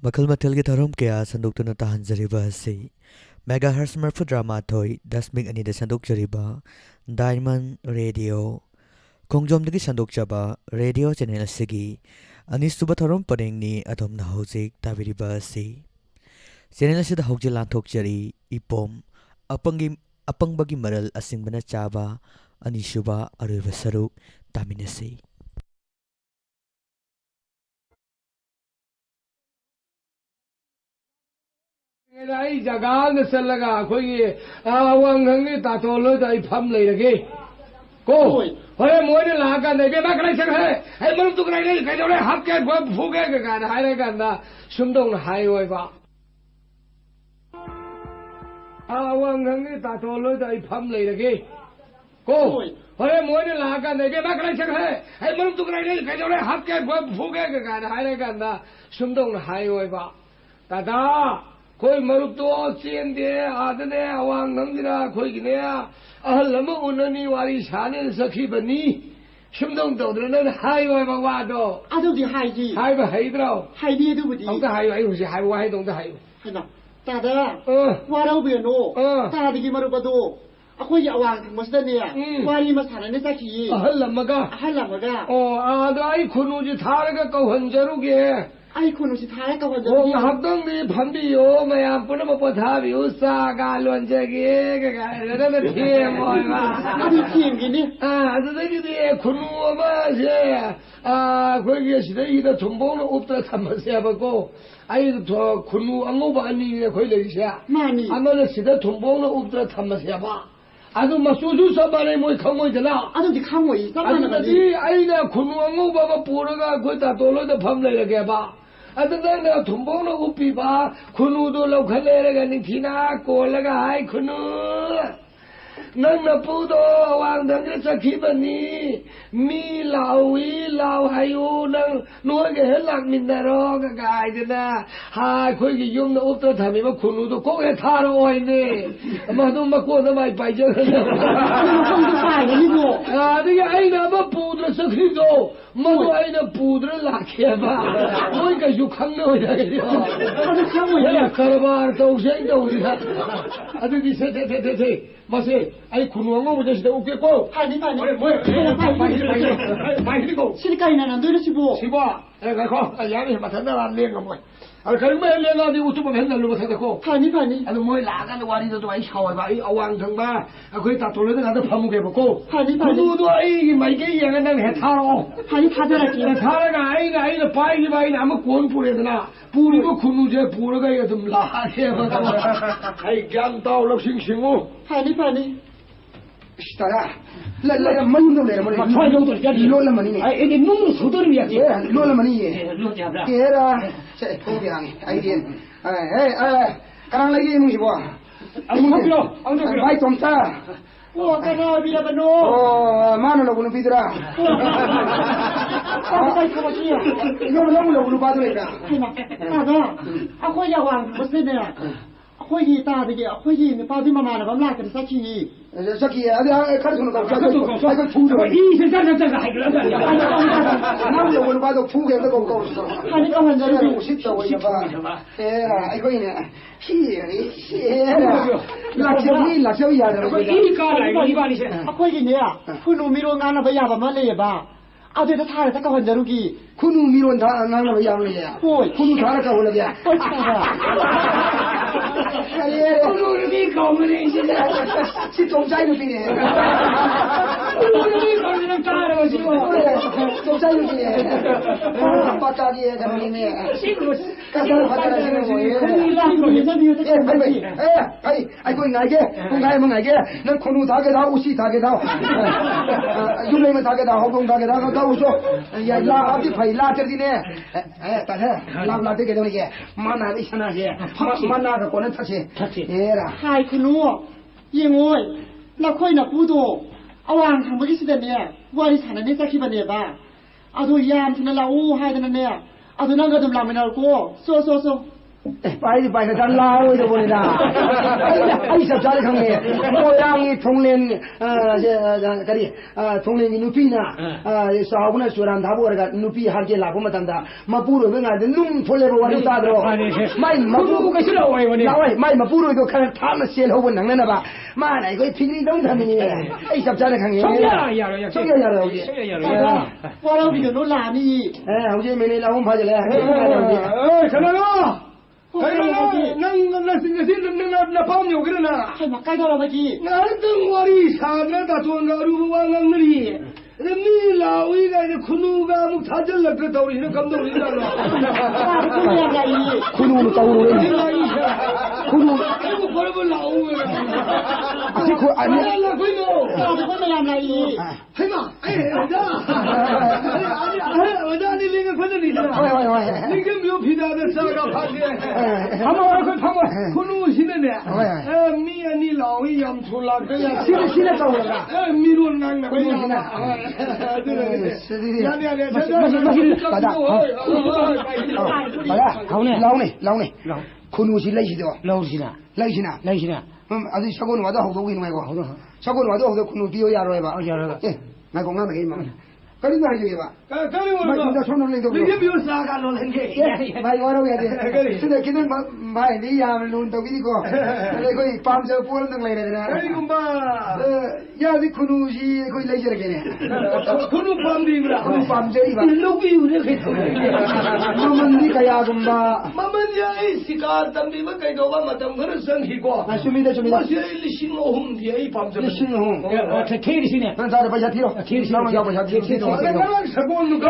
Makal matil gitarom kaya sanduk tu natahan jariba si Megahertz merfu drama toy dasmik ani de sanduk jariba Diamond Radio Kongjom dagi sanduk jaba radio channel sigi ani suba tharom paring ni atom na hojik tabiriba si channel sida hojil lanthok jari ipom apangbagi maral asingbana chaba ani suba aruba saruk taminasi Ai jaga na salaga khoi awang hangi ta tolo dai pham lei rage ko hoye moi ne la ka nei be ma krai sak hai ai maru tu krai nei kai dole hap ke go phu ke ga na hai re ga na sum dong hai oi ba awang hangi ta tolo dai pham lei rage ko hoye moi ne la ka nei be ma krai sak hai ai maru tu krai nei kai dole hap ke go phu ke ga na hai re ga na sum dong hai oi ba tada कोई मरुक तो chain दे आदने अवांग नंदिरा कोई गिने अहलम उन्ननी वाली शाने सखी बनी शुमदों तो दरन high Y बवा दो आदो दी हाई जी हाई बा हाई द्रो हाई दी दो बदी औ ता हाई हाई हुसी हाई वाई दों ता हाई है ना तादा वाराव बेनो तादी की मरुक दो अखोई अवांग मसदने वाली मसाने सखी अहलमगा ओ आदो आई खुनु जी थारगा कौहन जरुगे आई खुनु जी थारे का वजह वो हफ्तों में फंबियो मैं आप पुनः पथा भी उसा गालों जगे का रहता है ठीक मोइबा अभी ठीक गिने तो देखिए ये खुनु अमाज़े कोई ये सिद्ध ये तो थम्बों उपतर थम्बसे अब को आई तो खुनु अंगोबानी ने कोई ले लिया मानी अमर सिद्ध थम्बों उपतर थम्बसे अब आदो मसूजू सब बारे मोई खामोई चला आदो दिखाओई सब ना आई ना खुनु अंगोबा पूरा का कोई तातोलो तो फम ले लगे बा अदना थुंबोंग उपिबा खुनुदो लौखलेरगा निथिना कोलगा हाय खुनु नंग पुदो वांगदंग सखीबनी मी लावी लाव हायु नंग नोगे हेलाक मिनरो गाइदना हाय खोगी युम उपतो थामिबा खुनुदो कोगे थारो ओइने मदु मकोद माइ पाइजो आदि आइना बा पुद्र सखीदो मदु आइना पुद्र लाखेबा मोइ का यु खंग हो जागे आदो खामो या करबार तौसे तौसिदा आदि दिसे थे मसे आई खुनुंगो मुझे उके को पानी पानी पानी को सिलकाइना नंदोर सिबो सिबो ए को यानी मथन ला लेंग मोय अर खरम में लेंगा दी उतु बहन लु बथदा को पानी पानी अद मोय लागा न वारी तो आई छाव बा आई अवांग थंबा अखोई तातोले दा फमुगे बको पानी पानी खुनु दो आई माइके यंग नंग हे थारो पानी थादरा की थारगा आई न पाई की बाई नाम कोन पुरेदना पूरी को खुनु जे पूरगा एकदम ला हे बता आई ज्ञान ताव लक्षिंग सिंगो पानी पानी Stara, la mani no le mani. Ma fai lo to jadi Lo la mani. Ai e non sudor mi ati. Lo la mani. Lo jabra. Era, sai ko biang. Ai dia. Karang lagi mu sibo. Ang pilo. Bai tom ta. वो कना बिया बनो Oh, mana lo bunu bidra. अब काय खबरसिया Lo bunu badu le da. तादा अखोई अवांग मसने अखोई तादगी अखोई ने पादी ममाना बमला कर सखी Saki ada kar sunu ka. Ai ko fu do. I se sa sa hai lo ya. Na lo bunu badu fu ke ko ko. खाली का हंजर Jara mu sit to ya ba. Era, ai ko ine. Era. La chau ya da. I ka lai ni ba ni se. अखोई ने खुनु Miró गाना भया बमा ले बा आदे त थारे त का हंजर की Kunu miron da nang la ya le ya. होय Kunu thara ka hola ya. होय S Kunu ni ka mo ni se. Si tong sai no pine. Kunu ni ka ni ka ro si mo. Tong sai no pine. Pata di da ni me. Si ko. Ka sa pata da ni mo. खुनु ला को ये सब ये ai ko ngai ke ko ngai mo ngai ke nan khonu tha ke da usi tha ke da yu le ma tha ke da ho kong tha ke da ka u so ya la ab di phai la ter di ne ta ha la te ke de ni ke mana ni sana ke mana ka ko na tha che era ทายคุณนัวยังโง่เราค่อยนับผู้ตัวเอาวางทางเมื่อกี้สิเดเนี่ยว่าที่ฐานะนี้จะคิดแบบนี้บ้าเอาตัวยามที่นั่นเราอู้ให้แต่นั่นเนี่ยเอาตัวนั่งก็ดำลำไม่เอากูโซ 빠이지 빠이지 잘 나오죠 보니라. 아이 sab잘 강해. 모양이 통렌 그리 통렌이 누피나 사고나 수란 다보가 누피 할게 라고 마탄다. 마부로 ven가데 눈 폴레로 와리 따들어. 마이 마부가 싫어 와이니. 나와이 마이 마부로 이거 칸 타면 셀 호고 낭나나 봐. 마나 이거 피그리 동사미니. 아이 sab잘 강해. 성야 와라고 비교 놀라니. 형제 메네 라고 봐줄래. 가나가 나 생각이 나 밤요 그러나 할 막가이더라 바지. 나는 와리 사가다 돈가루 왕왕들이 미라 우리가 군우가 뭐 다절라 그랬다 우리 이런 감독이잖아. 군우는 떠오르네. 군우. 이거 벌벌 나오면. 아직 아니. 나 군우. 나이. 해마. 아니 내가 거절이잖아. 지금 요 비다는 사가 파세. 한번 군우 신는데. 미안이 라위 염출라 그냥 신의 떠오르라. 미론 낭나. 라오네. 군우시 레이시나. 아주 사고는 와도 하고 있는 거고. 사고는 와도 하고 군우 비어야로 해봐. 예, 나 공감 안 해. 그런 거 하지 봐. 그리고 손을 내도. 이게 비어사가 놀란 게. 많이 와라고 해야 돼. 근데 걔는 많이 네 야를 논다고 이거. 거기 밤새 보는 등 내려야 되나. 그리고 마. 야지 군우시 거기 레이저게네. 군우 밤디라. 군우 밤새 이봐. 일로기 우리 그. 마만디 가야 좀 봐. 마만야 이 시가 담비면 가이도가 마담 그런 생기고. 줍니다. 마시 일신호홈 뒤에 이 밤새. 신호. 테리시네. 난 사람 바샤 티로. 나만 가 바샤 티로. 내가 사고는 거.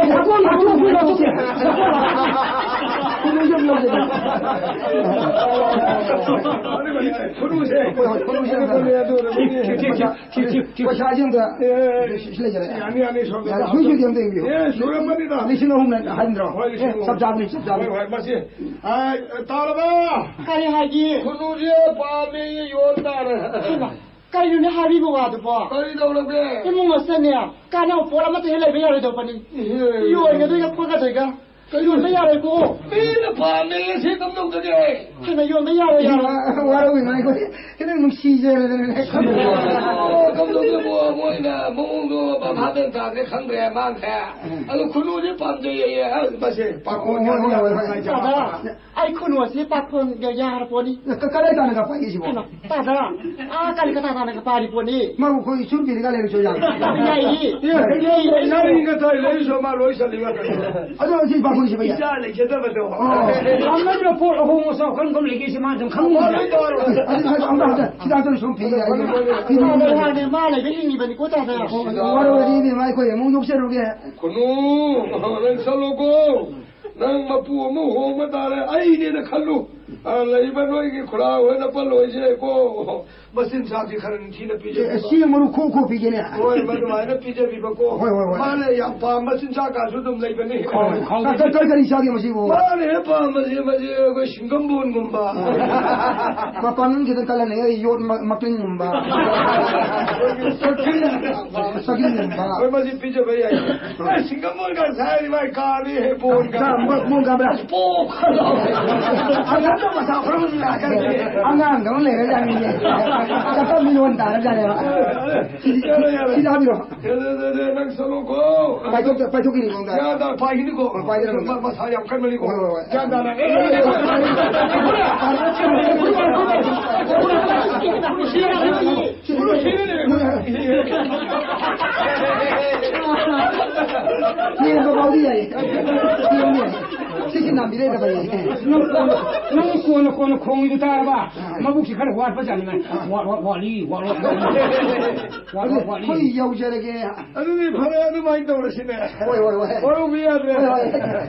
까이는 하비고 와도 봐. 까이다 오라게. 이몽어 쓰네야. 까나 보라마도 해라 배야를 더 보니. 이거 이거 이거 포가 되가. 이거 배야를 고. 미는 밤에 새 감독들이. 하나 이거 배야를 야. 와라고 이거 그냥 뭐 시제를 되는 감독들 뭐이나 몽도 밤하면 다내 강배 많대. 아주 군우지 밤새에 맛이 바꾸고. 따다. 아이 큰우지 바꾼 여야를 보니. 까라다는 거 빠지시고. 따다. 아 까리가 따다는 거 빠리 보니. 뭐 거기 준비가 내려 줘야. 야이. 나이가 더 레이서 말로 있어리가. 아주 어디 바꾸고 싶어요. 이자를 제대로. 아무래도 볼 호모서 그런 걸 얘기지만 좀 강무자. 아주 기다려 좀 비야. 하네 말에 괜히 이번에 꽂아서. 와라고 이미 마이크에 몽욕세로게. 군우 난 살로고 난 마부모 호마다래 아이네는 칼로. 이번 이게 고라워나 빨로 이제고 머신 사지 가는 티는 비제. 시험으로 코코 비게네. 맞아 많이 비제 비고. 말에 양파 머신 사 가서도 내변이. 깔깔깔이 시작해 보시고. 말에 봐 맞지 그 신금 부은 건 봐. 마빠는 기도 깔라네. 요 막된 건 봐. 석기는 봐. 얼마지 비제 봐야. 신금 부은 건 사이 말 가리 해 보는 거. 뭔가 봐. 뽀. 맞아. 그러면 안가 너무 내려가는 잠깐 밀원 다르잖아요. 시작하기로. 난 살로고. 빠져기는 건가? 야, 나 바이는 거. 바이는 거. 마 사냥 칼mel이고. 야, 나는 이거 어디야? 시신남 미래가 봐요. 너무 공이도 따라봐. 마북시 가는 와 빠지면 와리. 거의 여우저에게. 아니 바라야도 많이 떠오르시네. 왜. 바로 미안해.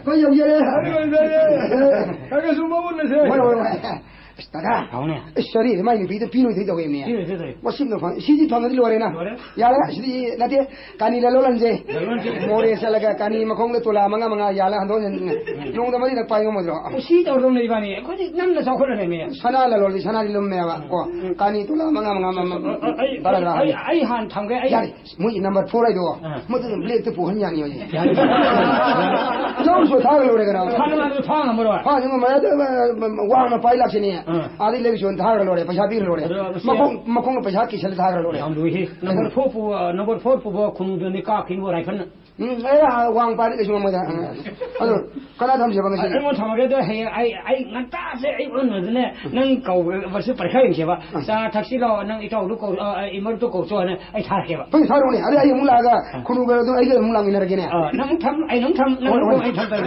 거의 여우저에. 아니 가게 술 먹었네. 왜. 다다. 나오네. sorry, 많이 비도 비로 되도 왜냐. 뭐 심도 방 시지 방들이 로래나. 야라 시디 나데 까니라 로란제. 모레살가 까니 마콩도 돌아 망가 야라 한도 농도 머리 딱 빠이고 뭐더라. 시도 좀 이반이. 거기 남나 저거라네. 사나라 로리 사나리 롬메와 고 까니 돌아 망가 바라라. 아이 한 탐게 아이. 야리 무이 넘버 4라이도 뭐든 블레이트 보헌양이요. 저우소 다를 로래가. 하나도 파나 뭐라. 아, 이거 뭐야? 와나 파일락시니. 아들 레비전 다를 로래. 파샤비를 로래. 마콩 파샤키 실 다를 로래. 양도히 넘버 4 부부 군우변이 까긴 거라 이건. 에라 왕 파리 좀 뭐다. 아주 가나 담지 방식. 뭐 참아게도 해 아이 난다세 아이 오늘네 능 고 벌써 벌khai 봐. 자 택시로 능 이쪽으로 고 이머도 고 저네 아이 타게 봐. 그 사로네. 아래 이 물라가 군우가도 아이가 물랑이나게네. 능탐 아이 능탐 아이 탐다.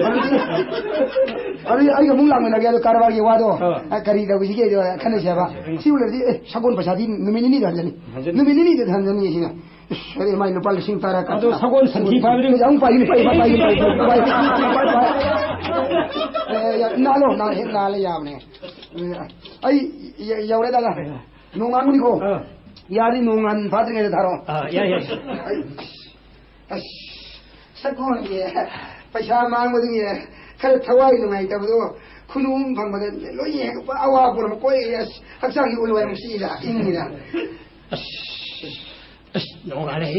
아이가 물랑이나게 카르바기 와도 가리다고 이게 저 칸에서 봐. 시울레디 사곤 파샤디 누미니니 다르니. 누미니니 다르니 이시나. अरे मैं नेपाल सिंह तारा का तो सगोन संधि फाइबरिंग जाऊं पाई नालो नाले यावने आई यावरे दादा नोंगान निको यारी नोंगान फादरिंग रे धारो या सगोन ये पैसा मांग बदिंग ये खरे थवाई नुंगाई तबदो खुनुम फंगबद लोई आवा पुर कोई हक्सागी उलवाय मुसीला इंगिना 농가래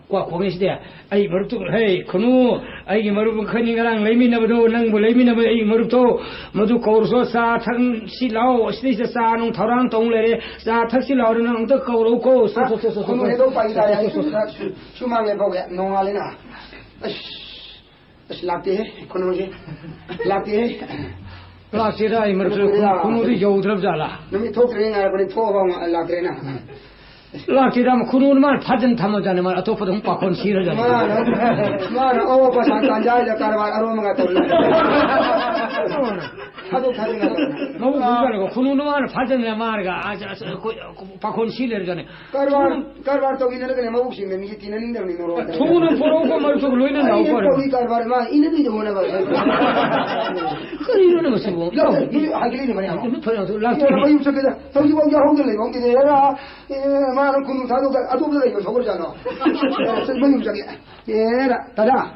과 고개시대 아이 머루도 헤이 그누 아이 머루분 커닝가랑 레미나버도 낭부 레미나버 아이 머루도 모두 거울서 사탕 실라오 시리스 사농 터랑 동래래 사탁 실라오는 또 거울고 소소소소 그누 해도 빠이다야 수망에 보게 농알이나 라테 그누지 라테 라시라 이 머루도 그누도 여우드럽잖아 너미 토크링 알고는 토방 라트레나 라키라면 그놈만 파전 담아자네 말 아토포도 홍파콘 싫어잖아. 마나 어버 상간자이다 카르바 아로마가 돌라. 하도 타지나. 너무 무가리고 그놈만 파전에 말가 아자 파콘 싫어잖아. 카르바 토기는 그냥 마국신데 미기 티는 인데 노로. 소는 보러고 말도 로이는 나오고. 거기 카르바마 이네도 좀 오나 봐. 그리는 것이 뭐. 하기리는 말이야. 그래서 라키. 뭐 유적이다. 저기 보기 홍들래 홍들래라. 마는 군우 다도가 아도가 이거 저거잖아. 선생님 저기. 얘라 다다.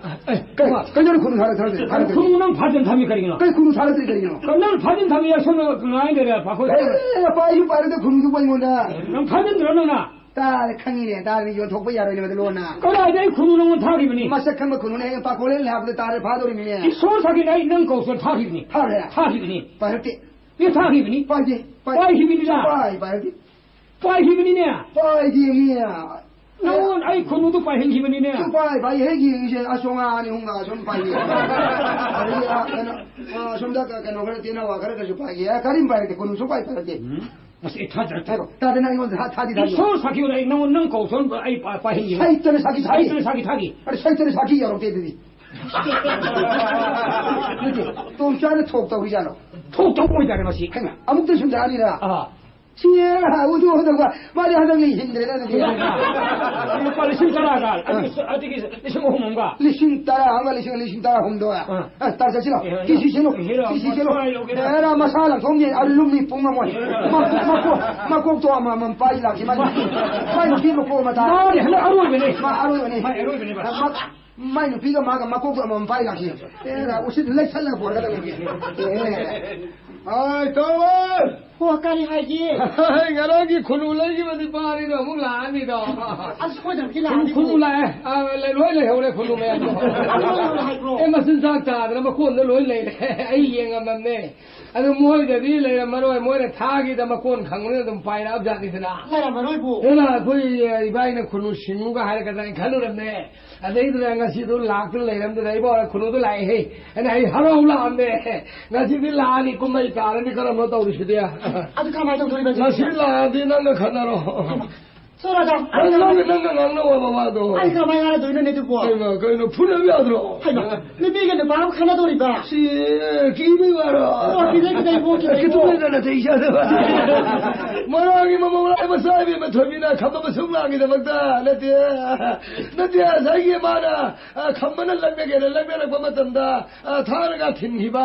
그녀는 군우 살아. 군우는 파전 담이 가리기노. 그 군우 살아들이 가리기노. 그럼 파전 담이야 손을 그나이데라 바코. 빠이 빠르도 군우도 빠이 못다. 넌 파전 들어나. 딸 강이네. 딸이 이거 독보야로 이러면 로나. 그래 군우는 타기니. 마삭한 거 군우네 바코를 하고 딸을 파도리미네. 이 소사기 나 있는 거서 타기니. 타기니. 빠르게. 이 타기니. 빠이 힘이다. 빠르게. 빠이 힘이냐? 빠이 힘이야. 나온 아이 군우도 빠이 힘이네. 빠이 해기 이제 아송아 아니 홍가 좀 빠이. 아니야 좀더 그는 그래 되나와 그래 가지고 빠이야. 가림 빠이 때 군우 좀 빠이 빠르게. 무슨 타자 타고. 다들 이거 타디 다. 소 사기오라 나온 능 거선 아이 빠이 힘. 사이트는 사기. 사기. 아니 사이트는 사기 여러 때들이. 또 짜는 톡도 그잖아. 톡톡 보이잖아 맛이. 아무 뜻은 아니라. 아. 지혜라 우두하다가 말이 하던게 힘들다는 게 빨리 심사라가 아직 리싱 홍문가 리싱 따라 아마 리싱 따라 홍도야 따라 싫어 기시시노 에라 마살랑 동네 알룸니 뽕마모 마고도 아마 빠이라 기만 빠이 비고 포마다 말이 하나 아로이네 아로이네 마이는 비가 마가 마고도 아마 빠이라 기 에라 우시 렉살라 보라다 아이 더원 호가리 하지. 가라기 군우레기만 빠리도 물라니도. 아스코들 기라니. 군우래. 로이래 오래 군우매. 에마 신상다. 그럼 군도 로이래. 아이행아만네. 아주 뭐이들이 레 마로에 뭐에 타기다 막군 강문에 좀 파이나 앞자디드나. 나라 마로이부. 에나 거의 이바이는 군우 신무가 하려가다니 갈로랬네. 아데이들 ngasi도 락들 레람들 이거 군우도 라이해. 에나 이 하라울라한데. ngasi도 라니 꿈마이 가르니 그럼 너 떠오르시대야. 아주 가만히 좀 돌리면 ngasi도 라디 난가 가나로. 소라장. 난가 와봐도. 아이 가만히 하나 더 있는 애들 뭐. 그거 풀려비하더라. 하이마. 내 비게는 바람 하나 더 리봐. 시 기비 와라. 기대 뭐 그 동네잖아 대이샤도. 뭐라기 뭐라 뭐 사이비면 더비나 감바면 성랑이다 막다. 나디야 사이게 많아. 감바는 랑매게를 보면다. 타르가 틴히바.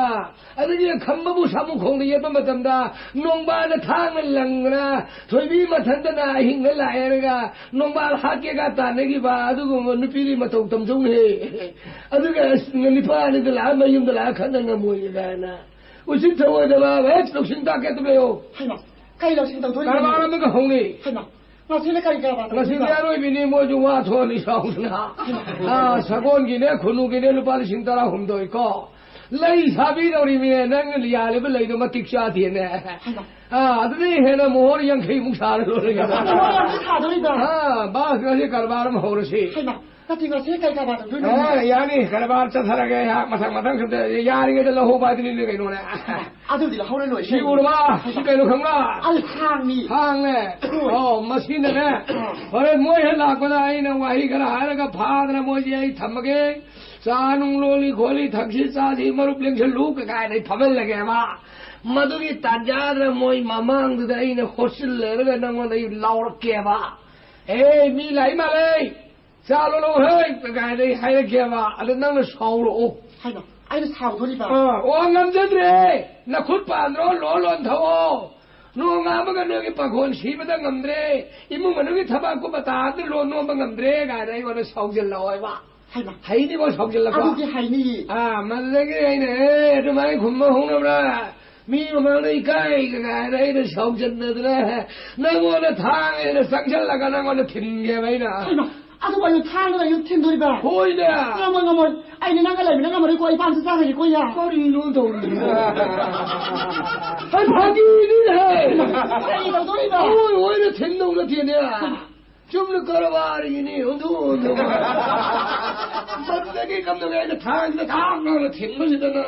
아니 감바부 사무 공리 예쁜 맞다. 농바는 탕을 랑나. 더비 맞한다나 힘을 라에가 농발 학계가 따내기 봐. 두고 누피리 맞도 덤종해. 아두가 니파니들 아마임들 아칸다가 뭐이가나. 우신 타워다가 왜 lok신 닦겠다며요. 하이마. 까이로 신당 돌이. 가라바라는 거 홍리. 하이마. 나 생각까지 가봐. 나 신대로 비니 뭐좀 와토니 사오나. 사건기네 군우기네 빨리 신다라 홈도 있고. lây sabi đâu đi mẹ nang liya le lây đâu mà tích xa tiền nè adni है ना मोहर yang khi mung sa rồi cái ba cái karbar mà hồi rồi yani karbar cha thara cái ya matang cái yani cái là hồ ba thì cái nó nè si urba si cái nó không la hang nè machine nè rồi mỗi hết là cái này nó wahi cái là cái phá nó mỗi gì thầm cái Sanung loli kholi thakshi sadi marup lengshal lu ka kai nei phavel lage ma madugi tanjadra moi mamang du dai ne khosil le ga nang nei laur ke ba e mi lai ma le sa lo hei ka kai nei hai ke ba ale nang ne sau lo hai ba ai ne sau thori ba o ngam jadre na khut pan ro lo lon thawo no ngam ga ne ki pakhon si ba da ngam dre imu manu ki thaba ko bata de lo no ba ngam dre ga dai ko ne sau jel loi ba hay đi bao sống là có hay đi mà lấy cái này tôi nói không mà không đâu ra mi mà mang đây cái đấy nó sống chân nữa đấy nó ngon nó thang nó sáng chân là cái nó ngon nó thìn cái vậy nè tôi bảo thang nó thìn thôi bà thôi nè ngon anh nên cái này mình ngon mà đi coi ban sự sang thì coi ya có đi luôn rồi hay phải đi đi này anh đâu thôi bà ôi nó thìn đâu nó thìn nè Chúng nó có ba đi nè, không thu không. Bắt cái cầm cái thang nó thiệt nó gì đó nè.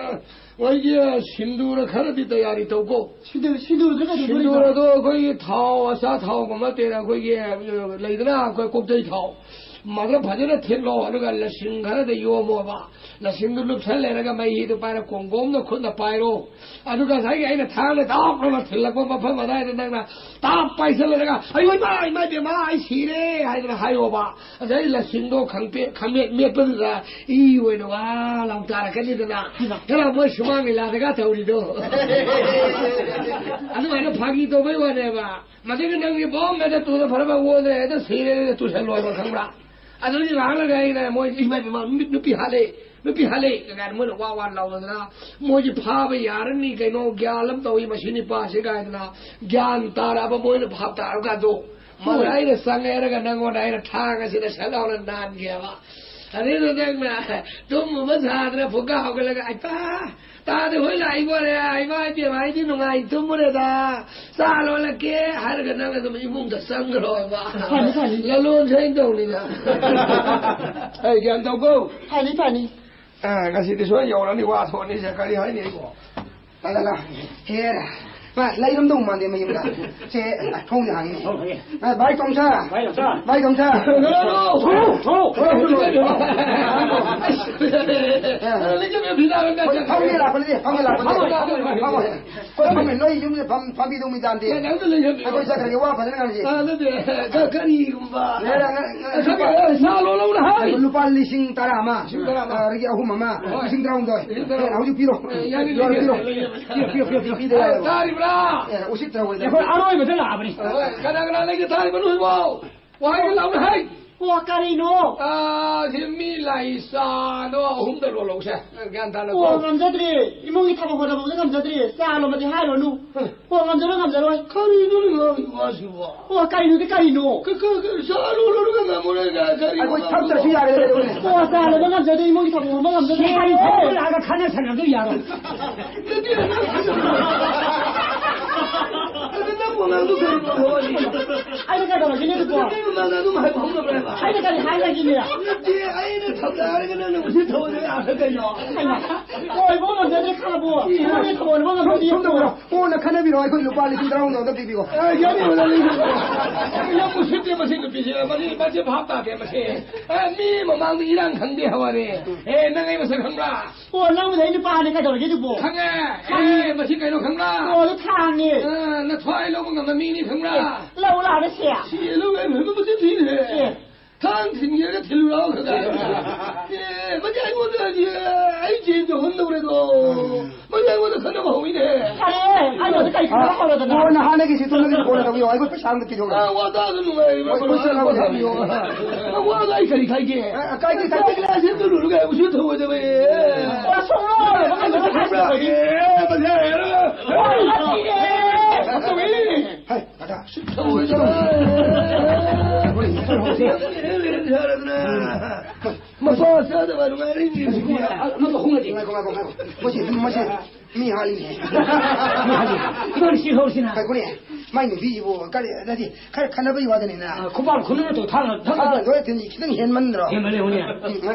Ngoài kia 신도를 가는 데 야리 도고. 신도를 제가 신도라도 거기 타와 사 타고 뭐 때라 거기 레이드나 거기 꼭대기 타고. 막나 바지나 텔로 하는 거 신가라데 요모 봐. 나 신도를 살래가 마이도 빠라 공공도 큰다 빠이로. 아주가 자기 아이는 타는데 다 그러면 텔라고 뭐 받아야 된다나. 다 빠이설래가 아이고 마 시래 하이들 하요 봐. 저희 라 신도 강배 강몇 번이라 이 외로 와 라우타라 간이더나. 그럼 뭐 수망이 라다가 더우리도. 아주 많이 파기도 왜 와내봐. 마지막에 내가 보면 또 바라봐 오네. 저 시래 또 살로 와 강라. 아주 라를 가이네 뭐 이마이 뭐 눕히 하래. Nupi hale kan mo wa wa law na mo ji pha ba yar ni kai no gyalam to yi machine pa se ga na gyan tara ba mo ne bha ta ga do ma rai ne sang era ga na ngo dai na tha ga si na sa law na nan ge ba ani do dang na to mo ma sa tra phu ga ho ga la ga ai pa ta de hoi lai bo re ai ba ji mai ji no ngai tum mo re da sa lo la ke har ga na ga so mi mung da sang ro ba la lo chain dong ni na ai gyan to go pani cái gì thì số nhiều lắm đi qua thôn đi sẽ cái đi hỏi đi của là thế mà lấy lắm đông mà thì mình là sẽ không được hàng bãi công xa không đi là không mình nói chúng phạm vi đông mình dàn thì tôi sẽ cái qua phải thế nào gì cái gì cũng vậy sao lâu là lu pali sing tarama rigi aku mama sing traum doi aku ju piro tari bra usit traum doi aroi mà thế nào vậy kadang-kadang lagi tari baru mau wahai cái lòng này Carino thì mi lại xa nó không được lộ xe gan ta là 감자들이 이몽이 타고 보다 보면 감자들이 싸로 맞지 하로 누 감자로 Carino nó quá Carino cái xa luôn cái mà muốn cái aku 탑자 시야 그래 싸로 감자들이 이몽이 타고 보면 감자들이 하로 나가 가는 사람도 야로 근데 나 나도 그런 거 보니. 아니 가도 지내도 뭐. 나도 많이 먹는 거야. 아니 가도 하이라기냐. 네 아이는 탑다는 거는 무슨 더워요 안 할까요? 뭐 이거는 내가 가보. 이거는 더 얼마나 더 손도 보라. 오늘 카네비로 아이고 이거 빨리 들어오는 거 비비고. 아, 야니 오늘 이거 무슨 때 무슨 비지야. 마치 밥다게 마치. 아, 미 망도 이랑 강대 하와네. 에, 내가 이거 강라. โอ้นั่งเลยนี่ปลาเนี่ยกระโดดยืดบุก 강에. 에, 마치 가이로 โอ้ 강라. แล้วทางนี่ 나 토아이 로본 거 미니 강라. เราเราได้เสีย 시로 왜 무슨 뒤네. 당 튕겨가 들으라고 그래. 예, 마치 아이고 저기 아이 진짜 혼나 그래도. 마치 아이고 저 큰놈 호이네. ใช่ไอ้เราจะใกล้ข้าวเราจะนะ 오늘 하나씩 시도는 보내라고 요. 아이고 참 듣기 좋아. 아, 와다는 누가 이거 뭐라고 하며. 아, 와가 이까지 갈게. 까이게 글라스 누르가 무슨 더워져 왜. ว่าส่งโลกมันก็จะทำอะไร 예, 맞아. โอ้ยมาทีเด้ 어떻게? 하이 가자. 더워져. 뭐 써도 말은 말이지. 너도 홍어지. 아이고 뭐지 미하리네. 이걸 시호시나. 아이고 네. 많이 비지고 까리 나디 카나바이 와더니나. 고발 그놈도 타는 아, 너의 된지 기능 현만 들어. 해말래 오냐.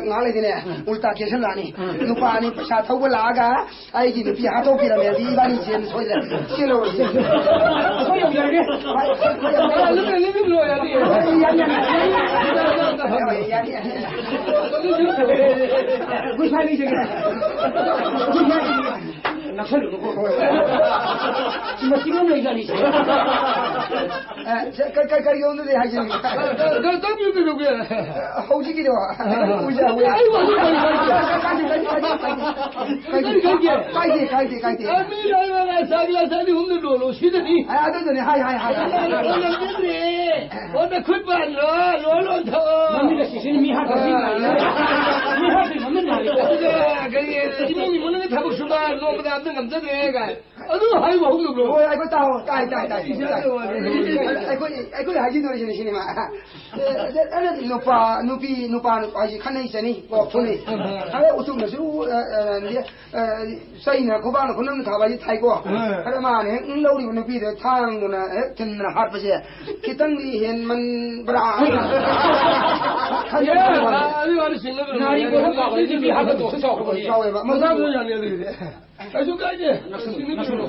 ngale dine ulta kesel lani nupa ni pasa thau laga ai ji nupi ha thau pira me di ba ni chen so le chelo ji 소용 잘게. 아, 르면 넣어야 돼. 구사리 저기. 낙서를 놓고. 지금 얘기하니. cái ông này hay gì 나 떠밀고 누구야? hậu chỉ cái đó 아이고, cái gì 아미 얼마나 사기 없는 rollo 시더니. à tôi rồi hay 남자들이 어디 굿반 rollo 더. 남미가 시신이 미하다 미하다 없는 말이야. 그게 이몸이 뭐는 게 타고 싶어. 너보다 안 된 남자들 애가. 아주 아이고 없는 rollo. ôi ai có tao cài ai có hay gì rồi xin xin mà anh nupa ai khăn này xin có phun này anh ấy utung là số xây nè có bao là có năm thảo bài thay qua anh mà này lâu đi nupi để thang rồi nè chân là hạt bây giờ cái tăng đi hiện mình bra 예, 아니 아니 신나는 나 이거 한다고 이제 미하다 또 해서 하고 sao vậy 뭐 사도 아니야 되게. 아주까지. 신나는.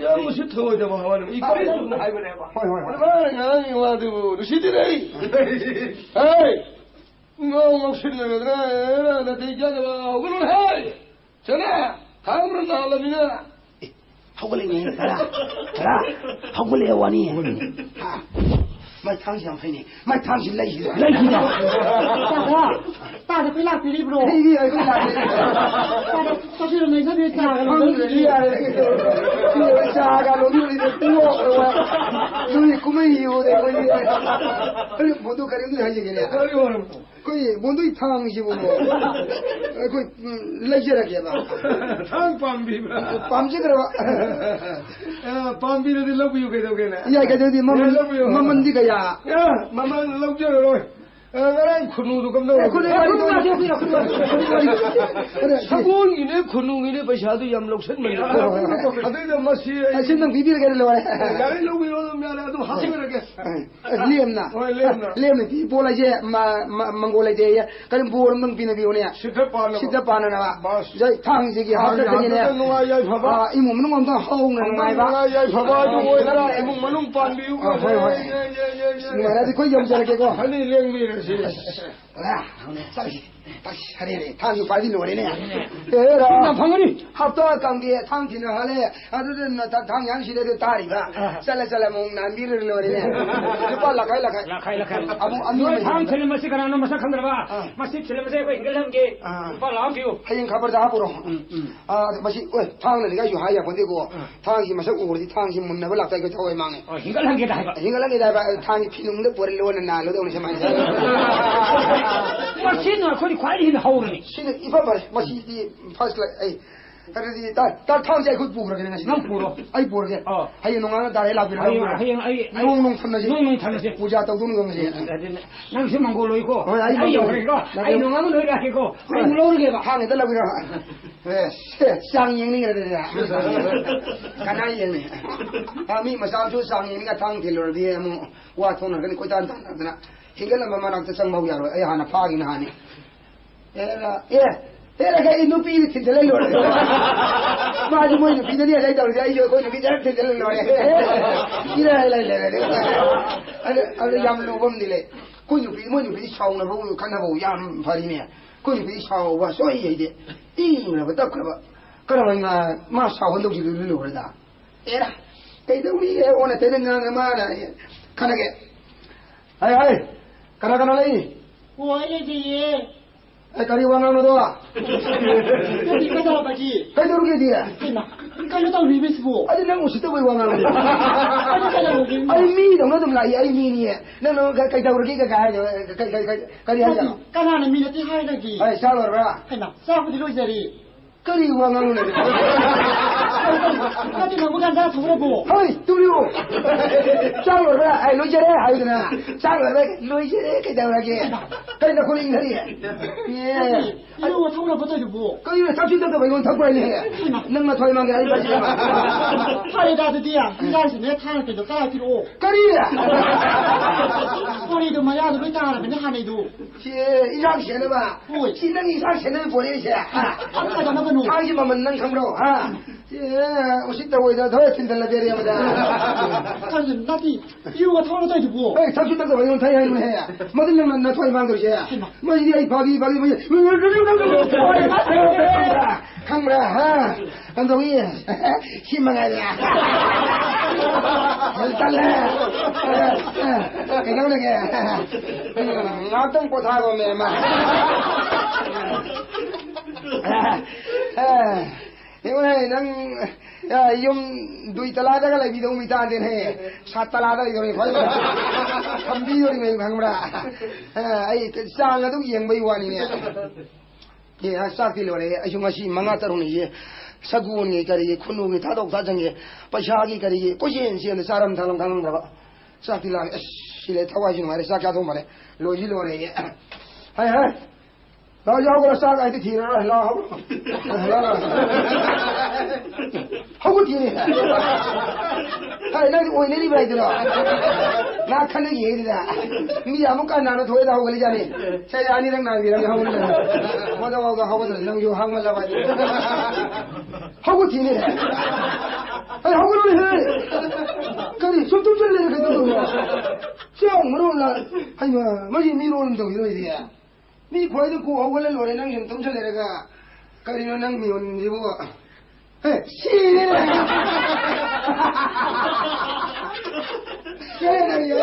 야, 무슨 더워져 봐. 이 거리 좀 아이고 내봐. 얼마나 아니 와도 시들이. 에이. 너 신나는 나 대기하자 봐. 오늘은 해. 전에 다음으로 나오려면 하고래니 하고래 와니 mai thang xiang phải này mai thang xin lấy gì lấy gì nào taจะไปลากปีรีบโร cái gì vậy cái này taจะเขาชื่ออะไรเขาเรียกอะไร không gì à cái cha cái lối đi được tiêu rồi tôi cũngไม่hiểu đấy cái gì bộ tôi cái gì hay gì này 어려워는 cái bộ tôi thang gì bộ cái lấy gì ra kia ba 탕밤비. bám chứ cái đó 야, 밤비를 love you cái đâu cái này. ya cái gì mà đi cái ya 야, 마마 love you rồi. 나랑 군우도 검도. 사고이네 군우이네 버샤도 얌록선 말이야. 아들 엄마씨. xin đừng phí biết cái này rồi 나를 love you 미안해. 좀 하시면게. liêm nè liêm này thì bố lại chứ mà ngồi lại chứ cái bố mình pin này nè 시트파는. 시트파는 나 저희 탕 저기 합작되네 누가야 봐봐. 아 이모 mình ngon tao hông này ngoài ba 누가야 봐봐. 누구야? 이거 만원 반비우. ngoài ra thì có dùng cho cái cô 아니 랭미를 시. à này này thang như phải đi lùi này thế đó 방언이 học to cầm kia thang thì nó hả à tôi thang yang sĩ để ta đi ba sala mong nam bi lùi này cái là cái 라카이 아무 다음 틀린 맛이 가라는 맛을 간다 봐 맛이 틀린 맛에 그 인간한 게 빨라 비우 하인 가버다 하고로 아 맛이 왜 thang này cái gì hay à vấn đề của thang gì mà sao uổng thì thang gì muốn nó lạc tay cái thôi mang này 인간한 게다 해봐 hình cái này là thang gì phi nung nước bồi luôn là nó đâu này xem ai 맛있는 거리 관리는 하오르니 xin được ít phát vào mà xin đi first lại ấy cái gì ta thang chạy khúc bù rồi cái này 난 부러 ai bù rồi hay nó ngang ta lấy làm việc 하영 nung tham gì 농농 타면서 puja tàu tung cái gì 낭심만 걸로 있고 아이, 아이 그러니까 아이 농하면 너희가 하고 아이 물어오르게 봐 hàng người ta làm việc rồi sang yang ni ada dia. Kana yang ni. Kami masam tu sang yang ni ka thang thilor dia mu wa thon kan ko tan tan na. Hingga lama manak tu sang mau ya ro ai hana phagi na ni. Era ka inu pi thilele lo. Ma ji mo inu pi ni lai dau dia ai jo ko inu pi dar thilele lo. Ira lai lai. Ada yam lu bom ni le. Ko inu pi mo inu pi chau na bo kan na bo yam phari ni. Ko inu pi chau wa so yi de. 咦，那不得了吧？可能嘛，马烧很多就溜了的。哎啦，给东西我那带着俺妈的，看那个，哎，看那嘞。我也是。哎，咖喱王那么多啊？这你看到了吧？鸡？看到了给的。对嘛？你看得到米没是不？哎，那我是都会王啊。哎，米怎么这么来？哎，米呢？那看到了给个干就干的啥？干啥呢？米的最嗨的鸡。哎，下了是吧？对嘛？下不的路这里。 咖喱王啊，那那就能不干啥出来不？哎，对了，上了是吧？哎，路些嘞还有呢，上了呗，路些嘞给到那个，跟着可能那里，耶，哎呦，我出了不对就不。可以上去这个为我他过来呢，能么推嘛给他一把钱嘛？他的大子弟啊，应该是那他给都干去了。可以玻璃都没样子没干了，没喊你都。是一上钱的吧？对，现在一上钱的玻璃钱啊。 他讲那个。 他一慢慢能看不着啊！我现在为了他听到了别的么的。但是那地有个掏了再就不。哎，他去那个玩意他也弄呀，没得人那穿一帮东西。我一天一跑的，看不了哈，很容易，心嘛来的。真嘞，给他那个，我等过他过没嘛？ 因为能用对ตลาดก็เลยพี่ต้องมีตาเด่นให้สัตว์ตลาดอะไรก็ไม่ค่อยทำดีด้วยไม่พังมาไอ้สร้างก็ต้องยังไม่วันนี้เนี่ยสักทีเลยไอ้ช่วงอาชีพมังงะตรงนี้สักวันนี้ก็ได้คุณนุ่มท่าดอกท่าจังเงี้ยประชากีก็ได้ก็เย็นเสียนสารมทางลงแบบสักทีละสิเลยทว่าจิงมาเลยสักแค่ทุ่มมาเลยโลจิโลเลยเฮ้ย เรา要过来杀个ที了，老好，好个ที呢，哎，那为那里边去了，那看那爷的啦，你也没干哪个推到我里家里，现在你能哪边好个呢？我这我个好个人能有好个了吧？好个ที呢，哎，好个了，可以说都这里个都有，这样我弄了，哎呀，没你弄都有一点。 นี่ควายตัวกูเอาไว้แล้วเลยนั่งเห็นตุ้มเฉลยเลยก็ก็นี่นั่งมีวันนี้บ่เฮ้ยชี้เลยเฮ้ยนั่งอยู่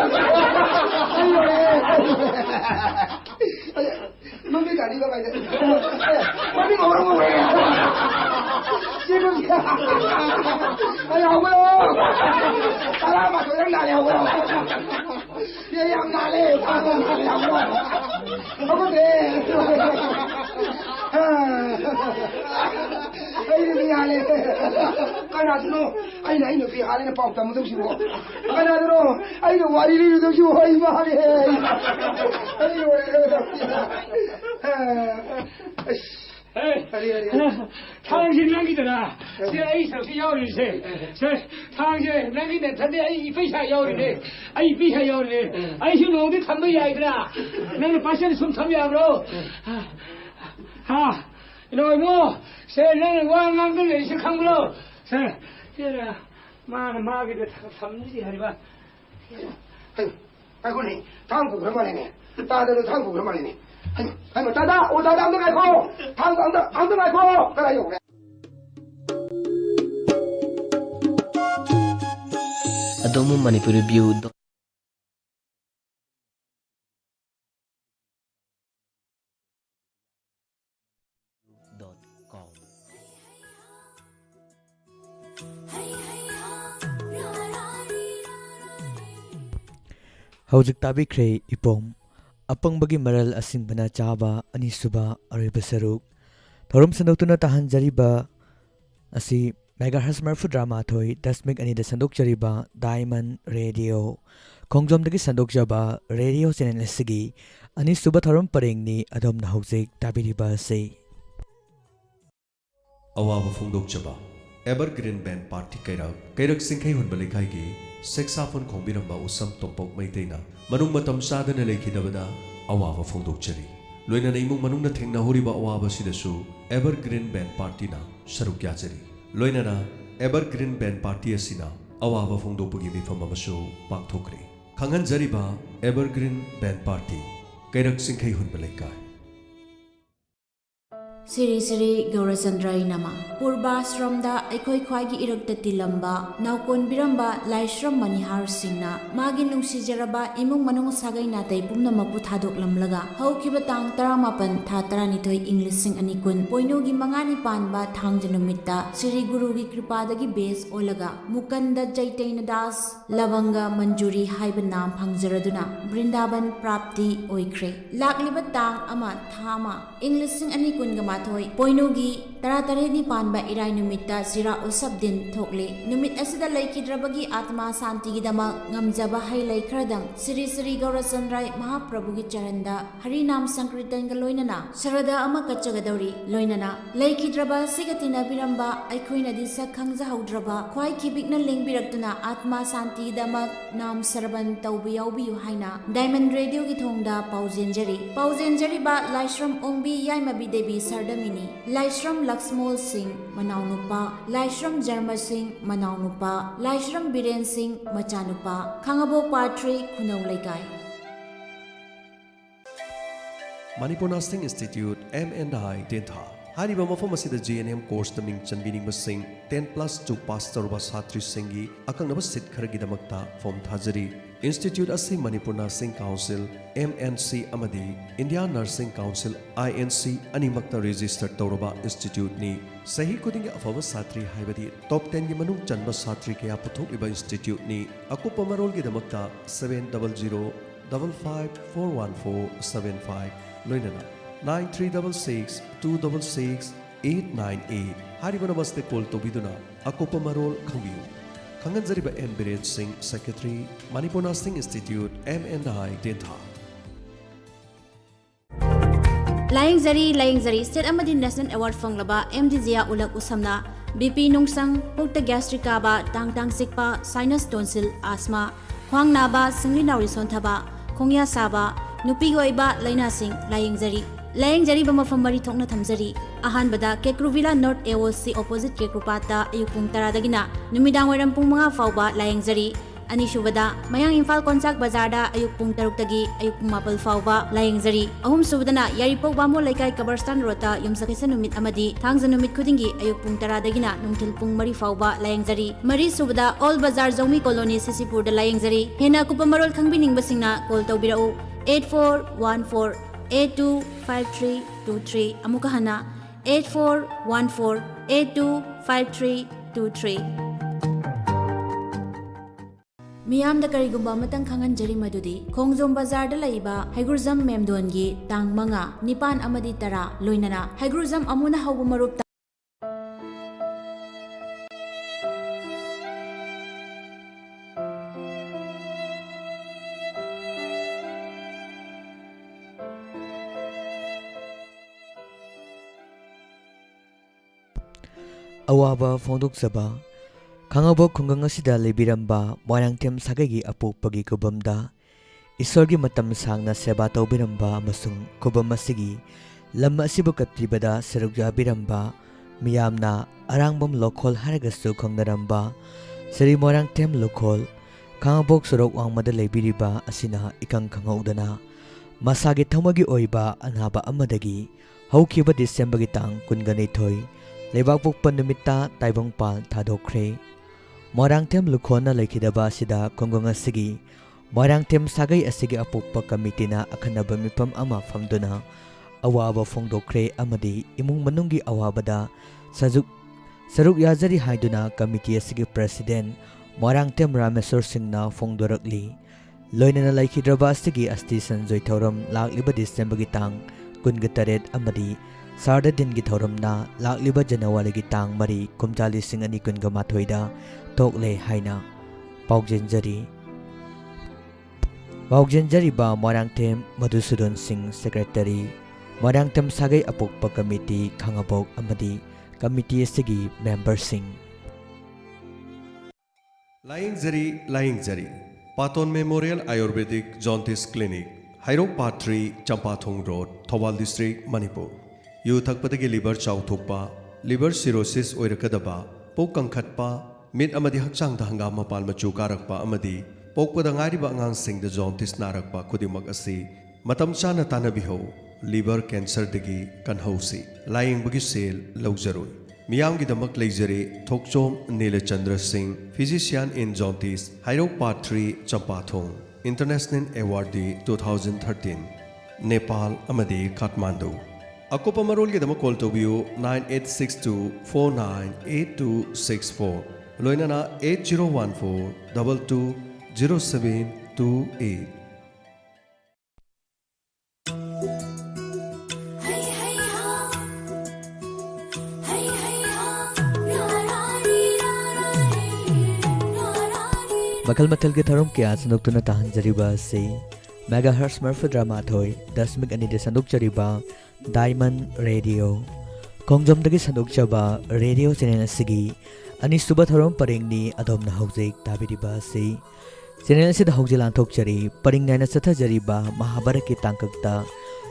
มันไม่กันนี่ก็ไปเลยมันไม่บอกเราเลยชี้ดูสิไอ้เอาไปเลยตลาดมาตัวยังได้เอาไปยังได้เลยเอาไปเอาไปเลยไอ้นี่อะไรกันนะทุกไอ้ไหนหนูพี่อะไรเนี่ยปอกตามันต้องชิวกันนะทุกไอ้หนูวารีนี่ต้องชิวไอ้มาเลยไอ้หนู哎，唐先生给的啦，这哎手是要的噻，是唐先那个的，他的哎非常要的嘞，哎非常要的嘞，哎是弄的他们也的啦，那个把现在从他们也不咯，啊，那么是那个我那个人是看不了，是这个妈的妈给的他们这还是吧？哎，姑娘，唐古什么来呢？大家都唐古什么来呢？ 哎，我大，我大都爱哭，堂都爱哭，再来有嘞。 Adomu Manipuri View. Hojik tabi krei ipom. Apang bagi maral asing bana chaba ani suba ariba saruk thorum sandok tuna tahan jariba asi megahertz marfu drama thoi 10 ani da sandok jariba diamond radio kongjom dagi sandok jaba radio channel sigi ani suba thorum pareng ni adom na hojik tabiriba sei अवाब फोंदोकचबा evergreen band party कैरक सिंखै हुनब लेखाइगी saxophone खोंबिरंबा उसम तोंपोक मैतेना मनुंग मतम सादना लेखिदबदा अवाब फोंदोकचरी लोइना इमुंग मनुंगना थेंगनाहोरिबा अवाब सिदसु एवरग्रीन बैंड पार्टीना सरुक याजरी लोइना एवरग्रीन बैंड पार्टी असिना अवाब फोंदोकपगी मिफम अमसु पांगथोकरे खंगनजरिबा एवरग्रीन बैंड पार्टी कैरक सिंखै हुनब लेखाइ Siri Siri Gaurachandrai Nama Purvashramda Aikoi Khwaigi Irakta Tilamba Naukon Biramba Laishram Manihar Singna Magi Nungsijaraba Imung Manung Sagai Natai Pumnamapu Thadok Lamlaga Haukiba Tang Taramapan Tha Taranithoi English Sing Anikun Poinogi Mangani Panba Thangjanumita Siri Gurugi Kripadagi Base Olaga Mukanda Jaitaina Das Lavanga Manjuri Haibanam Phangjaraduna Brindaban Prapti Oikre Lakliba Tang Ama Thama English Sing Anikun Gama Poinogi Taratari Panba Irai Numita Sira Usab Din Thokle Numit Asida Laikidrabagi Atma Santi Gidama Ngamjaba Hailai Kradang Siri Siri Gaurachandrai Mahaprabhugi Charanda Harinam Sankritan Galoinana Sarada Ama Kachagadori Loinana Laikidraba Sigatina Biramba Aikoina Disa Kangza Haudraba Kwai Kibikna Ling Biraktuna Atma Santi Gidama Nam Saraban Taubi Yaubi Yuhaina Diamond Radio Githongda Pauzenjari Ba Laishram Ombi Yaimabi Devi Sardamini Laishram Laxmol Singh Manaunupa Laishram Jarma Singh Manaunupa Laishram Biren Singh Machanupa Khangabo Patri Kunau Laikai Manipur Nursing Institute M&I Dentha Hariba mafam asida GNM course taming chanbining basing 10+2 pass tarba satri singi akangnaba sit kharagidamakta form thajari Institute asi Manipur Nursing Council MNC amadi India Nursing Council INC animakta register tawraba institute ni sahi kudingi afaba satri haibadi top 10 gi manung chanba satri kaya puthok iba institute ni akupa marol gi damakta 70055414475 loinana 9366266898 hariba namaste call tobiduna akopa marol khangbiu Khanganjariba N. Biren Singh, Secretary, Manipur Nursing Institute, M&I, Dentha. Laying Zari State Amadi National Award Fanglaba MDZia Ulak Usamna BP Nungsang Pukta Gastricaba Tang Sikpa Sinus Tonsil Asthma Hwang Naba Singli Naurison Thaba Kongya Saba Nupi Goiba Laina Singh Laying Zari Bama Famari Tongna Thamzari Ahan Bada Kekruvilla North AOC opposite Kekrupata Ayupung Taradagina Numidang Waram Pumanga Fauba Laying Zari Anishubada Mayang Infal Konsak Bazada Ayupung Tarukagi Ayupung Mapal Fauba Laying Zari Ahum Subadana Yaripok Bamo Laikai Kabarstan Rota Yumsakisa Numit Amadi Tangzanumit Kudingi Ayupung Taradagina Nungtilpung Mari Fauba Laying Zari Mari Subada All Bazar Zomi Colony Sisipur the Laying Zari Hena Kupamarol Kangbining Basingna Kol Taubirao 8414 825323 Amukahana 8414 825323 Miyam da karigumba matang khanganjari madudi Khongjom Bazar da laiba Haigurzam Memdongi Tang Manga Nipan Amadi Tara Loinana Haigurzam Amuna Haubu Marup Awaba Fonduk Saba Kangabo Kungang Asida Libiramba Moirangtem Sagagi Apopagi Kubamda Isorgi Matam Sangna Seba Taubiramba Amasung Kubamasigi Lama Sibukatibada Serugya Biramba Miyamna Arangbam Lokol Haragasu Kongnaramba Seri Moirangtem Lokol Kangabok Sorok Wangmada Libiriba Asina Ikang Kangaudana Masagi Tamagi Oiba Anhaba Amadagi Haukiba December Gitang Kunganitoy Lebak Pukpan Numita Taibongpal Thadokre Moirangtem Lukhona Laikidaba Sida Kongonga Sigi Moirangtem Sagai Asigi Apukpa Kamitina Akanaba Mipam Ama Famduna Awaba Fongdokre Amadi Imung Manungi Awabada Saruk Yazari Haiduna Committee Asigi President Moirangtem Ramesor Singna Fongdorakli Loinana Laikidraba Sigi Asti Sanjoy Thoram Lakliba December Gitang Kungataret Amadi Sarda Din Githoramna Lakliba Janawari Gitang Mari Kumjali Singani Kungamathoida Tokle Haina Paugjenjari Ba Moirangtem Madhusudan Singh Secretary Moirangtem Sagai Apokpa Committee Khangabok Amadi committee असगी मेंबरसिंग लाइंगजरी पाटोन memorial Ayurvedic jaundice clinic हाइरोक पाथ्री चंपाथोंग road Thoubal district Manipur यू थकपदगी liver चाउथोकपा लिवर सिरोसिस ओइरकदबा पोक कंखटपा मिट अमदी हक्चांग हंगाम मपाल मचू कारकपा अमदी पोकपदा ngairiba angangsing da jaundice narakpa khudimag asi matam chana tanabiho liver cancer dagi kanhausi lying bagi sel lawjaroi miyam gi damak leijare thokchom Neelachandra Singh physician in jaundice Hairok Part 3 Champathong International Awardee 2013 Nepal amadi Kathmandu akopa marol gi damak call to view 9862498264 loinana 8014220728 Bakal matal ke tharom ke sanduk tuna tahan jariba se megahertz merfadra mathoi 10 ani de sanduk jariba Diamond Radio kongjom dagi sanduk chaba radio channel asigi ani suba tharom paring ni adom na hojik tabiriba se channel se da hojil anthok chari paring na satha jariba mahabharat ki tangkakta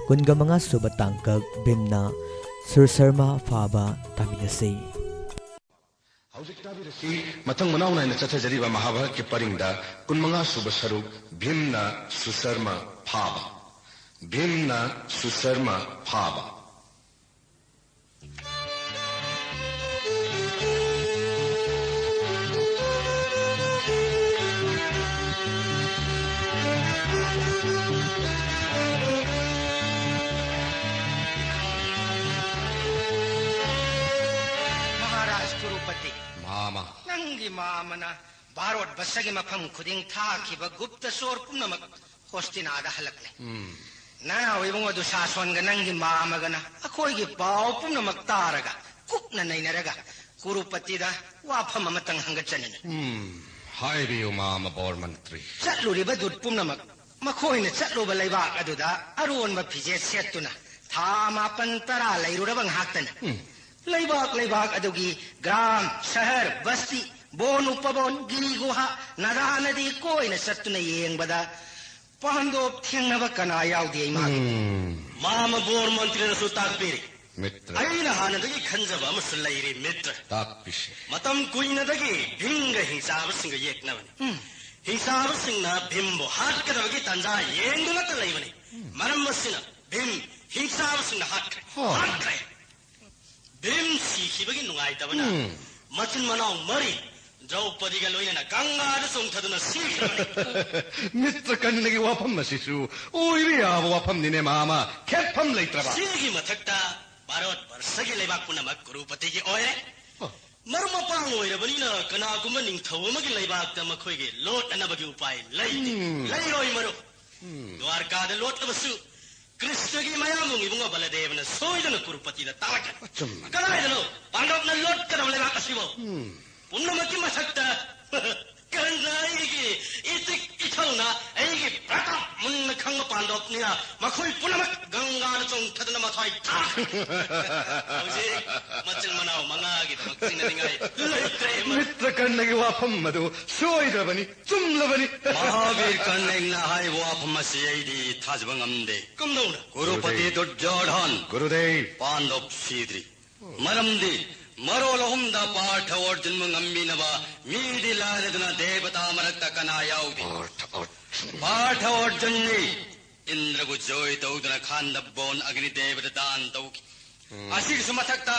kungamanga suba tangkak bimna sursarma phaba taminase Matang मनाव nine चथजरीबा Mahabharat के परिंगदा कुनमंगा सुब सरुक भीमना सुसर्मा फाबा भीमना सुसर्मा फाबा महाराज कुरुपति मामा नंगी मामना भारत बसगे मफम खुदिंग थाखिबा गुप्त सोर पुनमक होस्टिनादा हलकले नाना वेबंग दु सासोनगा नंगी मामगना अखोइगी पाव पुनमक तारगा कुकना नैनरगा कुरुपतिदा वाफम अमतंग हंगचनी हाइबियो मामा bore मंत्री चलुरिबा दुत पुनमक मखोइने चलुबा लैबाक अदुदा अरोनबा फिजे सेतुना था मापन तरा लैरुरबंग हाक्तन लैबाक अदुगी ग्राम शहर बस्ती बोन उपबोन गिरी गुहा नदा नदी कोइना सत्तुना येंगबदा पांडोप थेंगनबा कना याउदे इमागी मामा बोर मंत्री रसु ताकपिरी मित्र अइना हानदगी खंजबा मसु लैरी मित्र ताकपिशे मतम कुइनदगी भिंग हिसाब सिंग येकनबनी हिसाब सिंगना भिंबो हाटकदबगी तंजा येंगुलत लैबनी मरम मसिना भिम हिसाब सिंगना हाटकरे भीम सीखिबगी नुंगाइतबना मचिन मनाव मरी द्रौपदी का लोइना गंगा सोंथदुना सीखिबनी मित्र कन्नगी वाफम मसिसु ओइरी आब वाफम निने मामा खेफम लैत्रबा सीगी मथक्ता भारत वर्षगी लेबाक पुनमक कुरुपति की ओए मरुम पांग ओइरबनिना कनागुम निंगथौमगी लेबाक मखोइगे लोट अनबगी उपाय लैति लैरोइ मरु द्वारकाद लोटबसु कृष्ण की मयामुंग इबुंग बलदेवना सोइदना कुरुपतिदा तालक कनाइदनो पांडवना लोट करवले बाकसिबो पुन्नमकी मसक्ता कनाइगी इतिक इथौना एगी प्रताप मुन्न खंग पांडवनिना मखोइ पुन्नमक गंगा चोंथदना मथाइ था हौजे मचल मनाव मंगागी दमक्सिना दिंगाइ लैत्रे मित्र कन्नगी वाफम मदु सोइदबनी चुमलबनी महावीर कन्नगना हाइ वाफम मसियैदी थाजबंगमदे कमदौना कुरुपति दुर्योधन गुरुदेव पांडव सीद्री मरमदी मरोलहुमदा पाठ अर्जुन मंगम्मिनबा मीदी लादना देवता मरक्त कना याउदी पाठ अर्जुननी इंद्रगु जोय तौदना खांदबोन अग्नि देवता दान तौकी असिग सुमथक्ता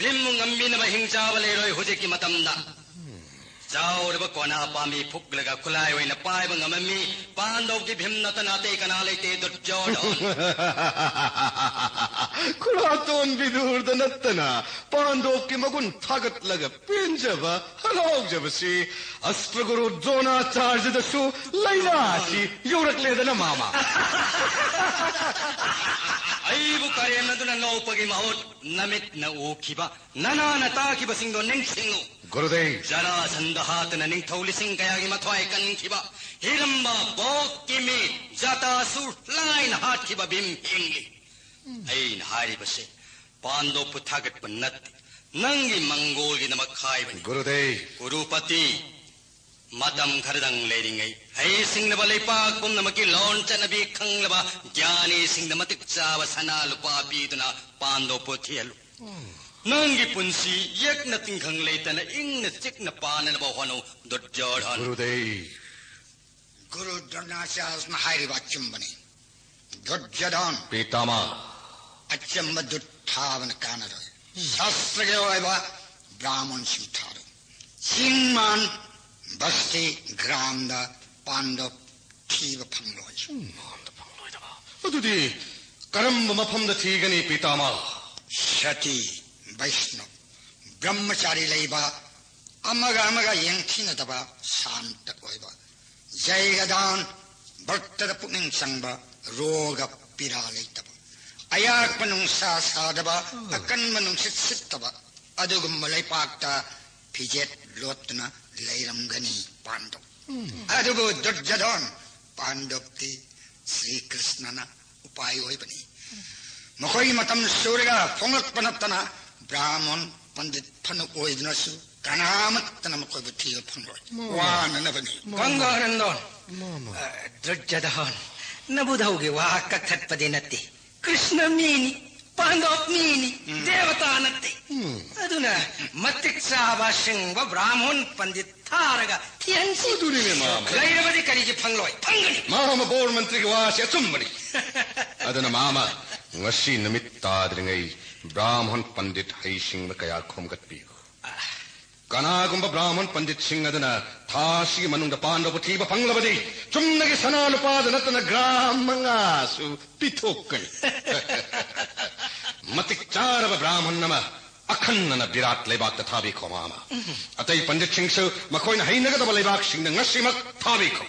भीम मंगम्मिनबा हिंसावलेरोय हुजिकी मतमदा जाओरब कोना पामी फुकलगा खुलाय वैना पायब ngममी पांडव की भीम नतनाते कना लेते दुर्योधन खुलातोन विदुर दनतना पांडव की मगुन थागत लगा पिंजबा हलाव जबसी अस्त्र गुरु द्रोणाचार्य दसु लैलासी योरक लेदना मामा अइबु करेनदुना नौपगी महोत नमित न ओखिबा नना नताखिबा सिंगो निंगसिंगो गुरुदेव जरासंध हातन निंगथौली सिंग कयागी मथवाय कनखिबा हिरंबा बोकिमी जतासुर लाइन हाटखिबा भीम हिंगली ऐन हारिबसे पांडव पुथागत पन्नत ꯅꯪꯒꯤ ꯃꯪꯒꯣꯜꯒꯤꯗꯃꯛ ꯍꯥꯏꯕꯅꯤ ꯒꯨꯔꯨꯄꯇꯤ ꯃꯇꯝ ꯈꯔꯗꯪ ꯂꯩꯔꯤꯉꯩ ꯍꯩꯁꯤꯡꯂꯕ ꯂꯩꯄꯥꯛ ꯄꯨꯝꯅꯃꯛꯀꯤ ꯂꯣꯟ ꯆꯠꯅꯕꯤ ꯈꯪꯂꯕ ꯒ꯭ꯌꯥꯅꯤꯁꯤꯡꯗ ꯃꯇꯤꯛ ꯆꯥꯕ ꯁꯅꯥ ꯂꯨꯄꯥ ꯄꯤꯗꯨꯅ ꯄꯥꯟꯗꯣꯞꯄꯨ ꯊꯤꯍꯜꯂꯨ ꯅꯪꯒꯤ ꯄꯨꯟꯁꯤ ꯌꯦꯛꯅ ꯇꯤꯡꯈꯪ ꯂꯩꯇꯅ ꯏꯪꯅ ꯆꯤꯛꯅ ꯄꯥꯟꯅꯅꯕ ꯍꯣꯠꯅꯧ ꯗꯨꯔꯖꯣꯙꯟ Guru Dronacharya hairiba achumbani. Durjodhan. Pitama. Achumba dutthavana kanaro. Shastrage oiba Brahman sutharu. Singman basti gramda Pandav thiba phangloi. Adudi karamba mafamda thigani Pitama. Sati Vaishnav. Brahmachari leiba amaga yengthinadaba santa oiba. Jaigadan Bhartada Puning Sangba Roga Piralitaba Ayak Manung Sadaba Akan Manung Sitaba Adugum Malay Pakta Pijet Lotna Lairam Gani Pando Adubu Durjadon Pandopti Sri Krishnana Upayo Ibani Makoy Matam Suriga Pongak Panatana Brahman Pandit Panu Oidnasu Kanamat Tanamakoy Batil Pangor. One and never knew. Gangarandon. Durjadhan. Nabudhogi Wakakat Padinati. Krishna Mini. Pandop Mini. Devatanati. Aduna. Matik Sava Shingva Brahman Pandit Taraga. Tiansi. Lairabadi Kariji Pangloi. Pangani. Mama Bormantri was a somebody. Adana Mama. Washi Namitta Dringai. Brahman Pandit Haishing the Kayakum Gatpi. Kanagumba Brahman Pandit Singh Adana, Tashi Manunda Pandavati, Panglavadi, Chumnagi Sanalupa, the Natana Gramangasu, Pitokan. Matik Charava Brahman Nama, Akanana Birat Lebak the Tabi Komama. Atay Pandit Singh so, Makoina Hainaga the Lebak Sing the Nasimak Tabiko.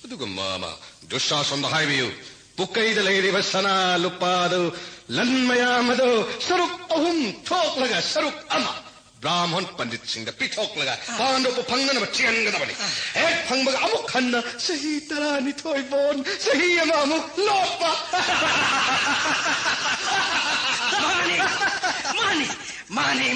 Dugumama, Dushas on the highway, Pukai the Lady Vasana Lupado, Lanmayamado, Saruk Ohum, talk like a Saruk Ama. Brahman Pandit Singh, the Pitok Laga, Pando Pangana, Chianganabani, Ed Pangba Amukana, Sahi Tarani Toy Born, Sahi Amamu, Lopa. Money,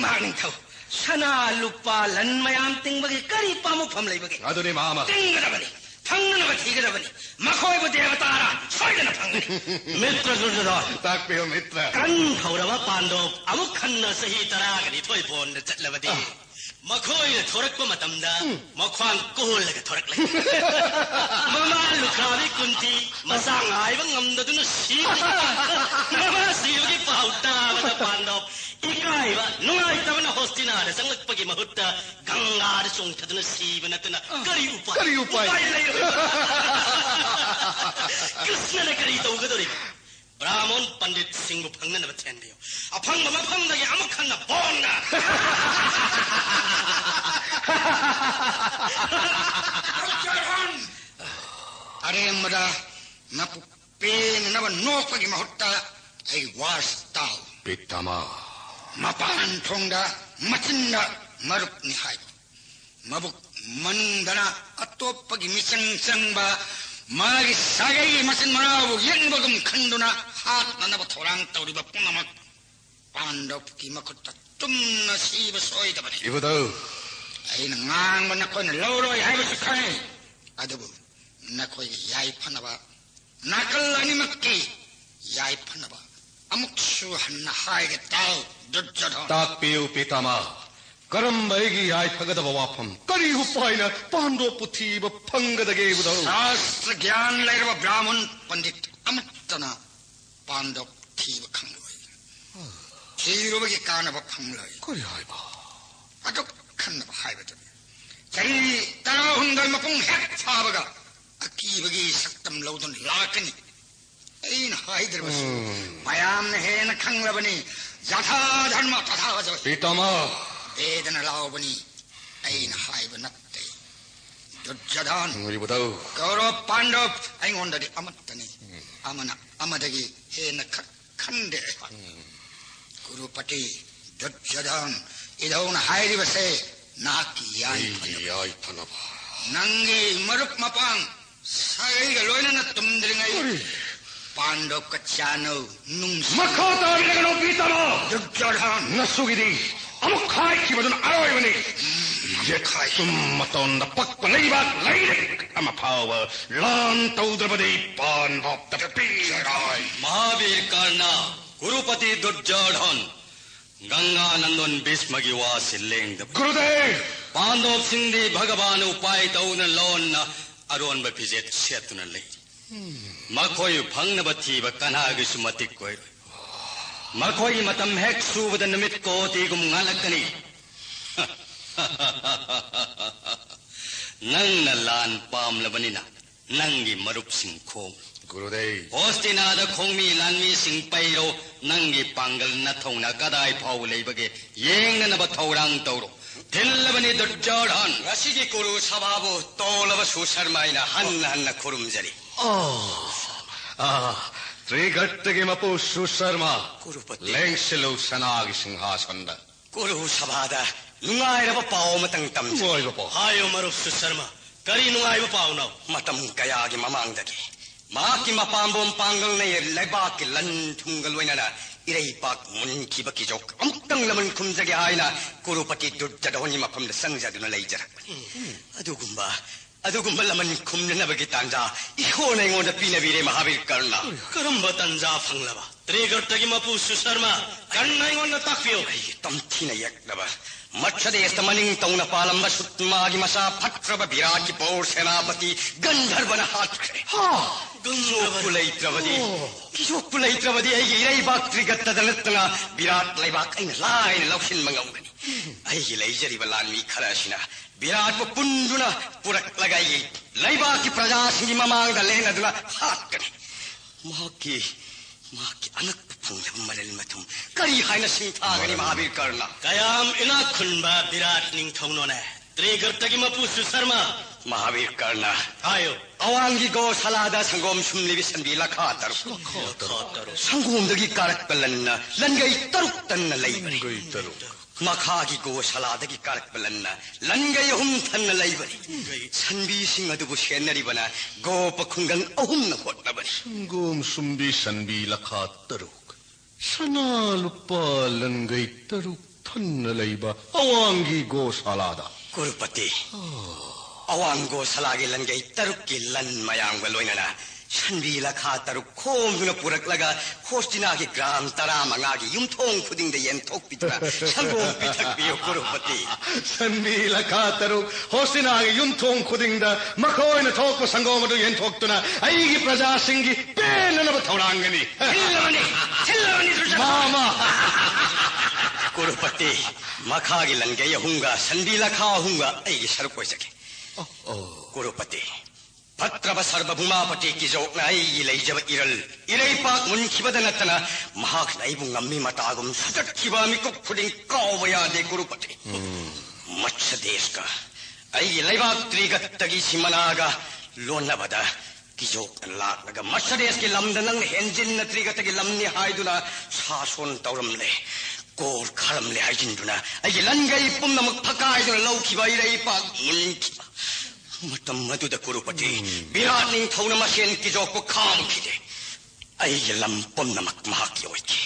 Shana Lupa, Lanmayam Tingbagi, Kari Pamu Pamlebagi. Adoni Mama. Tinganabani, Tanganabati, Makoy Devatara, Soydana Pangani. Mitra Zuzara. Takpio Mitra. Kan Haurava Pando, Amukana Sahi Taragani Toy Born, the Lavadi. Makoy Torakpa Matamda, Makwan Kohl like a Torak. Mama Lukavi Kunti, Masang Ivan the Dunushi. Mama Sivi Pauta, the Pando. Ikaiva, no I have a hostina, the Sanglapagi Mahutta, Ganga, the Song Tadana Sivanatana, Kariupa. Krishna Karito Gadori. Brahman Pandit Singh Pangan of Tendio. Upon the Mapam the Yamakana Bona. Aremada Napu Pain never no Pagi Mahutta, a was tau. Pitama. Mapan Tonga, Matinda, Maruk Nihai. Mabuk Mandana, Atopagi Mission Samba, Mari Sagai Masin Marau, Yanbagum Kanduna, Hat Nanabatorang, Toriba Punamak, Pandop Kimakota, Tumna Siva Soidabani. Even though I know Nakon Loro, I have a kind. Adabu, Nakoi Yai Panaba, Nakal Animaki, Yai Panaba. Amuksu Hanna High Tau, Durjadhan. Takpio Pitama. Karambaigi I Pagadava Wapam. Kari Hupaina, Pando Putiba, Panga the Gay with Shastra Gyan Lairava Brahman Pandit Amatana Pando Tiva Kangway. Chirugi Kanava Panglay. Kuriaiba. Adok Kanava Highway. Say, Tarahundal Mapung Hat Fabaga. Akibagi Saktam Lodan Lakani. Ain Hyderabas. Mayam Hen Kanglavani. Yatha Dharma Tatha. Pitama. Eden Alawani. Ain Hyvanate. Durjadhan. Gaurav Pandop. I wonder the Amatani. Amana Amadagi. Hen Kande. Guru Pati. Durjadhan. Idon Hyderabase. Naki Yai Panapa. Nangi Maruk Mapang. Sai Galona Tumdringai. Pando Kachano, Nung Makota Pitama! Durjadhan, Nasugidi, amuk khai khibadun aroibani yekhai tum maton da pakpa leibak leirek ama power lan taudrabadi pan bop da pi Mahavir karna gurupati durjadhan ganga nandon bismagi wasiling da gurudev pandop singdi bhagavan upai tauna lonna aron ba pijet setuna le makoi phangnaba thiba kanagi sumatik koi makoi matam hek subada namit ko tigum ngalakani nang na lan pam labanina nangi marup sing khom gurudev hostina da khongmi lanmi sing pairo nangi pangal na thongna kadai phau leibage yengna na ba thorang tawro 딜라바니 durjadhan ngasigi kuru sababu tolaba susarmaina hanna kurumjari Trigattagi mapu susarma Gurupati lengsilu sanagi singhasanda Guru sabada nungairaba pao matang tamja Ngoiba po hayo marup susarma kari nungaiba pao na matam kayagi mamangdagi maki mapambom panggang na leibaki lan thunggalwaina na Iraipak munki baki jok amtang laman kumjagi haina Gurupati durjadhani mapamda sangjaduna leijarak adugumba laman kumna nabagi tanja ihona ingonda pinabire mahabir karna karamba tanja phanglaba trigartagi mapu susarma karna ingonda takpio tamthina yaklaba Machadesta maning tauna palamba sutmagi masa phatraba biraki paur senapati gandharvana hatkre Kisopulaitrabadi ay ilaibak trigattadalatna birat laibak ay lain lauksin mangawgani ay ilaijari balanmi kharasina birat punduna purak lagay laibaki prajasingi mamangda lenaduna hatkani maki anak panglab malal matum kari haina singthagani mahabir karna kayam ina khunba birat ning thongnone trigartagi mapu susarma Mahabir karna ayo awangi go salada sangom sumlibi sanbi lakha taruk sangomdagi karak balanna langai taruk tanna laibari makhagi go saladagi karak balanna langai hum tanna laibari sanbi sing adubu senari bana go pakhungang ahum na hotnabari sangom sumbi sanbi lakha taruk sana lupa langai taruk tanna laiba awangi go salada Gurupati Awango salagi langai tarukki lan mayang baloinana sanbi lakha taruk khomduna puraklaga hostina ki gram tara mangagi yumthong khuding de yen thok pitra sangom pithak biyo Gurupati sanbi lakha taruk hostina ki yumthong khuding da makhoina thok sangom du yen thok tuna aigi praja singi penana ba thorangani chillani mama Gurupati makhagi langai hunga sanbi lakha hunga aigi saruk koisake Gurupati Patraba Sarvabhumapati ki jokna ai leijaba iraipak munkibadanatana mahak naibung ngammi matagum satakkiba mikok phuding kawaya de Gurupati Machhadeska ai leibak trigattagi simanaga lonabada ki jok laknaga Machhadeski lamdanang henjin na trigattagi lamni haiduna sason tauramle Gor kharamle haijinduna ai langai pumnamak phakaiduna laukiba iraipak munkiba Matam maduda Gurupati birat ning thona masen ki jokko kham khide ai lampom namak mahaki oike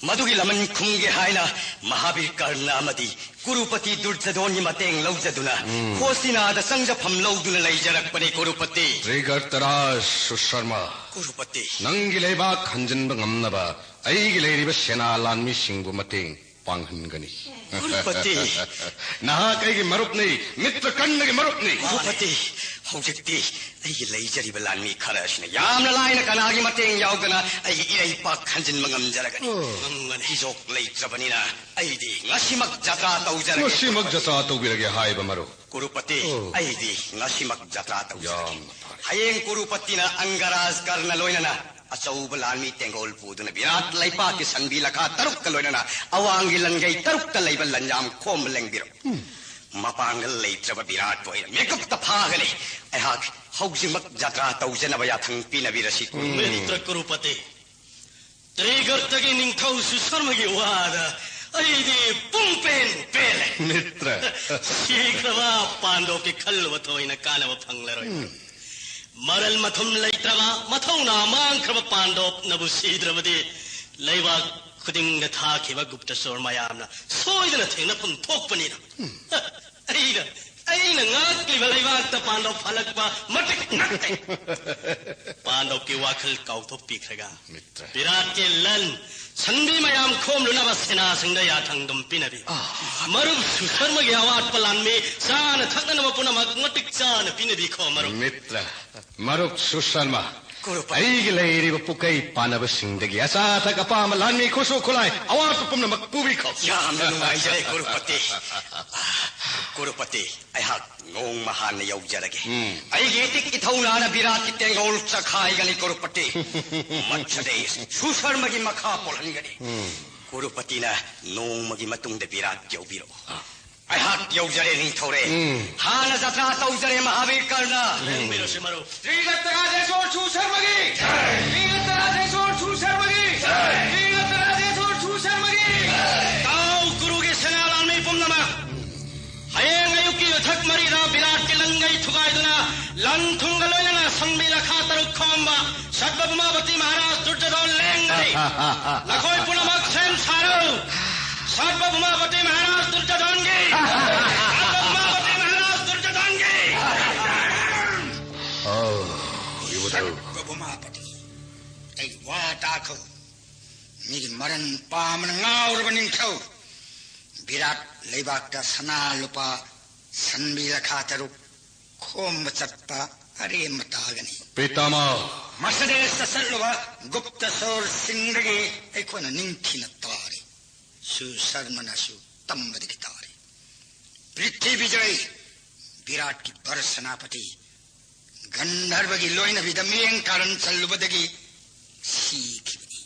madugi laman khumge haina mahabir karna amadi Gurupati durjadhani mateng laujaduna khosina da sangja pham lauduna leijarak pane Gurupati Trigartaraj susarma Gurupati nangi leibak hanjanba ngamnaba aigi leiriba sena lanmi singbu mateng panghangani Gurupati naha kaigi marupni mitra kannagi marupni Gurupati hojikti ai leijari balanmi kharasna yamna laina kanagi mateng yaugana ai iraipak khanjin mangam jaragani ngamman hijok leitrabanina aidi ngasimak jatra taujarage ngasimak jatra taubirage haiba maru Gurupati aidi ngasimak jatra taujarage hayeng Gurupatina angaraj karna loinana achauba lanmi tengol puduna birat laipaki sanbi lakha taruk kaloinana awangi langai taruk kalaiba lanjam khom lengbiro mapangal leitraba birat boy makeup ta phagale ahak haujimak jatra taujanaba yathang pinabirasi Mitra Gurupati Trigartagi ningthau susarmagi wada aidi pumpen pele mitra sikraba pandoki khalwa thoina kanaba phanglaroi Maral mathum leitraba mathona mangkraba pandop nabu sidrabadi leiba खुदिंग था खेबा गुप्त सोर मयामना सोइदना थेंगनफम थोकपनिना अइना ngakliba laibak ta pandop phalakpa matik nakte pandop ki wakhal kauthop pikhraga virat ke lan sanbi mayam khomluna basena singda ya thangdum pinabi marup susarma ge awat palanme sana thakna mapuna matik chana pinabi kho marup mitra marup susarma aigi leiri pukai panaba singdagi asa thak apama lanmi khoso khulai awat pumna makpubi kho yamna nungai jai Gurupati ai hak ngong mahan na yaujarage ai getik ithauna na virat ki tengol chakhai gali Gurupati machade susar magi makha polhangani Gurupati na nong magi matung de virat yaubiro ai hak yaujare ni thore hana jatra taujare mahavir karna lembiro simaro trigatara so susar magi trigatara so susar magi trigatara so susar magi tau guru ge senalan me pumnama hayeng ayuki thak marida virat ke langai thugaiduna lan thungalona sangbila khatar khomba sarvabhumavati maharaj durjadon lengai lakhoi punamak sen saro sarvabhumavati maharaj durjadon ge sarvabhumavati maharaj durjadon ge sarvabhumavati ai wata ko mi maran pamna ngaur baning thau virat leibakta sana lupa sanbila khataru khom chatpa are matagani pitama masade sasalwa gupta sor singdagi ekona ningthina tare su sarmana su tambadi tare prithvi vijay virat ki barsanapati gandharva gi loina vidameng karan chalubadagi sikhibani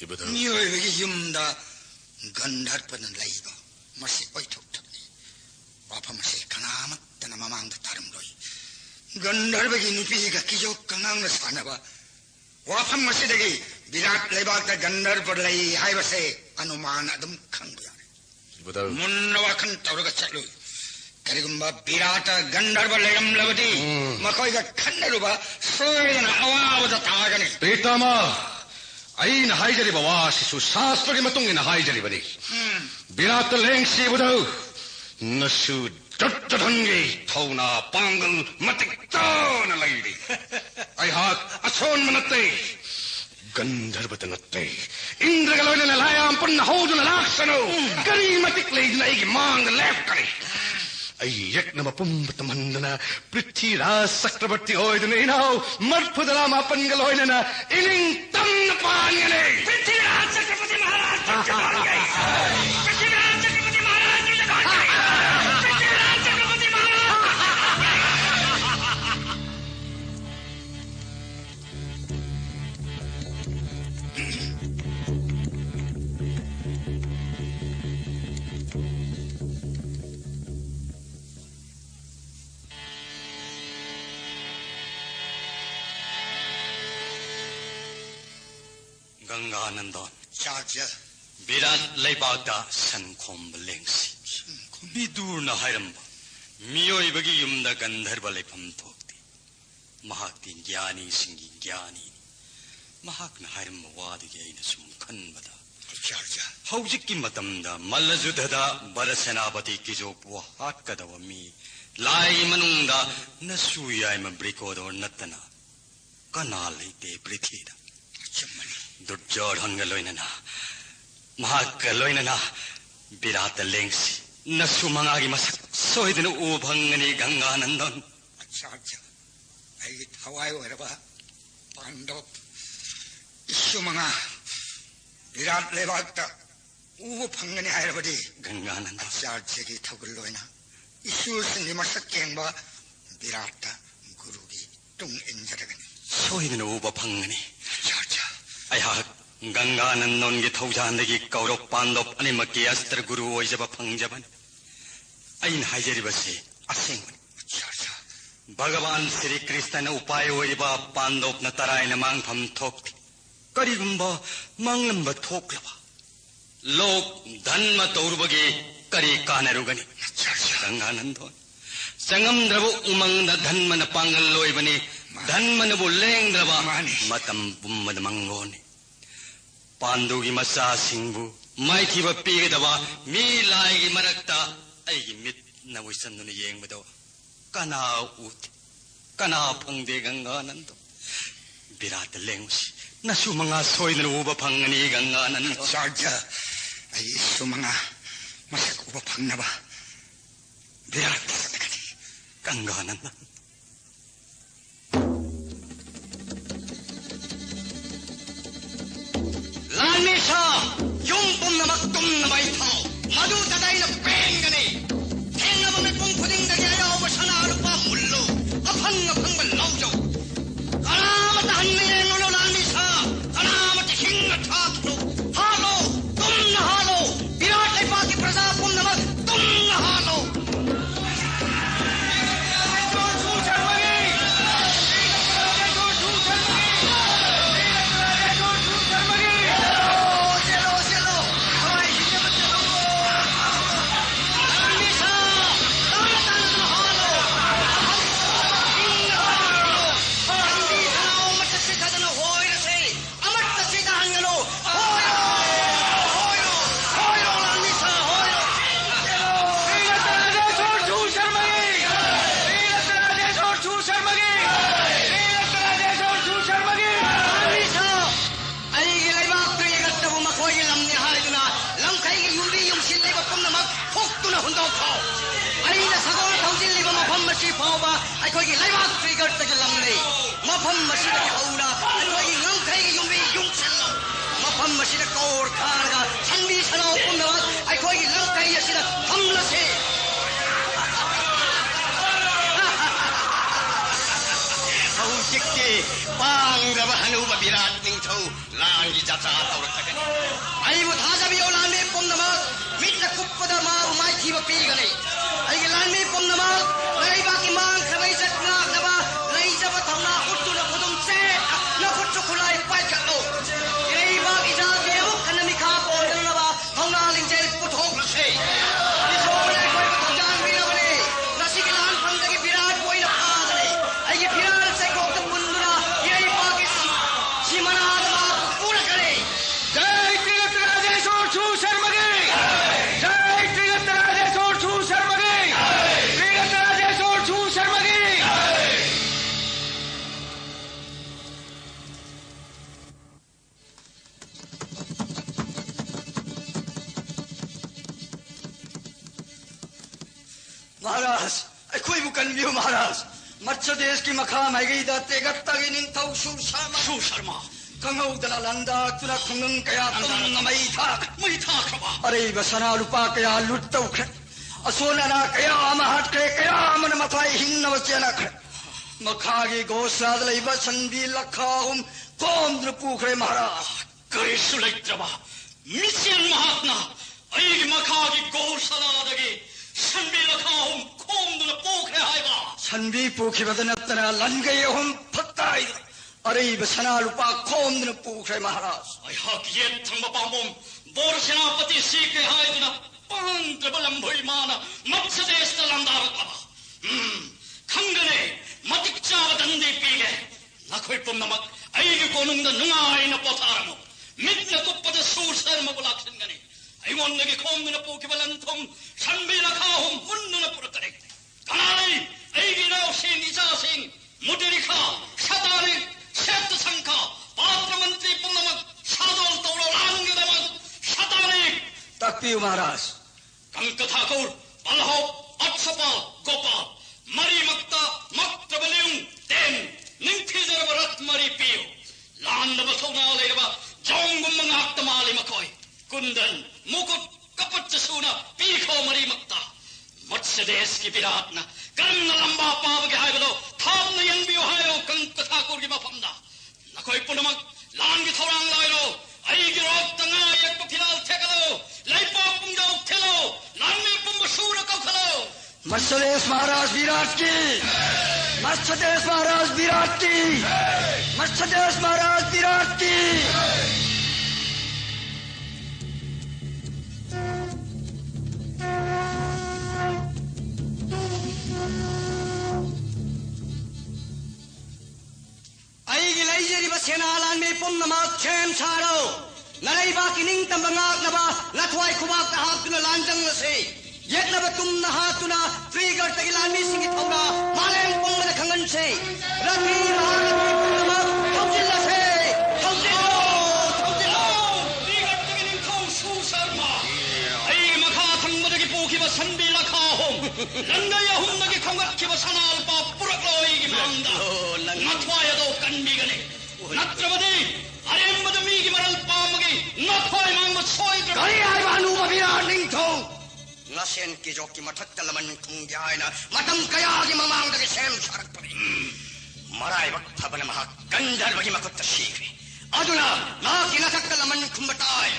ibada niyoy gi yumda gandharpana laiba masi oithokthani wafam se kanamatana mamangda taramloi gandharvagi nupiga kijo kanang sanaba wafam masidagi virat leibakta gandharpa lai haibase anuman adum khangba yare ibada munna wakhan tawraga chatlu karigumba virata gandharva leiram labadi makoiga khannaruba soyana awawada tagani pitama aina haijari bawa sisu shastra ki matungina haijari bani virat lengsi budau nasu dattadhangi thauna pangal matik tana laidi ai hak achon manatte gandharvatanatte indragalona layam punna hoduna laksano kari matik leidna igi mang left kari ai yakna mapumbatamandana prithviraj sakravarti hoiduna inau marphudala mapangal hoiduna ining tamna paangane prithviraj sakravarti maharaj durjadon ge prithviraj sakravarti maharaj durjadon ge prithviraj sakravarti maharaj Ganganandon chaja virat leibakta sankhom lengsi bidurna hairamba miyoibagi yumda gandharva lepham thokti mahakti gyani singi gyani mahakna hairamba wadagi aina sum khanbada chaja haujikki matamda mallajudhada barasenapati kijopwa hakkadawa mi lai manungda nasu yaima brikodor natana kanal leite prithida durjodhanga loinana mahakka loinana virata lengsi nasu mangagi masak soidina ubhangani ganganandon chaja ai thawai oiraba pandop isumanga virat leibakta ubhangani hairabadi ganganandon chaja gi thagul loina isu singi masak kengba virata gurugi tung enjaragani soidina ubhangani chaja ayah ganganandon gi thaujanagi kaurop pandop animakki astra guru oijaba phangjaban ain hajaribase asengban Bhagavan Sri Krishna na upay oiba pandop na taray na mangpham thokti karigumba manglamba thoklaba lok dhanma taurubagi kari kanarugani ganganandon sangamdrabu umangda dhanma na pangal loibani dhanma na bulengdraba matam bummad mangoni पांडुगी मचा सिंबु माइथिबा पीगदबा मी लाइगी मरक्ता अइगी मित नवुसन्नुन येंगबदो कना उत कना फंगदे गंगानंदो विराट लेंगुसी नसु मंगा सोइदन उबा फंगनी गंगानंद चार्जा आई सुमंगा मसक उबा फंगनबा Virat Ganganand लानिशा yum पुन्नमक तुन्नमै थाओ मधु तदैन पेंगने थेंगब में पुंग खुदिंग दगे आयो बसना रुपा मुल्लो अफंग अफंग लौजो कनामत हन्ने येंगलो लानिशा कनामत हिंग ठाकलो हालो तुम न हालो विराट लेपा की प्रजा पुन्नमक तुम न हालो फाउबा अखोगी लाइबाक ट्रिगर तक लमले मफम मशीद के हौरा अखोगी ngam युमी युंगचलो मफम मशीद कोर खारगा छंबी सनो पुनवा अखोगी लंकाई असिद हमलसे हौजिकके पांगब हनुब विराट निंथौ लांगी जात्रा तौरखगनि आइबु थाजबि ओलाने पुनवा मिट्न कुप्पद माउ माइथिब पीगने आइगे लाने पुनवा लैबा की मांग खबै सतना दबा लैजब थौना उट्टुन खुदुम से नखुच्चु खुलाई पाइखलो लैबा की जागे मुखन मिखा पोलनबा थौना लिंजे पुथोक्लसे इसोले कोइ थजान बिलवले रसिक लान फंदगी विराट कोइ नखादले आइगे विराट से गोक्त पुंदुरा यही पाकिस्तान सीमनादमा पूर्ण करे जय त्रिगत राजेश्वर छु शर्मगे जय त्रिगत राजेश्वर छु शर्मगे त्रिगत राजेश्वर छु शर्मगे महाराज अखोई बुकन बियो महाराज मत्स्य देश की मखा मैगई दाते गत्तागी निंथौ शु शर्मा कंगौ दला लंदा तुना खुंगं कया तुम मई था खबा अरे बसना रुपा कया लुटतौ ख असोना कया महट के कया मन मथाई हिन्न वचना ख मखागी गोसाद लई बसंदी लखाउम कोंद्र पुखरे महाराज करे सुलैत्रबा मिशन महात्मा आई मखागी गोसादगे संबी लखाउम कोंद्र पुखरे हाइबा संबी पुखिबद नत्तना लंगय हम फत्ताई अरे बसना रुपा कोंद्र पुखरे महाराज आई हक ये थंब पामुम बोर सेनापति सी के हाइदना पांत्र बलम भई माना मत्स्य देश लंदार कबा खंगने मतिक चावदंदी पीगे नखोई पुन्नमक ऐगे कोनुंग नुंगाई न पोथारमो मित्न कुप्पद सूसर मबुलाक्षनगने आई मोन्नगे कोंद्र पुखिबलन थम संबी लखाउम मुन्नन पुरकरे कनाई ऐगे नाव से निजा सिंह मुदरिखा शताने शब्द संखा पात्र मंत्री पुन्नमक सादोल तौलो लांगे दमक शताने तकपी महाराज कंक ठाकुर बलहो अक्षपाल गोपाल मरी मक्ता मक्त बलियुं तेन निंथी जरब रथ मरी पियो लांद बसोना लेवा जोंगुम मंगाक्त माली मकोई कुंदन मुकुट कपट सूना पीखो मरी मक्ता मत्स्य देश की विराट न कर्म लंबा पाव के हाय बलो थाम न यंग बियो हायो कंक ठाकुर की मफमदा न कोई पुनमक लांग की थोरांग लायरो आई की रोक तंगा एक फिलहाल ठेकलो लाइपा पुंजा उठेलो लांग पुंब सूर को खलो मत्स्य देश महाराज विराट की मत्स्य देश महाराज विराट की मत्स्य देश महाराज विराट की सेनालान में पुन्नमा Khem छाड़ो Nalaiba kining tambangak na ba natway kubak na haptuna lanjang na si yet na ba tum na hatuna trigger tagilan mi singit na maleng pong na kangan si rati mahal na tawjil na si tawjil trigger tagining kau susarma ay makatang madagi puki ba sambila kahom langaya hum nagi kangat kiba sanal pa purak loy gimanda natway do kanbigani natramadi arembada migi maral pamagi natway mangmo soidra kari ay banu mabira ningtho ngasen ki jokki mathak talaman khunggi aina matam kaya gi mamang dagi sem sarak pari marai bak thabana maha ganjar bagi makutta shikri aduna na ki nathak talaman khumbatai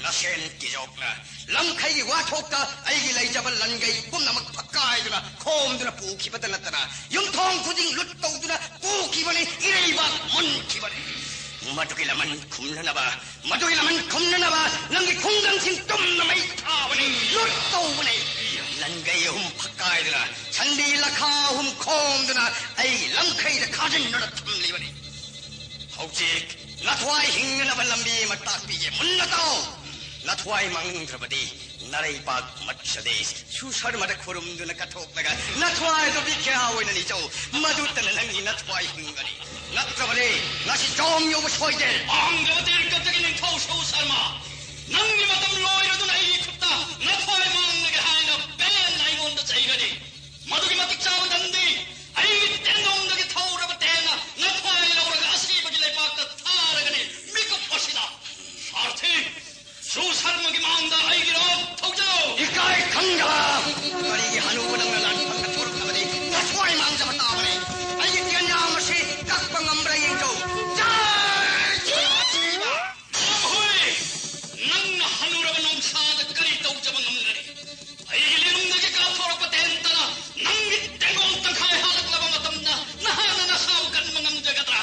ngasen ki jokna lamkhai gi wathokka ai gi leijabal langai pumna mak phakkai duna khom duna pukhi badana tana yumthong khuding lut tawduna pukhi bani ireiba mon ki bani Maduki laman kumna na ba? Maduki laman kumna na ba? Nangi kunggang sintum na may tawani lutaw ni. Langay hum pakay dina. Sandi lakha hum khom dina. Ay langkay da kajin na tamli bani. Haujik natway hinga na balambi matakpi ye munna tao. Natway mangrabadi. Naray pag matsyades. Susar madakhurum dina katok naga. Natway do bikyaw na nito. Madutan na langi natway hinga ni. Natrabali, nasi jom yo bashoidel. Ang gabatir katagin ng kausaw sarma. Nang limatam loy na doon ay ikot na. Natway mang nagahay na ben na ingon na sa igadi. Madugi matiksawan dandi. Ay tendong nagitaw rabatena. Natway na uraga asi bagilay pagkat taragani. Mikot pa sila. Sarti, susarma gimanda ay girog. Tawjaw. Ikay kangga. Marigi hanuwa ng nalan pagkaturok na badi. Natway mang sa matabali. Ay itiyan niya ang masi. Kakpangamra yung ikaw. Ahoy! Nang nahanura ba nung sada karitaw sa mga mga ay hilinong nagkakapura patenta na nang itengong tangkay halak labang atam na nahana nasawakan mga mjagatra.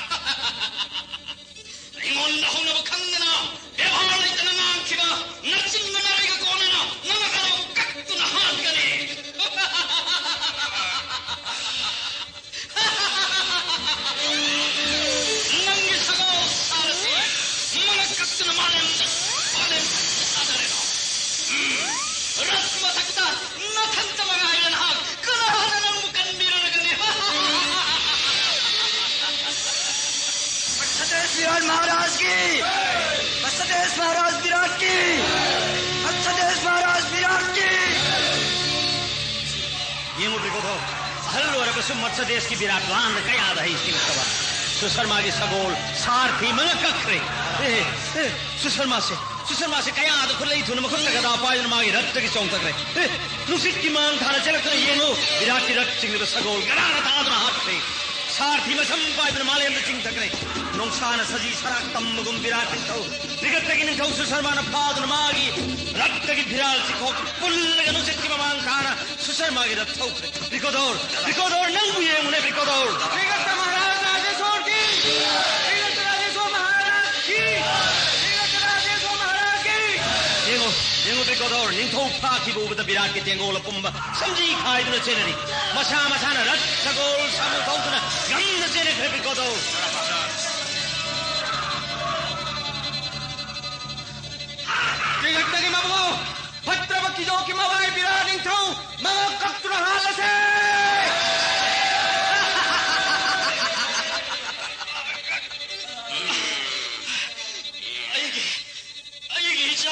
Ingon na hong nabakang na ehalay ka na nga ang kiba natsing na nariga ko na nangakalaw kaktunahan ka ni. महाराज की मत्स्यदेश महाराज विराट की मत्स्यदेश महाराज विराट की ये मुद्दे को तो hello रब से मत्स्यदेश की विराट वाहन का याद है इसकी सभा सुशर्मा की सगोल सारथी मन कखरे सुशर्मा से कया आद खुले थुन मखुन का दा पायन मागी रक्त की चौंक तक रे नुसित की मान थाना चलक ये नो विराट की रक्त सिंह सगोल गराना तादना हाथ से सारथी में संपादन माले में चिंग तक रे नौशान सजी सराक तम्मगुम विराट तो निगत की निकौ सुशर्मा न पादन मागी रक्त की भिराल सिखो पुल्ल नुसित की मान थाना सुशर्मा की रक्त रिकोदोर नंग ये मुने रिकोदोर निगत महाराज राजेश्वर की निगत राजेश्वर महाराज की निगत राजेश्वर महाराज की Yengo Bikotor, Ninto Paki over the Biraki Tangola Pumba, Samji Kai to the Cheneri, Masama Sana, Sagol, Samu Totana, Gun the Cheneri Bikotor. Tigamabo, Patrabaki Mawai Birani Tow, Mama Kaktura Halase.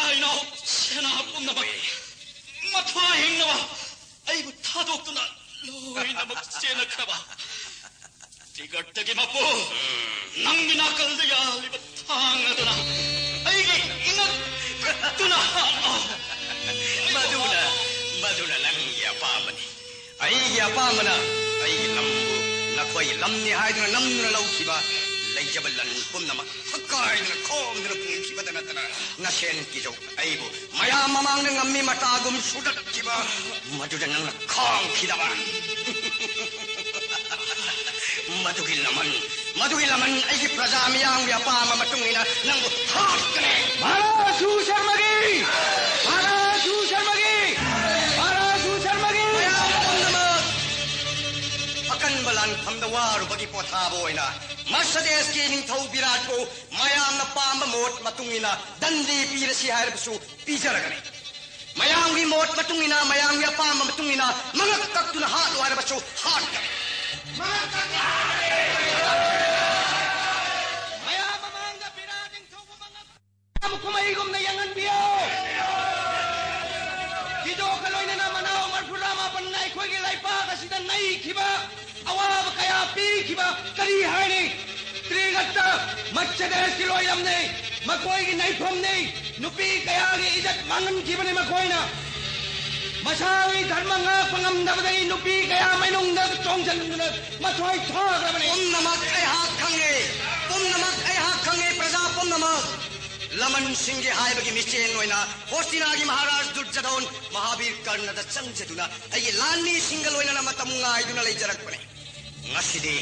I know. Sena hapon na bagi. Matwahing na ba? Ay, butadok to na. Loy na magsena ka ba? Tigat na gimapo. Nang minakal na yali, batang na to na. Ay, ingat. Ito na. Maduna lang yapaman. Ay, yapaman na. Ay, lambo. Nakoy, lamni hay na lamno na lauki ba? Laijabalan pun na makakay na kom na pungki ba na tana na sen kijo aibo maya mamang na ngami matagum sudat kiba madudan na kong kidawa madugilaman ay prajami ang biapa mamatungina nang hot kane para susarmagi akan balan pamdawaru bagi potabo ina मर्सदेस की निंथौ विराट को मयाम palm मोट मतुंगिना दंडी पीरसी हायरबसु पीजरगनी मयाम की मोट मतुंगिना मयाम की palm मतुंगिना मंगक तक्तुना हाट हायरबसु हाट गनी मयाम मांग Virat निंथौ मंगक कुमाई गुमने Yangon बियो किजो कलोइना ना मनाओ मरफुरामा पन्नाई खोगे लाइपा कसिदा नहीं खिबा अवाब कया पी खिबा करी हानी त्रिगत मच्छदेश की लोयम ने मकोई की नैफम ने नुपी कया की इज्जत मांगन खिबने मकोइना मसावी धर्म nga pangamdabdai nupi kaya mainungda chongjan mathoi thograbani umnamak ai hak khange praja umnamak laman singh haibagi michen noina hostina gi maharaj durjadon mahabir karnada changjeduna ai lani single oina matamunga iduna leijarakpane ngasidi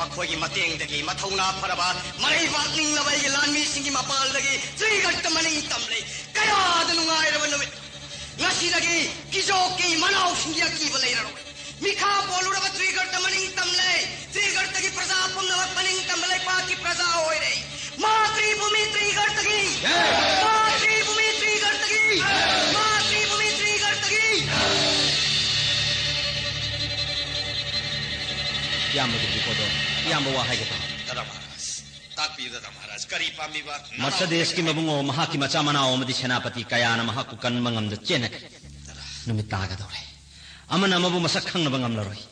makhoi mateng dagi mathauna pharaba marai watning labai lani singh mapal dagi trigat maning tamle kaya danunga irabanu ngasi lagi kijoki manau singia ki balairaro mikha bolura trigar tamaning tamle trigar tagi praja pumna paning tamle pa ki praja hoy re matri bhumi trigar tagi matri bhumi trigar tagi matri bhumi trigar tagi yam gi kodo yam wa hai ga dada maharaj takpi dada maharaj kari pami ba Mercedes ki mabungo maha ki macha manao madi senapati kayana maha ku kan mangam da chenak numit taga dore amana mabu masak khang na bangam laroi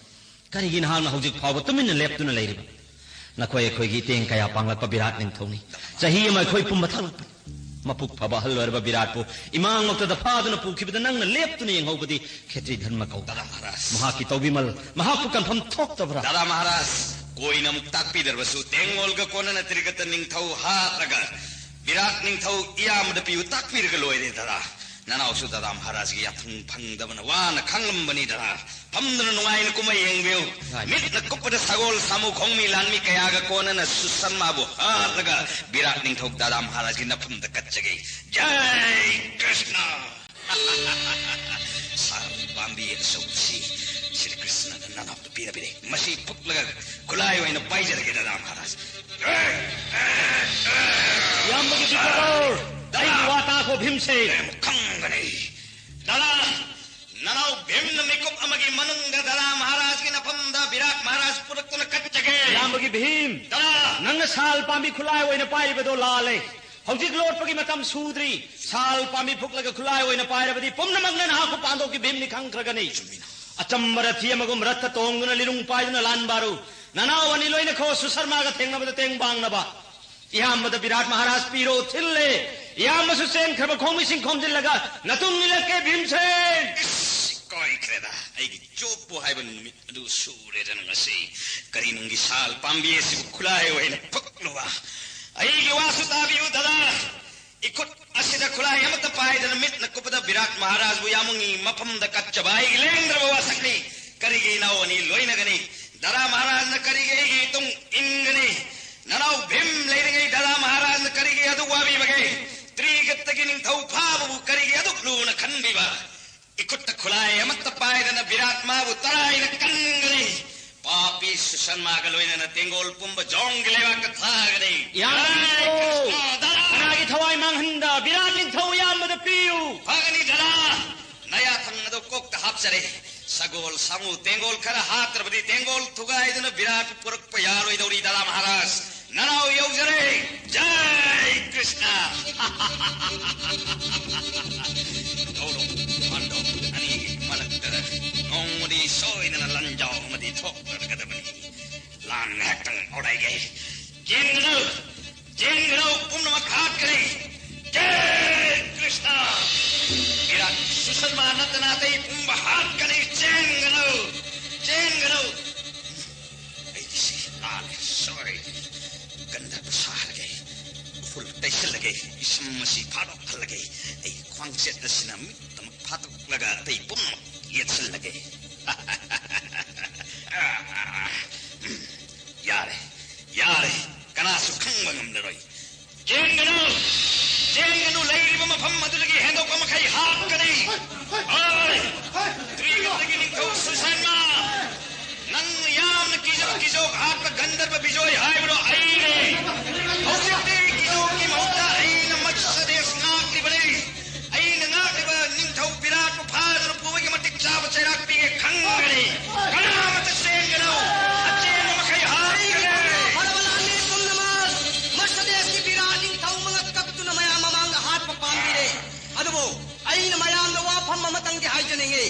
kari gin hang na hojik phaw tumin lep tu na leiriba na khoi khoi gi teng kaya panglak pa virat ning thoni chahi mai khoi pum mathal mapuk phaba halwar ba virat pu imang ngok da pha na pu khibda nang na lep tu ni ngau badi khetri dharma kau dada maharaj maha ki tawbimal maha ku kan pham thok tabra dada maharaj koi na muktak pi darbasu tengol ga kona na trigata ning thau ha raga virat ning thau iyam da pi utak pi ga loire dada nanau su dada maharaj gi yathung phang da bana wa na khanglam bani dada phamdana nungai na kumai yengbeu mit na kupada sagol samu khongmi lanmi kaya ga kona na susamma bu ha raga virat ning thau dada maharaj gi na pham da kachage jai krishna sar bambi sausi Shri Krishna da nanau da pi da pi masi puk laga kulai wa ina pai jare dada maharaj yam gi dikor dai wata ko bhimse khangani dada nanau bhimna mekup amagi manung da dada maharaj gi na phamda virat maharaj purakuna kachage yam gi bhim dada nang sal pambi khulai wa ina pai ba do lale hojik lord pagi matam sudri sal pambi phuklaga khulai wa ina pai ra badi pumna magna ha ko pando ki bhim ni khang kragani achambara thiamagum ratha tonguna lirung paiduna lan baru nanau ani loina kho susarma ga thengna ba teng bang na ba yam da virat maharaj piro thille yam su sen khaba khomi sing khom dil laga natung nilake bhimsen koi kreda ai gi chopo haiban mi du sure jan ngasi kari nungi sal pambi si khulai wa ina phukluwa ai gi wasu ta bi dada ikut asida khulai amata pai jan mit na kupada virat maharaj bu yamungi mapam da kachbai lendra bawa sakni kari gi nau ani loina gani dada maharaj na kari gi tung ingani nanau bhim leidingai dada maharaj na kari gi adu wabi bagai trigat tagin thau phabu kari gi adu lu na khanbi ba ikut khulai amata pai jan virat ma bu tarai na kangani papi susanma ga loina na tengol pumba jong lewa ka thagani anagi thawai manghanda virat ning thau yam da piu phagani dada naya thang ado kok ta hapsare sagol samu tengol khara hatra badi tengol thugai dana virat purak pa yaroi dauri dada maharaj nanau yaujare jai krishna dolo mando ani malak dara ngomodi soi dana lanjau madi thok daga bani lan hatang odai ge jengno pumna khat kare jai krishna virat susalma natana tai pumba hat kare jengno ai si lan soi ganda besar lagi full taisel lagi isam masih padok lagi ai kwang set da sinam tam padok laga tai pum yetsel lagi yare kana sukhang bangam daroi jengno lairi bama pham madulagi hendo kama khai hat kani ai triga lagi ni kau susanma nang yam kijo hat ka gandar ba bijoi hai bro ai हाइजनिंगे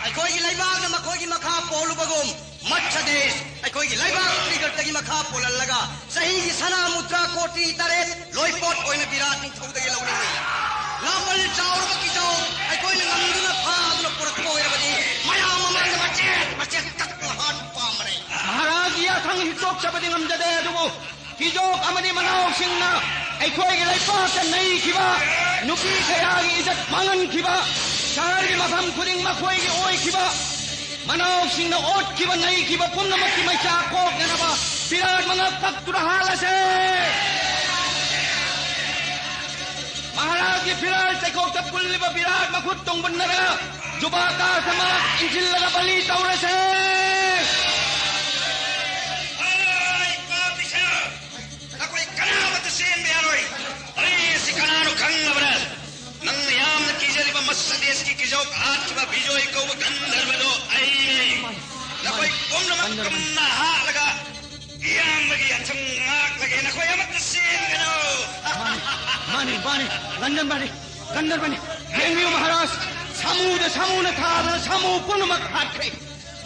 अखोई लेबाग न मखोई मखा पोलुबगुम मध्य देश अखोई लेबाग त्रिगर्तगी मखा पोलल्लगा सही सना मुद्रा कोटि तरे लोइपोट ओइना विराट नि थौदगे लौनिंगे लापल चाउर बकी जाओ अखोई नंदुना फादुना पुरको एरबदी मया ममान मचे कत्ल हाट पामरे महाराज या थंग हितोक चबदी ngमजदे दुबो किजोक अमनि मनाव सिंहना अखोई लेबाग नै खिबा नुपी खयागी इज्जत मांगन खिबा शहर की मफम खुदिंग मखोई की ओई खिबा मनाव सिंह ओट खिबा नहीं खिबा पुनमक की मैचा कोक नबा विराट मंगा तक्तुर हालसे महाराज की फिराल से कोक तपुल्ली बा विराट मखुद तुंग बन्नरा जुबाता समा इंजिल लगा बली तौरसे अकोई कनावत सेन बेरोई अरे सिकनानु खंग बरस नंग याम कीजरिबा मत्स्य देश की किजोक आत्मा बिजोई को गंधर्वदो आई नकोई पुनमकमना हा लगा याम लगी अचंग आग लगे नकोई अमत सेन गनो माने गंधर बने येंबियो महाराज सामू न था सामू पुनमक हाथे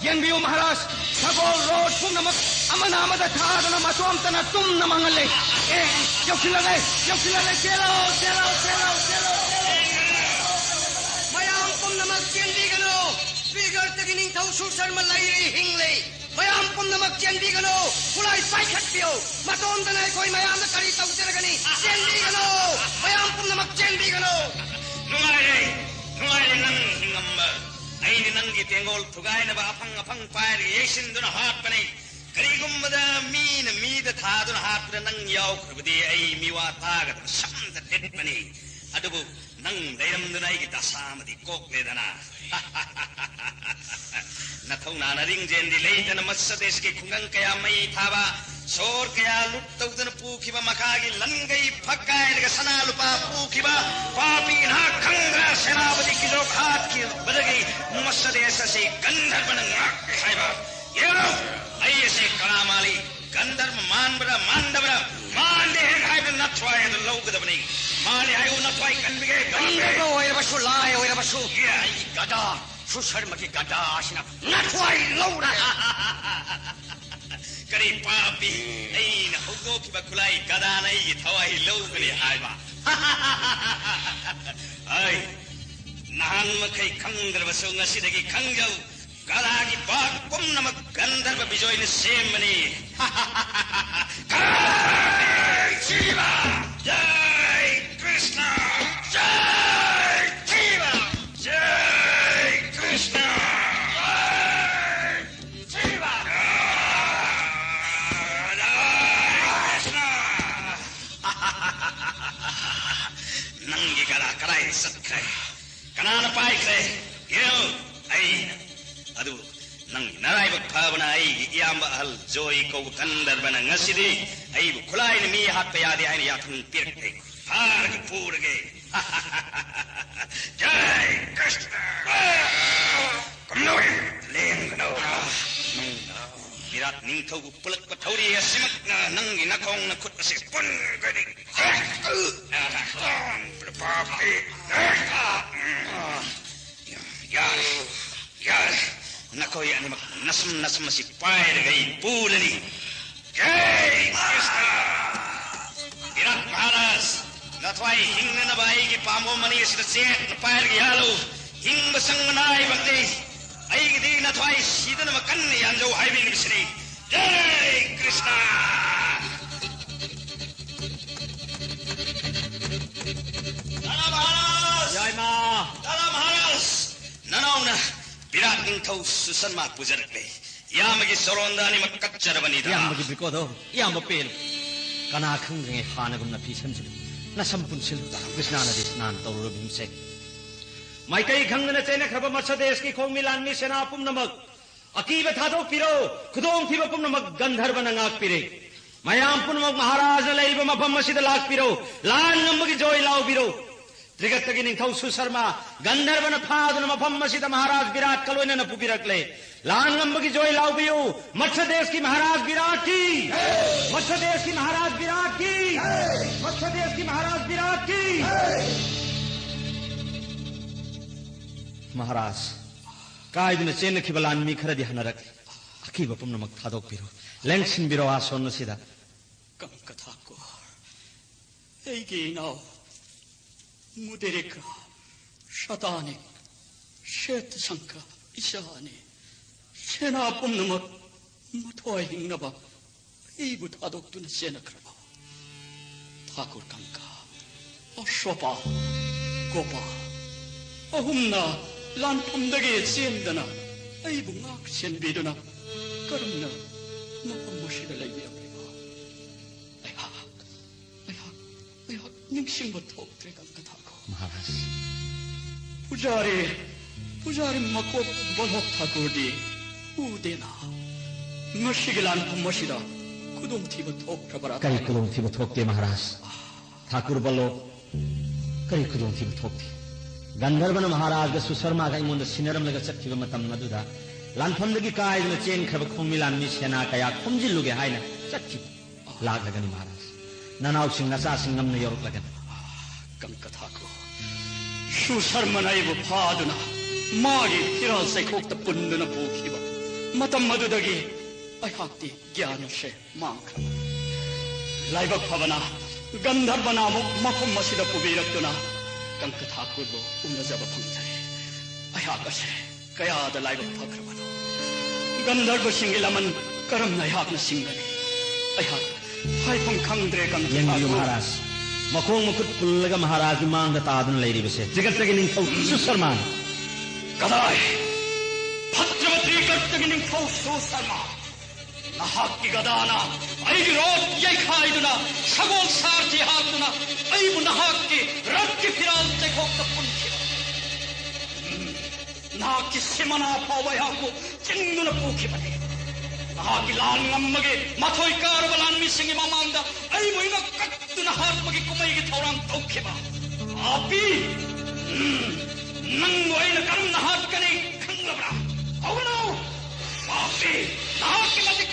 येंबियो महाराज सगो रोड पुनमक अमन अमद था न मतोम तना तुम न मंगले ए योखिला ले चलो मयाम पुनमक चेंदी गनो फिगर तगिनिंग थौ सुसर म लाइरी हिंगले मयाम पुनमक चेंदी गनो पुलाई साइखत पियो मतोम तना कोई मयाम न करी तौ चरगनी चेंदी गनो मयाम पुनमक चेंदी गनो नुआरे नंग हिंगम्बर आई नंगी तेंगोल थुगाय न अफंग पायर येसिंदुन हाट बने करीगुम्बदा मीद थादुन हाट नंग याव खबदी आई मिवा तागत शांत टेट बने अदुबु नंग दैरमदुन आई दसामदी कोकलेदना नथौना नरिंग जेंदी लेतन मत्स्य देश के खुंगंग कया मई थाबा सोर कया लुट्तौदन पूखिबा मखागी लंगई फक्कायलग सना लुपा पूखिबा पापी ना खंगरा सेनापति किलो हाथ की बदगी मत्स्य देश से गंधर्वन साहिबा येरो ऐसे कलामाली गंधर्व मांडवरा मांडे हाय नथवाय लौगदबनी माले हाय नथवाय कनबिगे गंधर्व ओयरबसु लाय ओयरबसु आई गदा सुशर्म की गदा आशना नथवाय लौरा करी पापी नहीं न होगो की बकुलाई गदा नहीं थवाई लौगली हायबा आई नान मखै खंगरबसु ngasiदगी खंगौ गदागी बाग पुनमक गंधर्व बिजोयन सेमनी शिवा जय कृष्ण जय शिवा जय कृष्ण शिवा नंगी गला कराई सत्खै कनान पाई खै यो आई अदु नंग नराइब फाबना आई इयाम अहल जोई को गंधर्वन ngasiदी आई खुलाई मी हाथ पे यादे आई याथन पिरके हार पूर गए जय कृष्ण कमनोय लेंगनो विराट निंथौ पुलक पथौरी सिमक नंगी नखोंग न खुद से पुन गदी पापी यार नकोई अनिमक नसम से पायर गई पूलनी जय कृष्ण विराट महाराज नथवाई हिंग न बाई की पामो मनी से पायर गयालो हिंग बसंग नाई बंदे आई दी नथवाई सीदन मकन यांजो हाईवे निसरी जय कृष्ण जय मां दादा महाराज ननौना विराट निंथौ सुसन्मा पुजरले यामगी सरोंदानी मक्कच्चर बनीदा यामगी बिकोदो याम पेल कना खंगे फानगुम न फिसमजिल न संपुनसिल कृष्णा नदी स्नान तौर बिमसे माइकई खंगन चेने खब मत्स्य देश की खोंग मिलान में सेना पुनमक अकीब थादो पिरो खुदोंग थिब पुनमक गंधर्व नंगाक पिरे मयाम पुनमक महाराज लैब मफम मसिद लाक पिरो लान नंबगी जोय लाव बिरो त्रिगतगी निंथौ सुशर्मा गंधर्वन फादन मफम मसिद महाराज विराट कलोइन न पुबिरकले लान नंबगी जोय लाव बियो मत्स्य देश की महाराज विराट की मत्स्य देश की महाराज विराट की मत्स्य देश की महाराज विराट की महाराज कायदुना चेनखिबा लानमी खरदि हनरक अकीब पुनमक थादोकबिरो लेंसिनबिरो आसोनसिदा कंकथाको एगी नाव मुदेरिका शताने शेत संख इशाने सेना पुनमक मथोय हिंगनबा एबु थादोकतुना सेनखरबा Thakur कंका अश्वपा Gopa अहुमना लानफमदगे चेंदना अइबु ngak senbiduna karumna mafam masida laibirabba ayha ningsingba thoktre kankathago महाराज pujari makop bolhok thakudi udena ngasigi lanfam masida kudum thiba thokrabara कई कुदुम थिबा थोकते महाराज ठाकुर बल्लो कई कुदुम थिबा थोकते गंधर्वन महाराज ग सुशर्मा गा इमोंद सिनरम लगा चक्किबा मतम नदुदा लानफमदगी कायदुना चेन खरब खुमि लानमी सेना कया खुमजिलुगे हायना चक्की लागलगनि महाराज ननाव सिंह नसा सिंगम न योरकलगन कंकथाको सुशर्मनाइबु फादुना मागी हिराल सैखोक्ता पुन्दुना पुखिबा मतम मदुदगी अयहाक्ति ज्ञान से मांखब लाइबक फबना गंधर्वना मफम मसिदा पुबिरक्तुना कंकथाकुरबु उनजब फंगजरे अयहाकसे कयाद लाइबक फख्रबनो गंधर्व सिंगिलमन करमना अयहाकना सिंगनी अयहाक हाइफम खंगद्रे कंकथाकुर महाराज मखोंग मुकुट पुल्लगा महाराज की मांग तादन लेरिबसे जगतगे निंथौ सुशर्मा कदाय भद्रवती कर्तगे निंथौ सुशर्मा नहाकी गदाना अइगी रोड यैखाइदुना सगोल सारथी हाकदुना अइबु नहाकी रक्की फिराल तेखोक्ता पुनखिबा नहाकी सिमना फावयाको चिंगुना पुखिबने नहाकी लाल नम्मगे मथोय कारबलान मिसिंगी मामांदा अइबु इना कत्तुना हाकमगे कुमैगी थौराम तौखिबा आपी नंगो अइना करम नहाकने खंगलबरा अवनो आपी नहाकी मति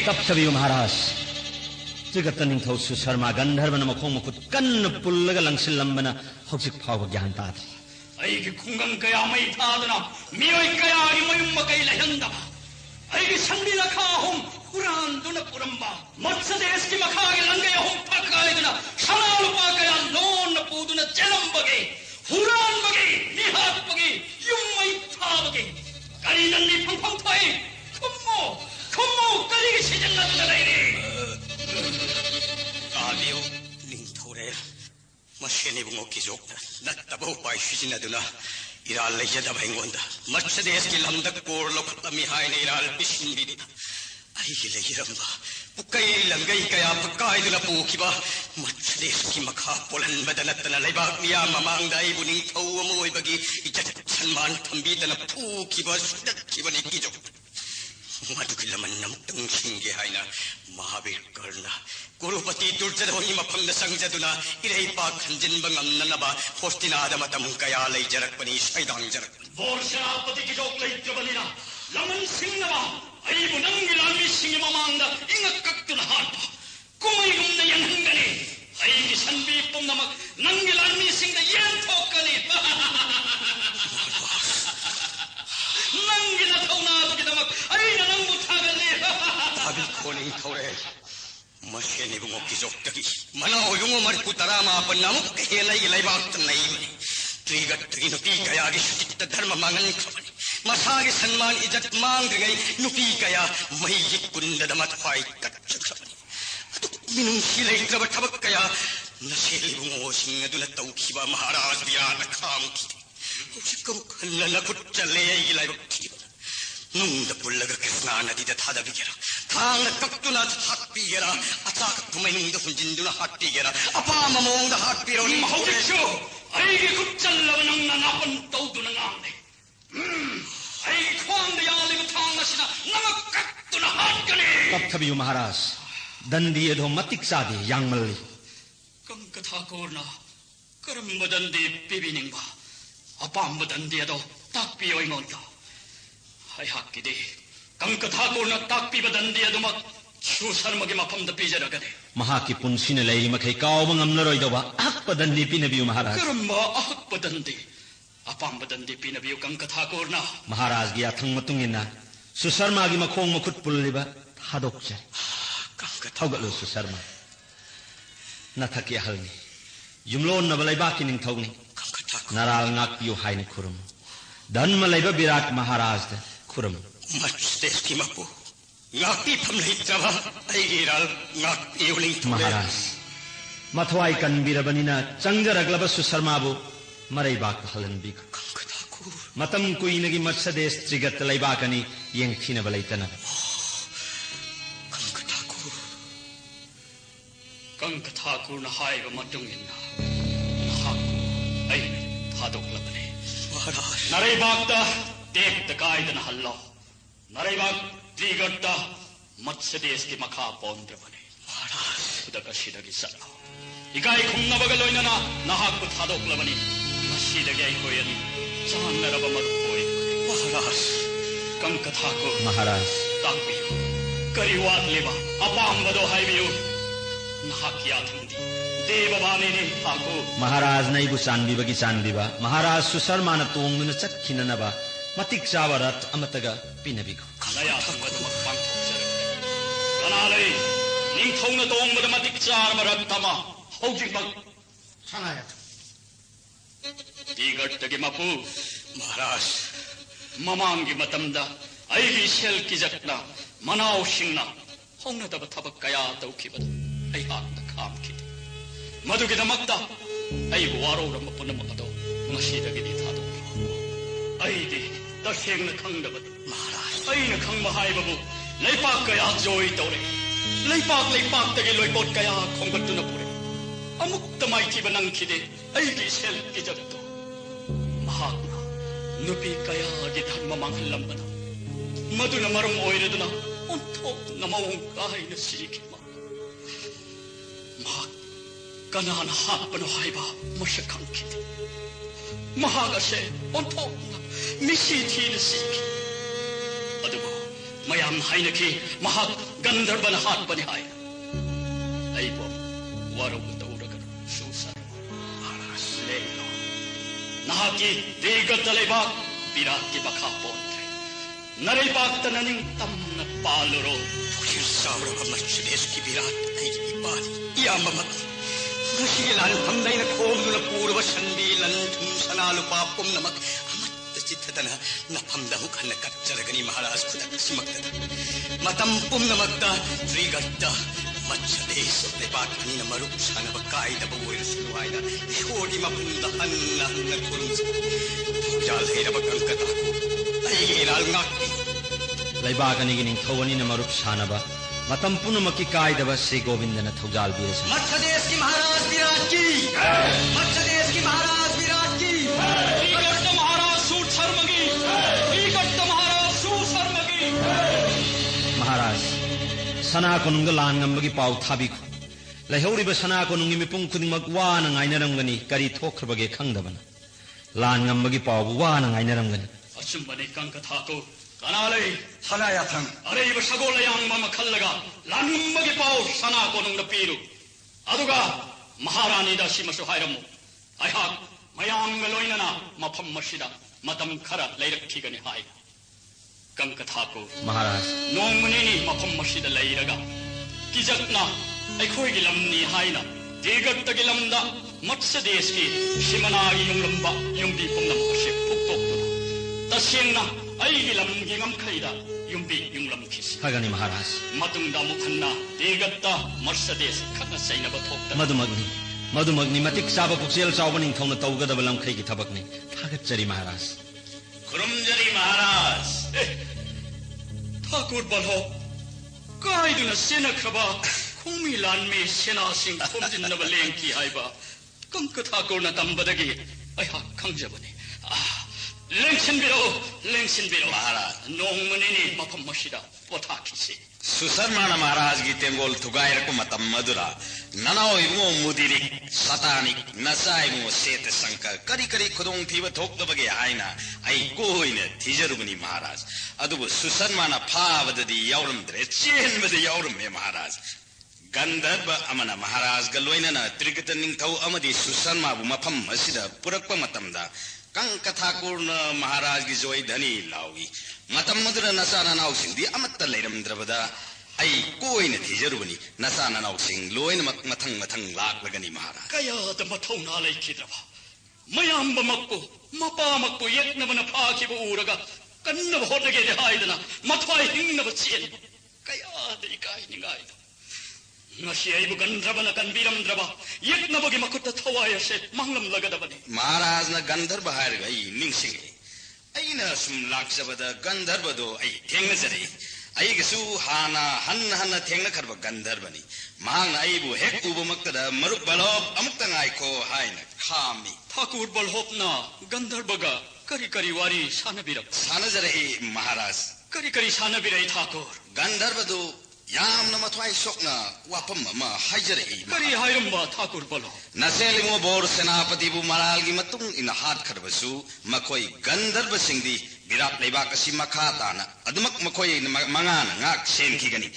तब तभी महाराज जगत निंथौ सुशर्मा गंधर्वन मखों मुकुट कन्न पुल्लगा लंगसिलंबना हौजिक फाव ज्ञान ताद्रि अइगी खुंगं कया मै थादना मियोय कयागी मयुम मकै लहंदबा अइगी संदि लखा हम कुरान दुन पुरंबा मत्सदेश की मखागे लंगे हम फकायदना सनाल पाकया लोन पूदुना चलंबगे हुरान बगे निहात बगे युम मै थाबगे करी नन्दी फंफं थाई खुम्मो करी सिजन न लैरे आलियो निंथोरे मशेनी बुंगो की जोक नत्तबो पाई सिजन दुना इराल लेयदा भाइंगोंदा मत्सदेश की लमदक कोर लोखतमी हायने इराल बिसिंदी आई लेयरंबा पुकै लंगई कया फकाइदुना पुखिबा मत्सदेश की मखा पोलन बदनतना लेबाक मिया ममांगदा इबु निंथौ अमोइबगी इज्जत सम्मान थंबीदना पुखिबा सुदखिबनि की जोक मधुकी लमन नमतंग सिंगे हायना महावीर कर्णा कुरुपति दुर्जधोनी मफम संजदुना इरई पा खंजिनब ngamnanaba होस्तिनाद मतम कया लैजरकपनि सैदांजरक बोरसेनापति की जोक लैत्रबनिना लमन सिंगनबा अइबु नंगी लामी सिंग ममांगदा इंग कक्तुना हाटपा कुमैगुमना यंहंगने अइगी संबी पुमनमक नंगी लामी सिंग येन थोकने नंगी नथौना दुगिदमक अइना नंगु थागले ताबिल खोनी थौरे मशेनी बुंगो की जोक्तगी मनाओ युंगो मरकु तरामा पन्नामुक हेलाई लैबाक तनई त्रिगत त्रिनुपी कयागी सुचित धर्म मांगन खबनी मसागे सम्मान इज्जत मांग गई नुपी कया मही कुंददमत फाई कच्चखबनी मिनुंसी लैत्रब थबक कया नशेली बुंगो सिंग दुल तौखिबा महाराज दिया नखाम की उचिकम खल्ल कुच्चले लैबक नुंद पुल्लग कृष्णा नदी थादबिगेरा थांग कक्तुना हाक्पीगेरा अचाक तुमैनुंद हुंजिंदुना हाट्पीगेरा अपाम मोंग हाट्पीरोनी महौजिक्षो अइगे कुच्चल्लव नंगना नापन तौदुना ngamne अइगे ख्वांग यालिग थांगसिना नंग कक्तुना हाट्कने तब तभी महाराज दंदी अधो मतिक सादे यांगमल्ली कंकथा कोरना करम दंदी पिबिनिंगबा अपाम दंदी अधो ताक्पियोइंगोंदा हाकिदे कंकथा कोरना ताक्पी बदंदी अदुमक 수사르마게 마팜다 삐져나가네. 마하키 분신의 레이 마케이 까오방 암너로이도바 악바단디 피나비우 마하라즈. 그럼 뭐 악바단디 아밤바단디 피나비우 깡카타고르나. 마하라즈기 아탕 마뚱이나 수사르마기 마콩 마쿠트 불리바 하독자리. 타우갈로 수사르마. 나타키 할니. 윰론 나발라이바키 닝타우니. 나랄 ngakpiu haini kurum. Dan malaiba birat maharajda kurum. 마츠데스키 마포. ngakpi phamleitaba aigiral ngakpiu ling Maharaj. Mathwai kan birabanina changjaraglaba susarmabu maraibak halanbi. Matam kuinagi matsades trigat laibakani yengthina balaitana. 깡카타쿠르나 하이바 마뚱인나. 아이 타독라바네. 나라이박다 떼ꯛ다 가이드나 할라. 나라이박 디거다 마츠데스키 마카 본드라바네. 부다가 시다기 살라. 이가이 콩나바가 로이나나 나하쿠 타독라바니. 마시다게 아이코야니 장나라바 마르코이. 깡카타쿠 Maharaj. 딱비요. 거리와트 리바 아밤바도 하이비요. Maharaj na ibu chanbiba ki chanbiba Maharaj susarma na tongduna chatkinanaba matik chaba rat amataga pinabigo kanaya thangada makpang thokjara kanalai ningthongna tongbada matik chaba rat tama hojik bang sanaya digattagi mapu Maharaj mamangi matamda aigi sel kijakna manau singna hongnadaba thabak kaya tawkhibada ꯑꯩꯍꯥꯛꯅ ꯈꯥꯝꯈꯤꯗꯦ ꯃꯗꯨꯒꯤꯗꯃꯛꯇ ꯑꯩꯕꯨ ꯋꯥꯔꯧꯔꯝꯕ ꯄꯨꯝꯅꯃꯛ ꯑꯗꯣ ꯉꯁꯤꯗꯒꯤꯗꯤ ꯊꯥꯗꯣꯛꯈ꯭ꯔꯣ ꯑꯩꯗꯤ ꯇꯁꯦꯡꯅ ꯈꯪꯗꯕꯅꯤ ꯑꯩꯅ ꯈꯪꯕ ꯍꯥꯏꯕꯕꯨ ꯂꯩꯄꯥꯛ ꯀꯌꯥ ꯖꯣꯏ ꯇꯧꯔꯦ ꯂꯩꯄꯥꯛꯇꯒꯤ ꯂꯣꯏꯄꯣꯠ ꯀꯌꯥ ꯈꯣꯝꯒꯠꯇꯨꯅ ꯄꯨꯔꯦ ꯑꯃꯨꯛꯇ ꯃꯥꯏꯊꯤꯕ ꯅꯪꯈꯤꯗꯦ ꯑꯩꯒꯤ ꯏꯁꯦꯜ ꯏꯖꯠꯇꯣ ꯃꯍꯥꯛꯅ ꯅꯨꯄꯤ ꯀꯌꯥꯒꯤ ꯙꯔꯃ ꯃꯥꯡꯍꯜꯂꯝꯕꯅ ꯃꯗꯨꯅ ꯃꯔꯝ ꯑꯣꯏꯔꯗꯨꯅ ꯑꯣꯟꯊꯣꯛꯅ ꯃꯑꯣꯡ ꯀꯥꯏꯅ ꯁꯤꯈꯤ Kanana hapano haiba masya kankit. Mahagase ontokna misithina siki. Adubo mayam hainaki mahag gandarbana hatpani hai. Aibo waraw tauragan susar. Aras leyo. Nahaki digataleba biraki bakapontre. Naribak tananing tamna paluro. Tukisabra mamatsudeski birat ay ibali. Iyamamat. Nasilan pamday na kondo na puro sanbilan tumsana lupa pumnamak amat tachitadana na pamdahukan na katsaragani Maharaj kudak simaktada matampum na magda trigadda matsades lebat kanina marup sana bakay na bawoy na suluhay na ihodi mapundahan na nagkurumsa jal hay na bagang katako ay ilal ngakti Laibakani gining thawani na marup sana ba Matampuno makikaidaba Sri Govindana Thaujal Birasa. Matsades ki Maharaj Virat ki! Matsades ki Maharaj Virat ki! Igatta Maharaj Sur Sarmagi! Igatta Maharaj Sur Sarmagi! Maharaj, sana konungga langambagi pau thabiku. Laihoriba sana konungi mipung kudingmak wana ngainaramgani kari thokrabage khangdabana. Langambagi pau wana ngainaramgani. Achumbane kankathato Kanalay Sanayatang Areva Sagolayang Mama Kalaga Lanmagi Pau Sana Konung the Piru Aduga Maharani da Shimasu Hairamu Ayhak Mayang Galoinana Mapam Mashida Matam Kara Laira Tigani Hai Kankatako Maharaj Nongmanini Mapam Mashida Lairaga Kijakna Ekoigilamni Haina Digat Tagilamda Matsadeski Shimanagi Yumlamba Yumbi Punam Ship Puktok Tasina Aigilam gingam kaida yumbi yunglam kis. Hagani Maharaj. Matungda mukhanna degatta Mercedes khana saina bathokta. Madumagni matik saba puksel chawbaning thongna tawgada balam khai ki thabakni. Thagatchari Maharaj. Kurumjari Maharaj. Thakur balho kaiduna sena khaba khumi lanme sena sing khomjinna baleng ki haiba. Kamka thakur na tambadagi aiha khangjabani. Lengsin biro Maharaj. Nongmanini mapam mashida pothakisi. सुसरमाना महाराज की तेंगोल थुगायर को मतम मधुरा ननाओ इमो मुदिरिक सतानिक नसा इमो सेत संकर करी करी खुदों थी वो थोक दबगे आईना आई कोई ने थीजरुगनी महाराज अदुबु सुसरमाना फावददी यावरमद्रे चेनबदे यावरमे महाराज गंधर्व अमना महाराज गलोइनना त्रिगत निंगथौ अमदी सुसरमाबु मफम असिदा पुरक्प मतमदा कंकथाकुर्ण महाराज की जोई धनी लावी मतम मधुरा नसा ननाउ सिंदी अमत्त लेरमद्रबदा आई कोई ने थीजरुगनी नसा ननाउ सिंग लोइन मथंग मथंग लाकलगनी महाराज कयाद मथौना लैखिद्रबा मयाम बमक्को मपा मक्को यत्नबन फाखिबु उरगा कन्नब होटगे हाइदना मथवाई हिंगनब चेन कयाद इकाई निगाई नशी आइबु गंधर्वन कनबीरमद्रबा यत्नबगे मकुत थवाय से मंगलम लगदबनी महाराज न गंधर्व हायर गई निंगसिंगे अइना सुम लाक्सबदा गंधर्वदो आई थेंगजरे अइगसु हाना हन्न हन्न थेंगन खरब गंधर्वनी मांग आइबु हेक उबु मक्तदा मरुक बलोप अमुक्त ngaiko हाइना खामी ठाकुर बलहोपना गंधर्वगा करी करी वारी सानबिरक सानजरे महाराज करी करी सानबिरै ठाकुर गंधर्वदो यामना मथवाई सोकना वापम अमा हाइजरे करी हाइरम्बा ठाकुर बलो नसेलिमो बोर सेनापतिबु मरालगी मतुंग इन हात खरबसु मखोई गंधर्व सिंगदी विराट लेबाक असि मखा ताना अदुमक मखोई मंगाना ngak सेमखिगनी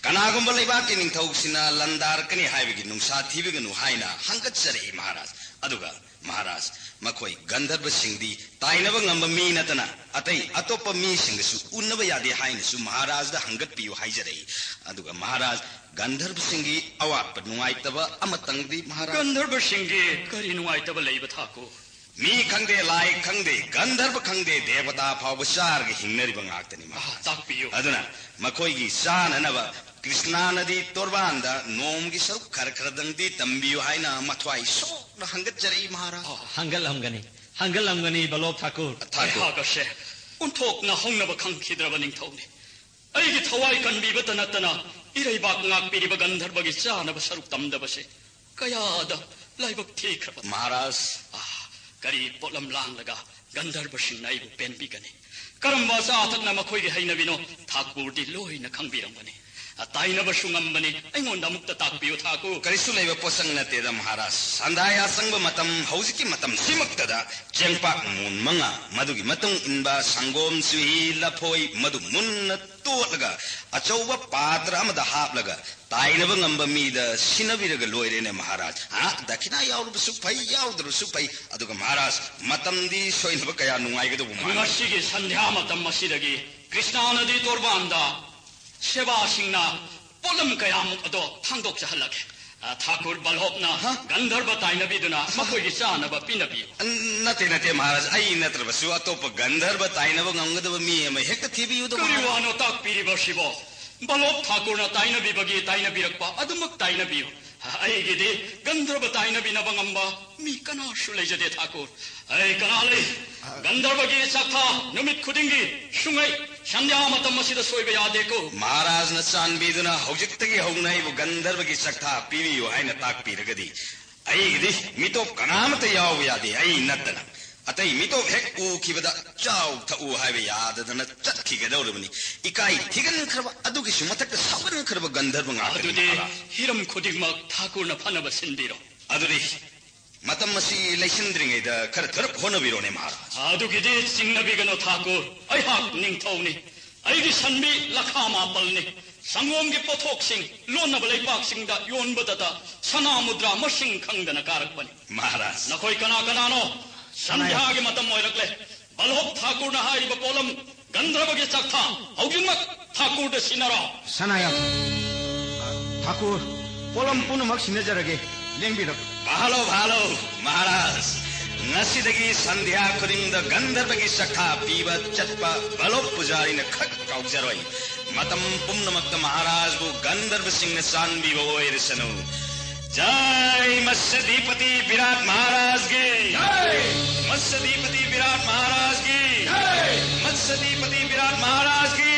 कनागुंब लेबाक के निंगथौसिना लंदार कनी हाइबगी नुंसा थीबिगनु हाइना हंगतसरे महाराज अदुगा महाराज मखोई गंधर्व सिंगदी ताइनब ngamba मी नतना अतै अतोप मी सिंगसु उन्नब यादे हाइनसु महाराज दा हंगत पियो हाइजरे अदुगा महाराज गंधर्व सिंगी अवाप नुआइतब अमतंगदी महाराज गंधर्व सिंगी करी नुआइतब लेब ठाकुर मी खंगदे लाई खंगदे गंधर्व खंगदे देवता फाव सार्ग हिंगनरिब ngakतनी महाराज ताकपियो अदुना मखोई साननब कृष्णा नदी तोरबांदा नोम की सरुक खरखरदंगदी तंबियो हाइना मथवाई सो हंगत जरी महाराज हंगल हमगनी बलोप ठाकुर हागसे उन्थोक न होंगनब खंखिद्रब निंगथौने अइगी थवाई कनबीबत नतना इरैबाक ngakपिरिब गंधर्वगी चानब सरुक तमदबसे कयाद लाइबक थीखरब महाराज करी पोलम लांगलगा गंधर्व सिंनाइबु पेनबिगनी करम्बा साथकना मखोइगी हैनबिनो ठाकुरदी लोइना खंगबिरंगनी ताइनब सुंगंबनी अइंगोंदा मुक्त ताकपियो ठाकु करिसु लेबा पोसंग नतेदा महाराज संदाया संग मतम हौजिकी मतम सिमक्तदा चेंगपाक मुन मंगा मदुगी मतुंग इनबा संगोम सुही लफोई मदु मुन्न तोलगा अचौबा पात्र अमदा हापलगा ताइनब ngamba मीदा सिनबिरगा लोइरेने महाराज दक्षिणा याउरबसु फै याउदरसु फै अदुगा महाराज मतमदी सोइनब कया नुंगाइगदबु ngasiगी संध्या मतम मसिदगी कृष्णा नदी तोरबांदा सेवा सिंगना पोलम कयामुक अदो थांगदोक जहलगे ठाकुर बलहोपना गंधर्व ताइनबिदुना मखोइगी चानब पिनबि नते नते महाराज आई नत्रबसु अतोप गंधर्व ताइनब nganggadaba mi ama hekta thibiyudo करिवानो ताकपिरिबसिबो बलोप ठाकुरना ताइनबिबगी ताइनबिरक्पा अदुमक ताइनबियो अइगिदि गंधर्व ताइनबिनब ngamba मी कनासु लेजदे ठाकुर ऐ कनाले गंधर्वगी सखा नुमित खुदिंगी सुंगै संध्या मतम मसिद सोइब यादेको महाराज न चानबीदुना हौजिक्तगी हौनाइबु गंधर्वगी सखा पिरियो हाइना ताकपिरगदी अइगिदि मितोप कनामत याव यादे अइ नतना अतै मितोप हेक उखिबदा चाउ थउ हाइबे याददना चटखिगदौरबनी इकाई थिगन खरब अदुगी सुमथक सबन खरब गंधर्व अदुदि हिरम खुदिगमक ठाकुरना फनब सिन्दिरो अदुदि मतम मसी लैसिंद्रिङैदा खर थरप होनबिरोने महाराज अदुगिदि सिंगनबिगनो ठाकुर अइहाक निंगथौनी अइगी सनबी लखा मापलनी संगोमगी पोथोकसिंग लोनब लैपाकसिंगदा योनबदता सना मुद्रा मसिंग खंगदना कारकपनी महाराज नखोई कना कनानो संध्यागे मतम ओइरकले बलहोप ठाकुरना हाइब पोलम गंधर्वगी चक्था हौगिमक ठाकुरद सिनरो सनाया ठाकुर पोलम पुनमक सिनजरगे लेंबिरक भालो भालो महाराज ngasiदगी संध्या खुदिंगदा गंधर्वगी सखा पीबा चटपा बलोप पुजारी न खक काउजरoi मतम पुम्नमक्त महाराज बु गंधर्व सिंह सानबी ओइरसनु जय मत्स्यधिपति विराट महाराज की जय मत्स्यधिपति विराट महाराज की जय मत्स्यधिपति विराट महाराज की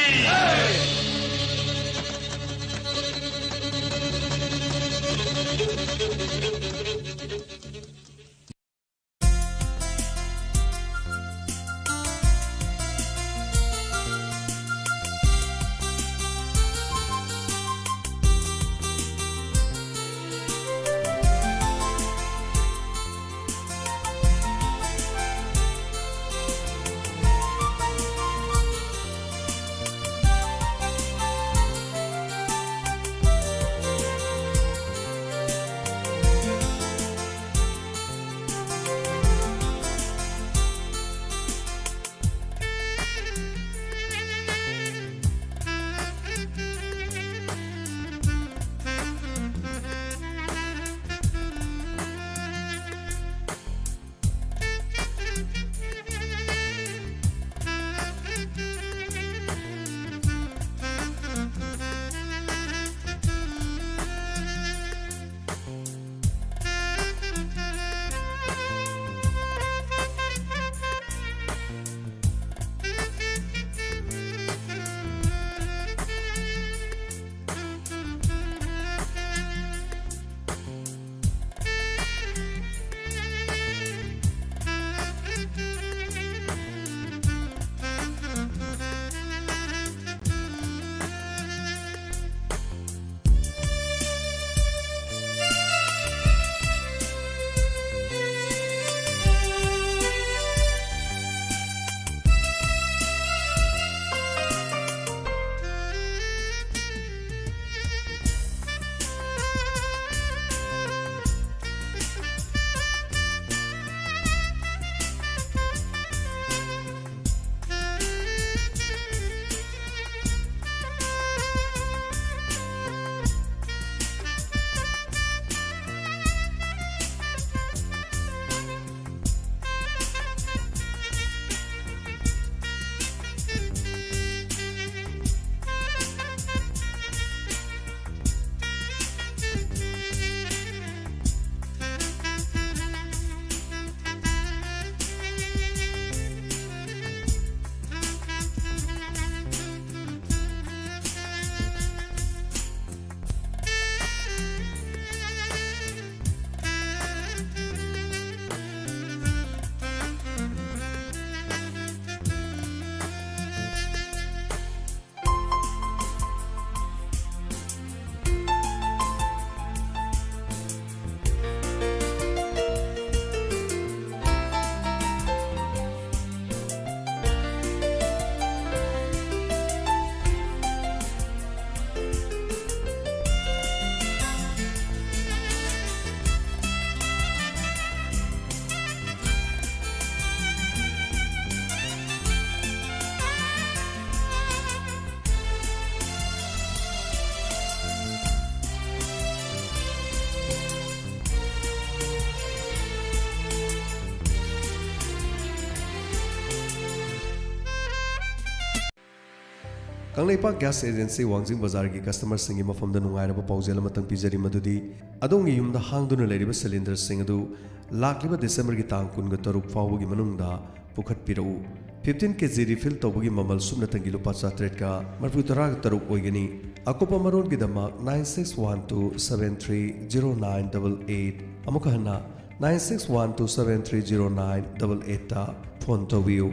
Kangleipak Gas Agency Wangjing Bazar ki customer singi mafamda nungairaba paujel amatang pijari madudi adongi yumda hangduna leiriba cylinder sing adu lakliba December ki tang kun ga taruk fawgi manungda pukhat pirau 15 kg refill tawgi mamal sumna tangi lupa 8 ka marfu tarag taruk oigani akopa maron ki dama 9612730988 amuka hana 9612730988 ta phone tawiu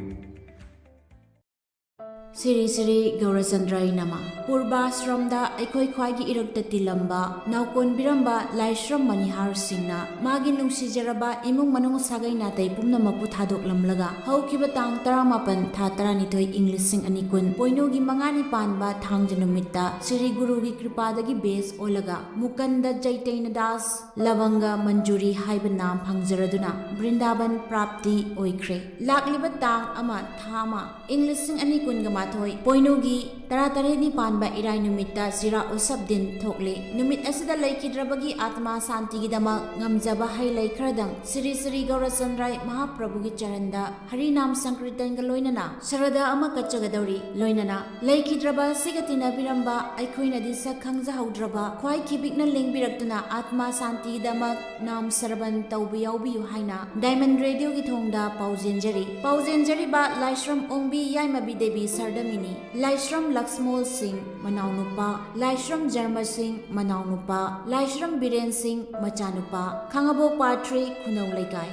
Siri Siri Gaurachandrai Nama Purbashramda Aikoi Khwaigi Irakta Tilamba Naukon Biramba Laishram Manihar Singna Magi Nungsijaraba Imung Manung Sagai Natai Pumnamapu Thadok Lamlaga Haukiba Tang Taramapan Tha Taranithoi English Sing Anikun Poinogi Mangani Panba Thangjanumita Siri Gurugi Kripadagi Base Olaga Mukanda Jaitaina Das Lavanga Manjuri Haibanam Phangjaraduna Brindaban Prapti Oikre Lakliba Tang Ama Thama English Sing Anikun Gama Poinogi Taratare Panba Irai Numita Zira Usab Din Thokle Numit Asida Laikidrabagi Atma Santi Gidama Ngamjaba Hailai Kradang Siri Siri Gaurachandrai Mahaprabhugi Charanda Harinam Sankritan Loinana Sarada Amakachagadauri Loinana Laikidraba Sigatina Biramba Aikoina Disa Kangza Haudraba Kwai Kibikna Ling Biraktuna Atma Santi Gidama Nam Saraban Taubi Haina Diamond Radio Githongda Pauzenjari Ba Laishram Ongbi Yaimabi Devi Sardamini Laishram Laxmol Singh Manaunupa Laishram Jarma Singh Manaunupa Laishram Biren Singh Machanupa Khangabo Patri Khunau Laikai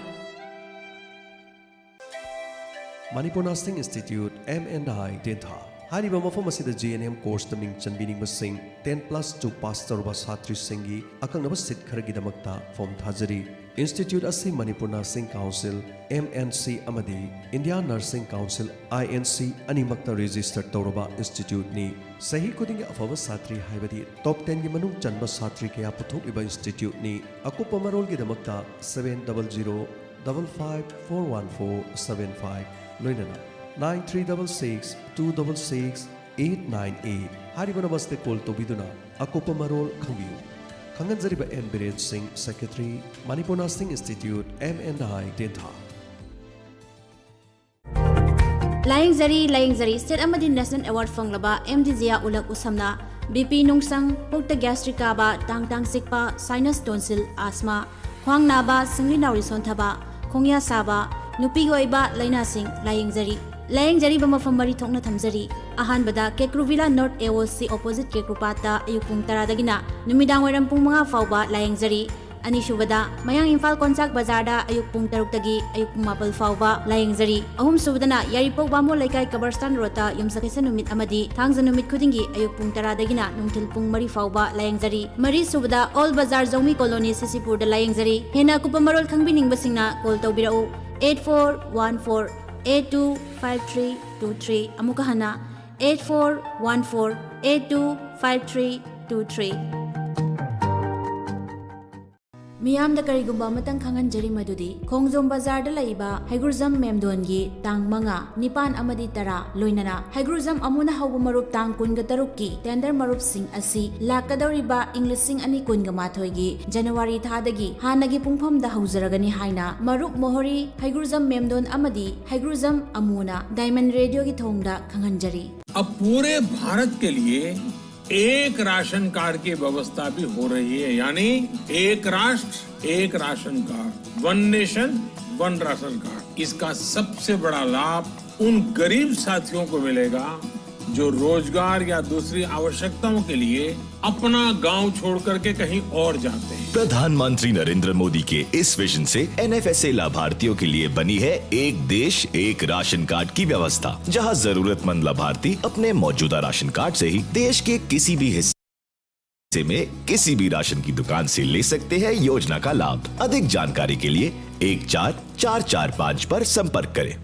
Manipur Nursing Institute M&I Dentha Hariba mafam asida GNM course taming chanbining basing 10+2 pass tarba satri singi akang sit kharagi damakta form thajari Institute asi Manipur Nursing Council MNC amadi India Nursing Council INC animakta register tawraba institute ni sahi kudinga afaba satri haibadi top 10 gi manung chanba satri kaya puthok iba institute ni akupa marol gi damakta 700554145 loinana 9366266898 haribana baste call tobiduna akopa marol khangbiu Khanganjariba M. Biren Singh, Secretary, Manipur Nursing Institute, M&I, Dentha. Laying Zari State Amadi National Award Fanglaba MDZia Ulak Usamna BP Nungsang Pukta Gastrica Ba Tang Sikpa Sinus Tonsil Asthma Khwang Naba Singli Naurison Thaba Khongya Saba Nupigoiba Laina Singh Laying Zari Bamafam Mari Thokna Thamjari Ahanbada Kekruvila North AOC opposite Kekrupata Ayupung Taradagina Numidang Waram Pung Mga Fauba Laying Zari Anishubada Mayang Infal Konsak Bazarda Ayupung Tarugtagi Ayupung Mapal Fauba Laying Zari Ahum Subadana Yaripok Bamo Laikai Kabarstan Rota Yumsakisa Numit Amadi Thangza Numit Kudingi Ayupung Taradagina Nungtil Pung Mari Fauba Laying Zari Mari Subada All Bazar Zomi Colony Sisipur da Laying Zari Hena Kupamarol Khangbining Basingna Call Taubirao 8414825323 Amukahana 8414825323 Miyamda karigumba matang khanganjari madudi Khongjom Bazar da laiba Haigurzam Memdongi tang manga nipan amadi tara loinana Haigurzam amuna haubu marup tang kunga tarukki tender marup sing asi lakadawriba English sing ani kunga mathoigi January thadagi hanagi pungpham da hauzaragani haina marup mohori Haigurzam Memdon amadi Haigurzam amuna Diamond Radio ki thongda khanganjari अब पूरे भारत के लिए एक ration card की व्यवस्था भी हो रही है यानी एक राष्ट्र एक ration card one nation one ration card इसका सबसे बड़ा लाभ उन गरीब साथियों को मिलेगा जो रोजगार या दूसरी आवश्यकताओं के लिए अपना गांव छोड़ करके कहीं और जाते हैं। प्रधानमंत्री नरेंद्र मोदी के इस विजन से NFSA लाभार्थियों के लिए बनी है एक देश एक राशन कार्ड की व्यवस्था, जहां जरूरतमंद लाभार्थी अपने मौजूदा राशन कार्ड से ही देश के किसी भी हिस्से में किसी भी राशन की दुकान से ले सकते हैं योजना का लाभ। अधिक जानकारी के लिए 14445 पर संपर्क करें।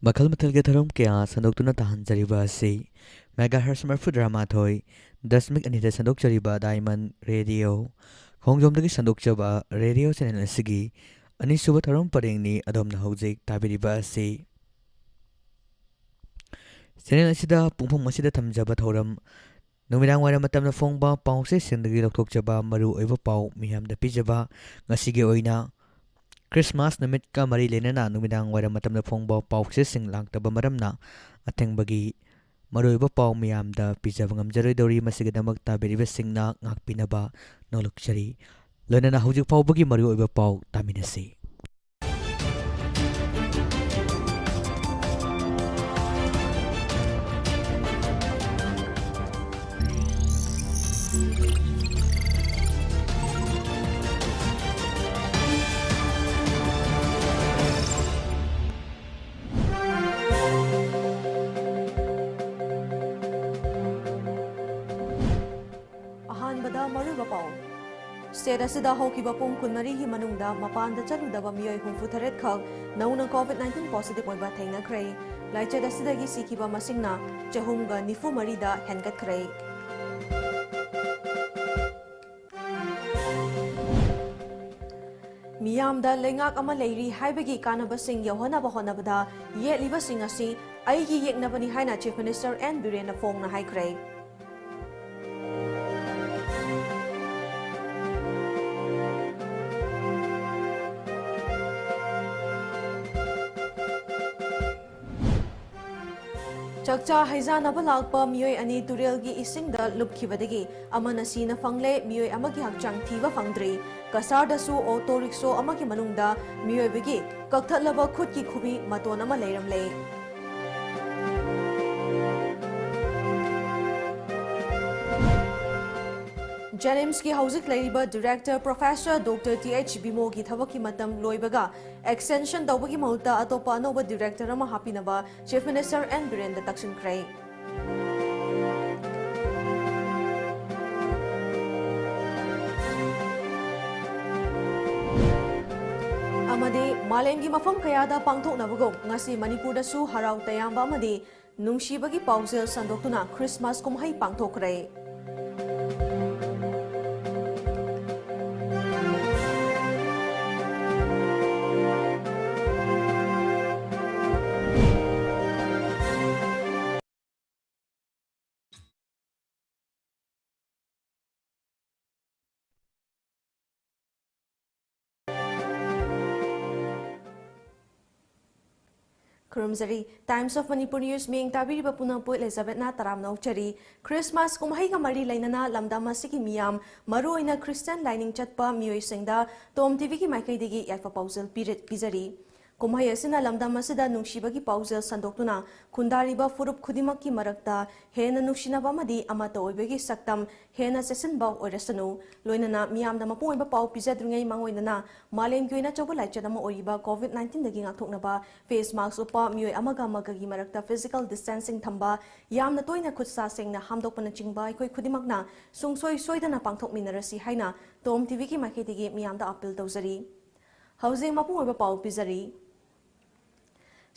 Bakal Matilga Tharum Kya Sandokuna Tahan Jariba Si Megahertz Marfudrama Thoi Dasmik Anita Sandok Jariba Diamond Radio Khongjom Dagi Sandok Jaba Radio Channel Sigi Anisuba Tharum Paringni Adom Nahojik Tabiriba Si Channel Sida Pungpung Masida Tamjaba Thoram Numidang Wara Matam na Fongba Pause Sindagi Loktok Jaba Maru Eva Pau Miham da Pijaba Ngasigi Oina Christmas namit ka mari lenana numidang wara matamna phongba paukse singlang taba maramna atengbagi maroiba paw miyamda pijaba ngamjaroi dori masigidamakta beriba singna ngakpinaba nolukchari loinana hujik fawbagi maroiba paw taminasi. State asida hokiba pung kunmari hi manungda mapanda chaludaba miyoi humfutharet khak nauna COVID-19 positive oiba thengnakhre laichad asidagi sikiba masingna chahumga nifu marida hengatkhre. Miyamda lengak ama leiri haibagi kanabasing yohanaba honabada yetlibasing asi aigi yeknabani haina Chief Minister N. Biren Phongna haikre. Chakcha haizanaba lakpa miyoi ani turelgi isingda lupkhibadagi amana sina fangle miyoi amagi hakchang thiba fangdri kasardasu auto rickshaw amagi manungda miyoi bagi kakthatlaba khutki khubi maton ama leiramle. Janims ki Housing Labor Director Professor Dr. T.H. Bimo ki thabaki matam loibaga extension dawbagi mahuta atopa anoba director ama hapinaba Chief Minister N. Biren da taksin kray. Amadi malemgi mafam kayada pangthok nabagong ngasi Manipur da su harau tayamba amadi nungshibagi pausel sandoktuna Christmas kumhai pangthok kray. Kurumzari Times of Manipur News ming tabiri bapuna po Elizabeth na taram na uchari Christmas kumahai ka mari lainana lamdama siki miyam maru ina Christian lining chatpa miyoy singda Tom TV ki maikai digi yakpa pausel pizari kumahai asina lamdama sida nungsibagi pausel sandoktuna kundariba furup khudimak ki marakta hena nungsinaba madi amata oibagi saktam hena sesin ba oirasanu loinana miyam dama po iba pau pizadrungai mangoinana malem kyoina choba laichadama oiba COVID-19 dagi ngakthoknaba face mask upa miyoy amaga magagi marakta physical distancing thamba yamna toina khutsa sengna hamdokpana chingba ikoi khudimakna sungsoi soidana pangthokminarasi haina Tom TV ki maikai digi miyamda appeal tawzari housing mapu oiba pau pizari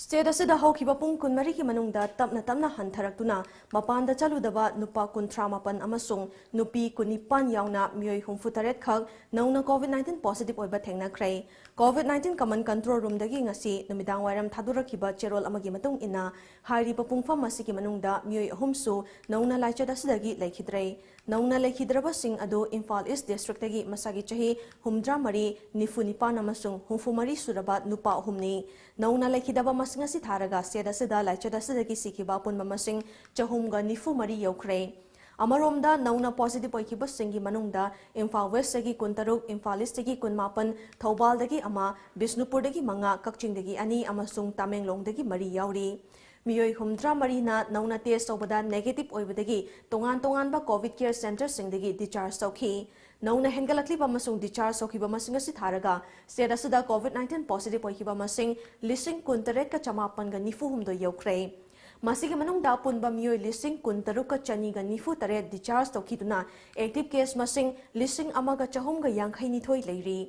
State asida hokiba pung kunmari ki manungda tapna hantharakuna mapanda chaludaba nupa kuntramapan amasung nupi kunipan yauna miyoi humfutaret khak nauna COVID-19 positive oiba thengnakhre COVID-19 command control room dagi ngasi numidang wairam thadurakiba cherol amagi matung ina hairi papungfam masiki manungda miyoi ahumsu nauna laichada sidagi laikhidre nauna laikhidraba sing ado Imphal East district dagi masagi chahi humdra mari nifu nipan amasung humfumari suraba nupa ahumni nauna laikhidaba masingasi tharaga seda sida laichada sidagi sikiba punma masing chahumga nifu mari yaukhre Amaromda nauna positive oikiba singi manungda Imphal West dagi kuntaruk Imphal East dagi kunmapan Thobal dagi ama Bisnupur dagi manga Kakching dagi ani amasung Tamenglong dagi mari yauri Miyoi humdra marina nauna test obada negative oibadagi tongan ba COVID care center singdagi discharge tawki nauna hengalakli ba masung discharge sokiba masing asi tharaga state asida COVID-19 positive oikiba masing lising kuntaret ka chamapan ga nifu humdo yaukhre masigi manung da punba miyoi lising kuntaruk ka chani ga nifu taret discharge tawkiduna active case masing lising amaga chahum ga yangkhai nithoi leiri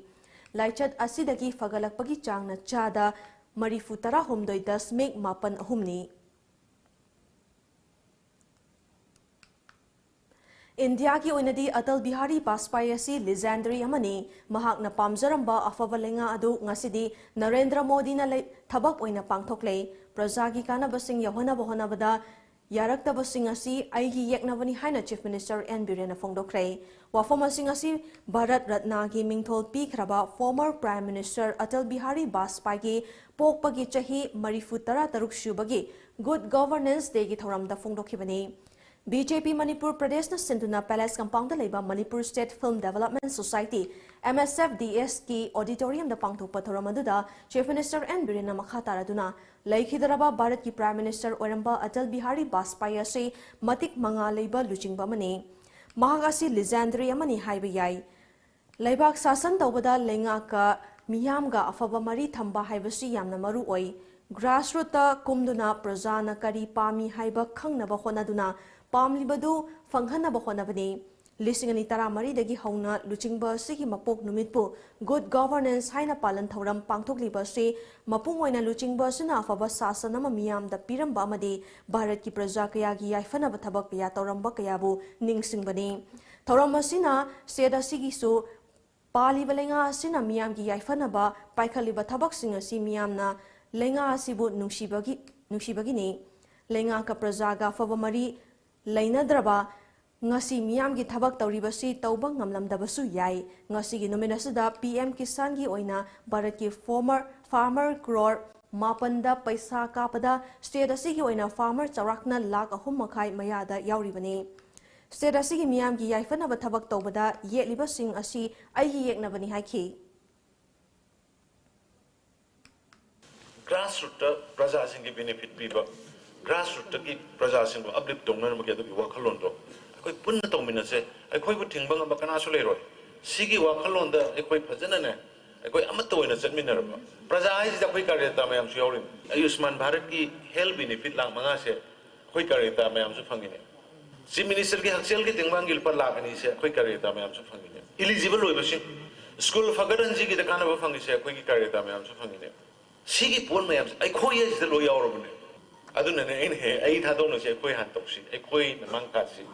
laichad asidagi fagalakpagi changna chada Marifu tara humdoi dasmik mapan ahumni. India ki oinadi Atal Bihari Vajpayee asi legendary amani mahakna pamjaramba afaba lenga adu ngasidi Narendra Modi na thabak oina pangthokle praja ki kanabasing yahona bohonabada yaraktabasing asi aigi yeknabani haina Chief Minister N Biren fongdokre wafam asing asi Bharat Ratna gi mingthol pikraba former Prime Minister Atal Bihari Vajpayee gi pokpagi chahi 43 subagi Good Governance Day gi thoramda fongdokhibani BJP Manipur Pradesh na Sinduna Palace compound da leiba Manipur State Film Development Society MSFDS ki auditorium da pangthokpa thoramadуда Chief Minister N Biren na makha taraduna laikhidaraba Bharat ki Prime Minister Oramba Atal Bihari Vajpayee ase matik manga leiba luchingba mani mahagasi legendary amani haiba yai leibak sasan tawbada lenga ka miyam ga afaba mari thamba haibasi yamna maru oi grassroots ta kumduna prajana kari pami haiba khangnaba honaduna pamlibadu fanghanaba honabani lisingani tara mari dagi hauna luchingba sigi mapok numitpu good governance haina palan thoram pangthokliba se mapung oina luchingba sina afaba sasanama miyam da piramba amadi Bharat ki praja kaya gi yaifanaba thabak kaya toramba kayabu ningsingbani thoram asina seda sigi su paliba lenga asina miyam gi yaifanaba paikhaliba thabak singa si miyamna lenga asibu nungsibagi ni lenga ka praja ga afaba mari lainadraba ngasi miyam gi thabak tawribasi tawba ngamlamdabasu yai ngasi gi nominasida PM Kisan gi oina Bharat ki former farmer crore mapanda paisa kapada state asigi oina farmer charakna lakh ahum makhai mayada yauribani state asigi miyam gi yaifana ba thabak tawbada yeliba sing asi ai yeknabani haiki grassroots praja sing gi benefit piba grassroots ki praja sing uplift tongna ma ke do wakhalon do koi punna tongmina se koi bu thingbang ma kana so leroi sigi wakhalon da koi phajana ne koi amato oina chatminar ba praja ai ja koi karyata mayam su yaurin Ayushman Bharat ki health benefit lang manga se koi karyata mayam su phangine chief minister ki haksel ki tingbang gil par lakani se koi karyata mayam su phangine eligible oi basi school fagaran ji ki da kana ba phangi se koi ki karyata mayam su phangine sigi pon mayam ai khoi ye se lo yaurobne aduna ne en he ai tha dong se koi han toksi ai koi mang ka si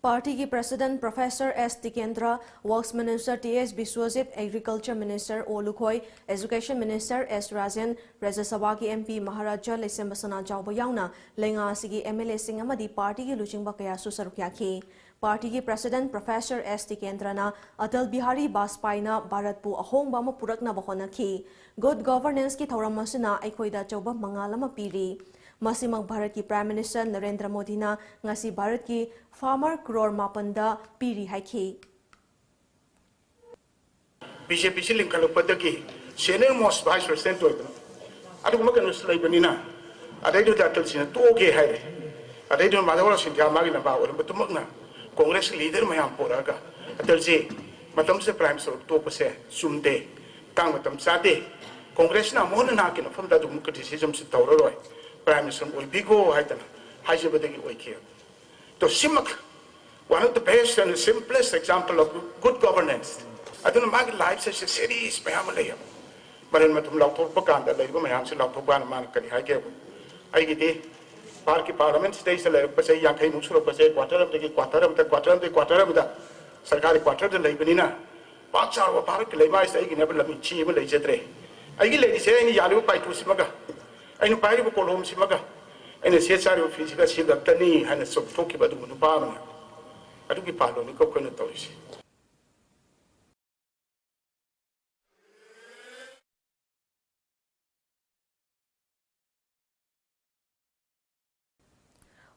Party ki President Professor S. Tikendra, Works Minister T.S. Biswajit, Agriculture Minister O. Lukhoi, Education Minister S. Rajan, Rajya Sabha ki MP Maharaja Lesembasana Jauba Yauna, Lenga Sigi MLA Singamadi Party ki Luchingba Kaya Susarukya Party ki President Professor S. Tikendra na Atal Bihari Vajpayee na Bharat pu ahongba ma purakna bahona ki Good Governance ki thoramasina aikoida chauba mangalama piri Masimang Bharat ki Prime Minister Narendra Modi na ngasi Bharat ki farmer crore mapanda piri haiki BJP siling kalupataki senior most vice president to adu kuma kan uslai banina adai do datal sina to okay haire adai do madawala sin ga magi na ba wala betumagna congress leader mayam poraga atal je matam se prime minister to pase sumde tang matam sate congress na mohna na kin fam da dum criticism se tawro roi Prime Minister Ulbigo Haitana, Hajabadagi Wakia. To Simak, one of the best and the simplest example of good governance. I don't know, my life is a series, Mayamalaya. But in Matum Lauto Paganda, like Mayamsi Lautoban Mankari, I gave. I get Parki Parliament stays a letter, Pase Yakai Musura, Pase, quarter of the quarter of the Sarkari quarter of the Labanina. Parks are a park, Lema is never let me cheat with a I get ladies say any Yalu by Tusimaga. I know Pari Kolom Simaga and a CSR physical Siga Tani and a sub Toki Badu Parma. I took a part of the coconatories.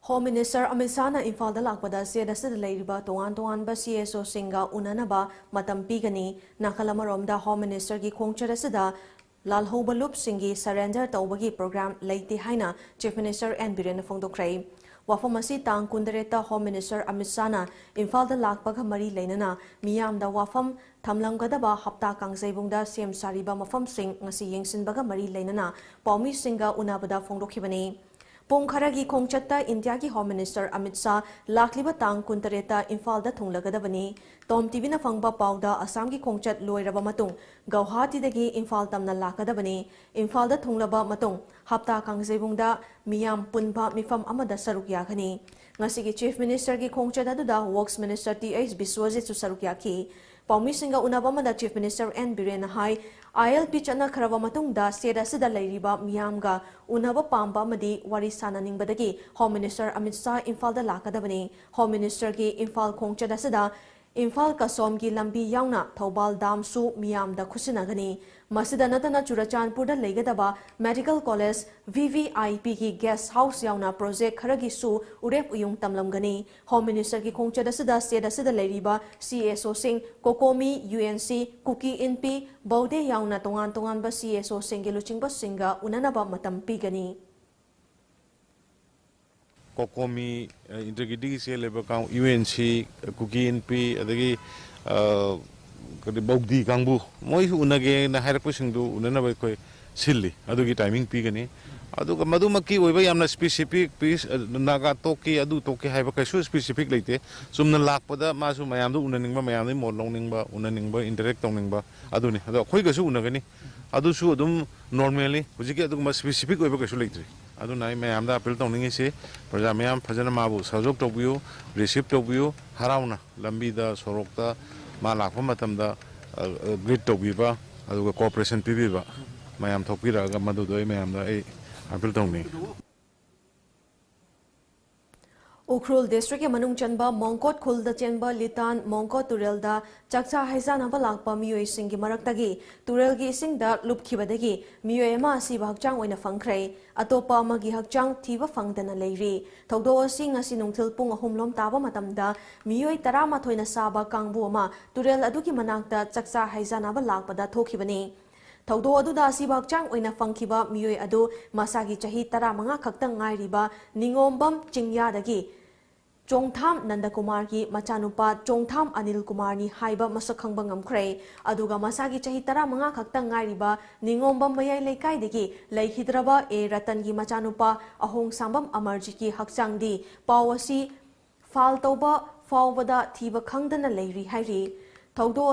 Home Minister Amit Shah na Imphal da lakpada seda sida leiriba tongan ba CSO singa unanaba matam pigani nakalamaromda Home Minister gi khongchara sida Lalhoba Loop Singi surrender tawbagi program leite haina Chief Minister N Biren fongdokrai wafamasi tang kundareta Home Minister Amit Shah na Imphal da lakpaga mari leinana miyam da wafam thamlamgadaba hapta kangzaibungda sem sariba mafam sing ngasi yengsinbaga mari leinana Paumi Singa unabada fongdokhibani Pongkharagi Khongchatta India ki Home Minister Amit Shah lakliba tang kuntareta Imphal da thunglagadabani Tom TV na fangba pauda Assam ki Khongchat loiraba matung Guwahati dagi Imphal tamna lakadabani Imphal da thunglaba matung hapta kangzaibungda miyam punba mifam amada saruk yakani ngasigi Chief Minister ki Khongchat aduda Works Minister T.S. Biswajit su saruk yaki Paumi Singa unaba mada Chief Minister N Biren hai ILP chanakharawa matungda state asida leiriba miyamga unaba pamba amadi wari sananingbadagi Home Minister Amit Shah Imphal da lakadabani. Home Minister ki Imphal khongchad asida Imphal Kasom ki lambi yauna Thoubal Dam su miyam da khusinagani. Masida natana Churachandpur da legadaba Medical College VVIP ki guest house yauna project kharagi su urep uyung tamlamgani. Home Minister ki khongchad asida state asida leiriba CSO sing Kokomi UNC Kuki NP Baude yauna tongan tongan ba CSO sing ki luchingba singa unanaba matam pigani. Kokomi integrity se level count UNC Kuki NP adagi Baudi Kangbu moi unage na hair pushing do unana by koi silly adugi timing pigani aduga madumaki oiba yamna specific piece naga toki adu toki haiba kaisu specific leite sumna lakpada masu mayam do unaningba mayam mo longningba unaningba interact toningba aduni adu khoi gasu unagani adu su adum normally hujiki adugma specific oiba kaisu leite adu nai mayam da appeal toningi se praja mayam phajana mabu sajok tobiu receive tobiu harauna lambi da sorokta ma lakpa matamda great tobiba aduga cooperation pibiba mayam thokpiraga madudoi mayam da ai appeal tongni Ukhrul district ke manung chanba Mongkot khul da chenba litan Mongkot turel da chakcha haizana ba lakpa miyoi sing gi maraktagi turel gi sing da lupkhibadagi miyoi ma si ba hakchang oina fangkhrai atopa ma gi hakchang thiba fangdana leiri thogdo sing asi nungthil pung ahumlom taba matamda miyoi tarama thoina saba kangbu ma turel adugi manakta chakcha haizana ba lakpa da thokhibani Thogdo aduda sibakchang oina fangkiba miyoi adu masagi chahi tara manga khaktang ngairiba ningombam chingyadagi Chongtham Nandakumar ki machanupa Chongtham Anil Kumar ni haiba masakhangba ngamkhrai aduga masagi chahi tara manga khaktang ngairiba ningombam mayai leikai degi leihidraba e ratan gi machanupa ahong sambam amarji ki hakchangdi pawasi fal toba fawbada thiba khangdana leiri hairi thogdo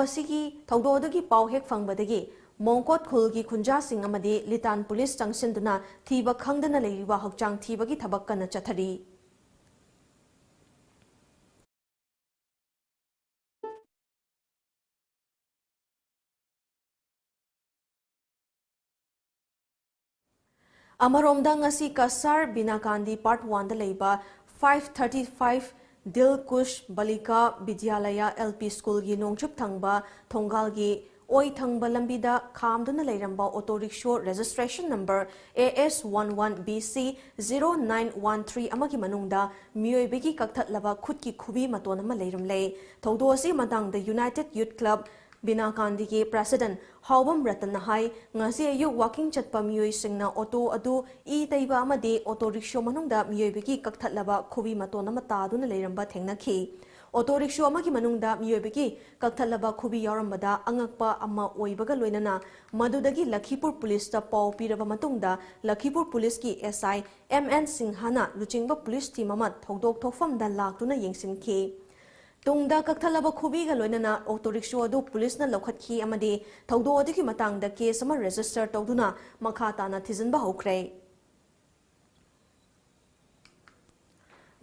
adagi paw hek fangbadagi Mongkot khul ki khunja sing amadi litan police changsinduna thiba khangdana leiriba hakchang thiba gi thabak kana chathari Amaromda ngasi Kasar Binakandi Part 1 da leiba 535 Dilkush Balika Vidyalaya LP School gi nongchup thangba thongal gi Oi thangba lambida khamduna leiramba auto rickshaw registration number AS11BC 0913 amagi manungda miyoibegi kakthatlaba khutki khubi maton ama leiramle thogdo asi matangda United Youth Club Binakandi ki president Hawbam Ratan hai ngasi ayu walking chatpa miyoi singna auto adu I taiba amade auto rickshaw manungda miyoibegi kakthatlaba khubi maton ama taduna leiramba thengnakhi Auto rickshaw amagi manungda miyoibegi kakthalaba khubi yaurambada angakpa amma oibaga loinana madudagi Lakhipur police ta paw piraba matungda Lakhipur police ki SI MN Singhana luchingba police team ama thodok thofam da laktuna yengsinki tungda kakthalaba khubi ga loinana auto rickshaw adu police na lokhatkhi amade thodo adiki matangda case ama register tawduna makha tana thijinba hokrai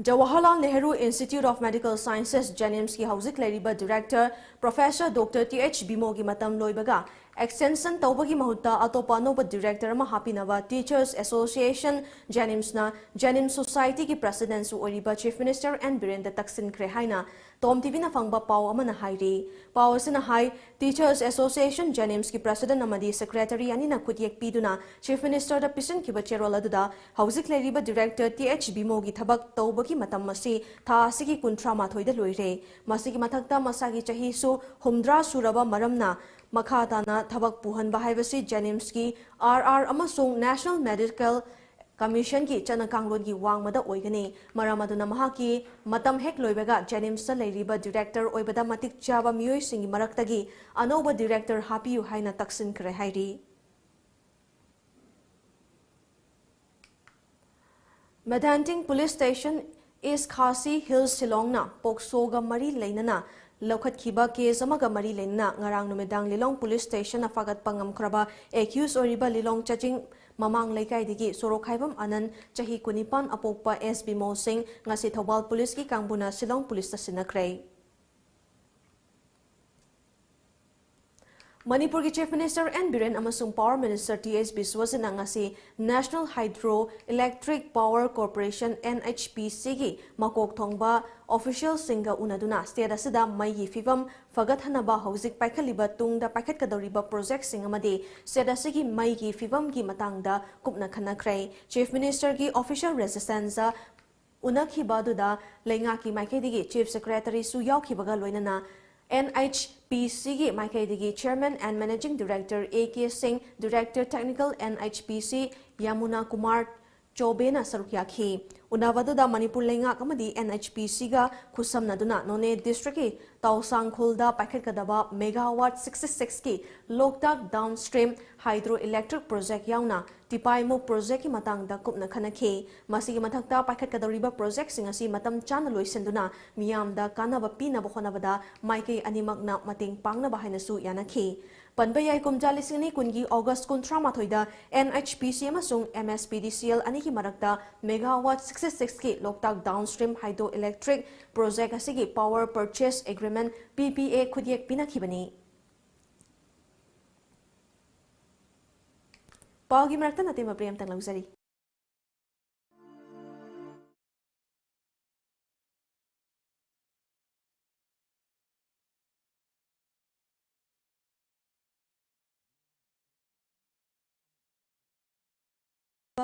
Jawaharlal Nehru Institute of Medical Sciences Janims ki hauzik leriba director Professor Dr. T.H. Bimo ki matam loibaga extension tawbagi mahutta atopa noba director ma hapinaba Teachers Association Janims na Janims Society ki president su oriba Chief Minister N. Birendra Taksin kre haina Tom TV na fangba paw amana hairi paw asina hai Teachers Association Janims ki president amadi secretary anina khutyek piduna Chief Minister da pisin ki bacherol aduda hauzik leriba director T.H. Bimo ki thabak tawbagi matam masi tha asigi kunthra mathoida loire masigi mathakta masagi chahi su humdra suraba maramna Makhatana Thabak Puhan Bahaivasi Janims ki RR Amasung National Medical Commission ki Chanakangron ki Wangmada Oigani Maramaduna Mahaki Matam Hek Loibaga Janims Leiriba Director Oibada Matik Chaba Miyoi Singi Maraktagi Anoba Director Happy Haina Taksin Krehairi Medanting Police Station is Khasi Hills Silongna Poksoga Mari Lainana Lokhat Kiba case amaga mari lena ngarang numedang Lilong Police Station afagat pangam kraba accused oriba Lilong chaching mamang laikai digi sorokhaibam anan chahi kunipan apokpa S Bimo Singh ngasi Thobal Police ki kangbuna Silong Police ta sinakrai Manipur ki Chief Minister N Biren amasung Power Minister T.S. Biswasena ngasi National Hydro Electric Power Corporation NHPC gi makok thongba official singa unaduna state asida mai gi fivam fagathanaba hojik paikhaliba tungda paikhatkadoriba project singamadi state asigi mai gi fivam gi matangda kupna khanakrai Chief Minister gi official resistance unakhiba duda lenga ki maikhaidigi Chief Secretary su yaukhibaga loinana NHPC ki Maikaidigi Chairman and Managing Director A.K. Singh, Director Technical NHPC Yamuna Kumar Chobena Sarukyakhi. Unavaduda Manipur Lenga Kamadi NHPC ga Kusamnaduna None District ki Tausang Khulda Paket Kadaba Megawatt 66 ki Loktak Downstream Hydroelectric Project Yauna Tipaimu Project ki Matangda Kupna Khanakhi. Masigi Matakta Paket Kadariba Project Singasi Matam Chana Loisenduna Miyamda Kanaba Pina Bohonabada Maike Animagna Mating Pangna Bahinasu Yanakhi. Panbayay Kumjali Sini Kungi August Kuntrama Thoida NHPC Amasung MSPDCL Aniki Marakta Megawatt 66 ki Loktak Downstream Hydroelectric Project Asigi Power Purchase Agreement PPA Kudiek Pinakibani. Pagi Marakta Natima Priyam Tang Lauzari.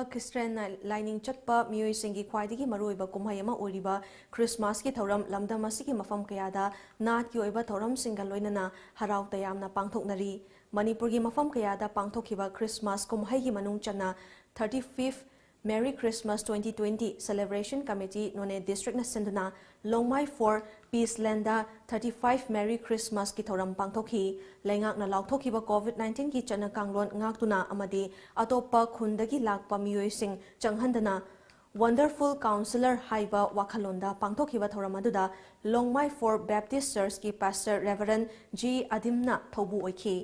Christian lining chatpa miyoi singi khwaidigi maruiba kumhayama oriba Christmas ki thoram lamdam asigi mafam kayada nat ki oiba thoram singal loinana harau tayamna pangthoknari Manipur gi mafam kayada pangthokhiba Christmas kumhai gi manung chana 35th Merry Christmas 2020 Celebration Committee None District na senduna Longmai 4 Peace Landa 35 Merry Christmas ki thoram pangthokhi lengak na lauthokhiba COVID-19 ki chana kanglon ngaktuna amadi atopa khundagi lakpa miyoi sing changhandana Wonderful Counselor Haiba Wakhalonda pangthokhiba thoram aduda Longmai 4 Baptist Church ki Pastor Reverend G Adimna thobu oikhi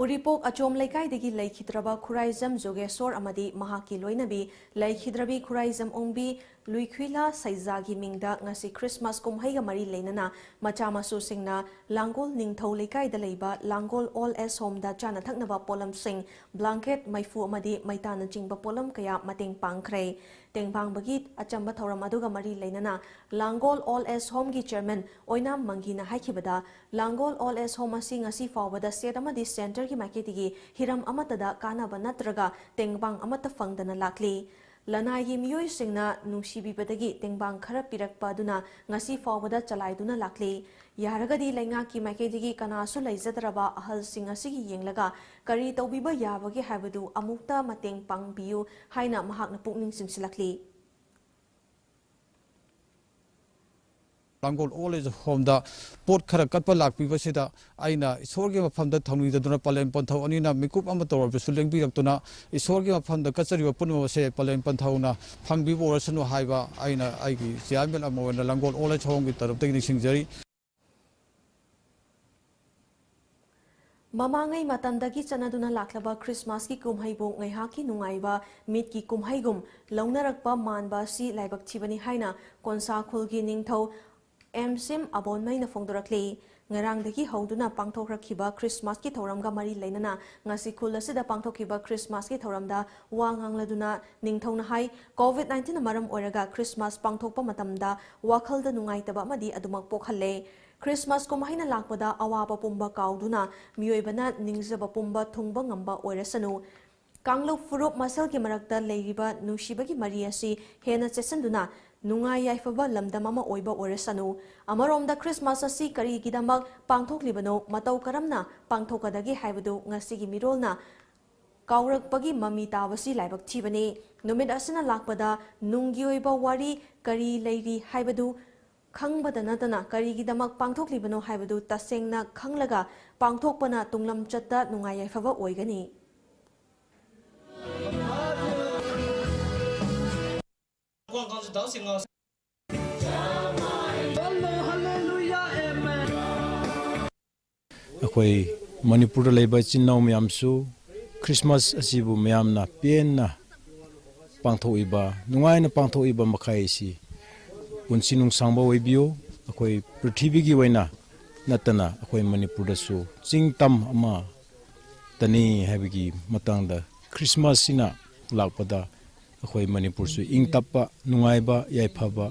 Uripok Achom Laikai degi Laikhidraba Khuraizam Jogesor Amadi Mahaki Loinabi Laikhidrabi Khuraizam Ongbi Luikhila Saizagi Mingda ngasi Christmas kumhaiga mari leinana machamasu singna Langol Ningthau Laikai da leiba Langol All as Home da chana thaknaba polam sing blanket maifu amadi maitana jingba polam kaya mating pangkhre tengbang bagi achamba thoram aduga mari leinana Langol All as Home gi chairman oina mangina haikibada Langol All as Home asi ngasi fawbada state amadi center ki maketigi hiram amatada kanaba natraga tengbang amata fangdana lakli Lanai gi miyoi singna nungsibibadagi tengbang khara pirakpa duna ngasi fawbada chalaiduna lakli yaragadi lenga ki makedigi kanasu leizadraba ahal sing asigi yenglaga kari taubiba yabagi habadu amukta mateng pangbiu haina mahakna pukning singsilakli Langol All as Home da pot khara katpa lakpi basida aina isorge mafamda thamni daduna palen panthau anina mikup amator besuleng biraktuna isorge mafamda kachari punwa se palen panthauna phangbi borasanu haiba aina aigi siamel amona Langol All as Home gi tarap tegi singjari Mamangai matamdagi chanaduna laklaba Christmas ki kumhaibo ngaihaki nungaiba mit ki kumhaigum laungnarakpa manba si laibak thibani haina konsa khulgi ningthau MSIM abonmai na fongdorakli ngarangdagi hauduna pangthokrakhiba Christmas ki thoramga mari leinana ngasi khul asida pangthokhiba Christmas ki thoramda wangangladuna ningthona hai COVID-19 maram oiraga Christmas pangthokpa matamda wakhalda nungaitaba amadi adumak pokhalle Christmas ko mahina lakpada awaba pumba kauduna miyoibana ningjaba pumba thungba ngamba oirasanu Kanglo Furup Masal ki marakta leiriba nushibagi mari asi hena chesanduna nungai yaifaba lamdamama oiba oirasanu amaromda Christmas asi kari gidamak pangthoklibano matau karamna pangthokadagi haibadu ngasigi mirolna kaurakpagi mami tabasi laibak thibani numit asina lakpada nunggi oiba wari kari leiri haibadu Khangbada natana karigidamak pangthoklibano haibadu tasengna khanglaga pangthokpana tunglam chatta nungai yaifaba oigani Akhoi Manipur leba chinnaw myamsu Christmas asibu myamna penna pangthoiba nungai na pangthoiba makai si Punsi nung sangba webio, अखोई पृथ्वी की वैना नतना अखोई मणिपुर दसु चिंग तम अमा तनी हैबगी Matang the Christmas सिना लापदा अखोई मणिपुर सु इंग तप्पा नुंगाइबा याइफाबा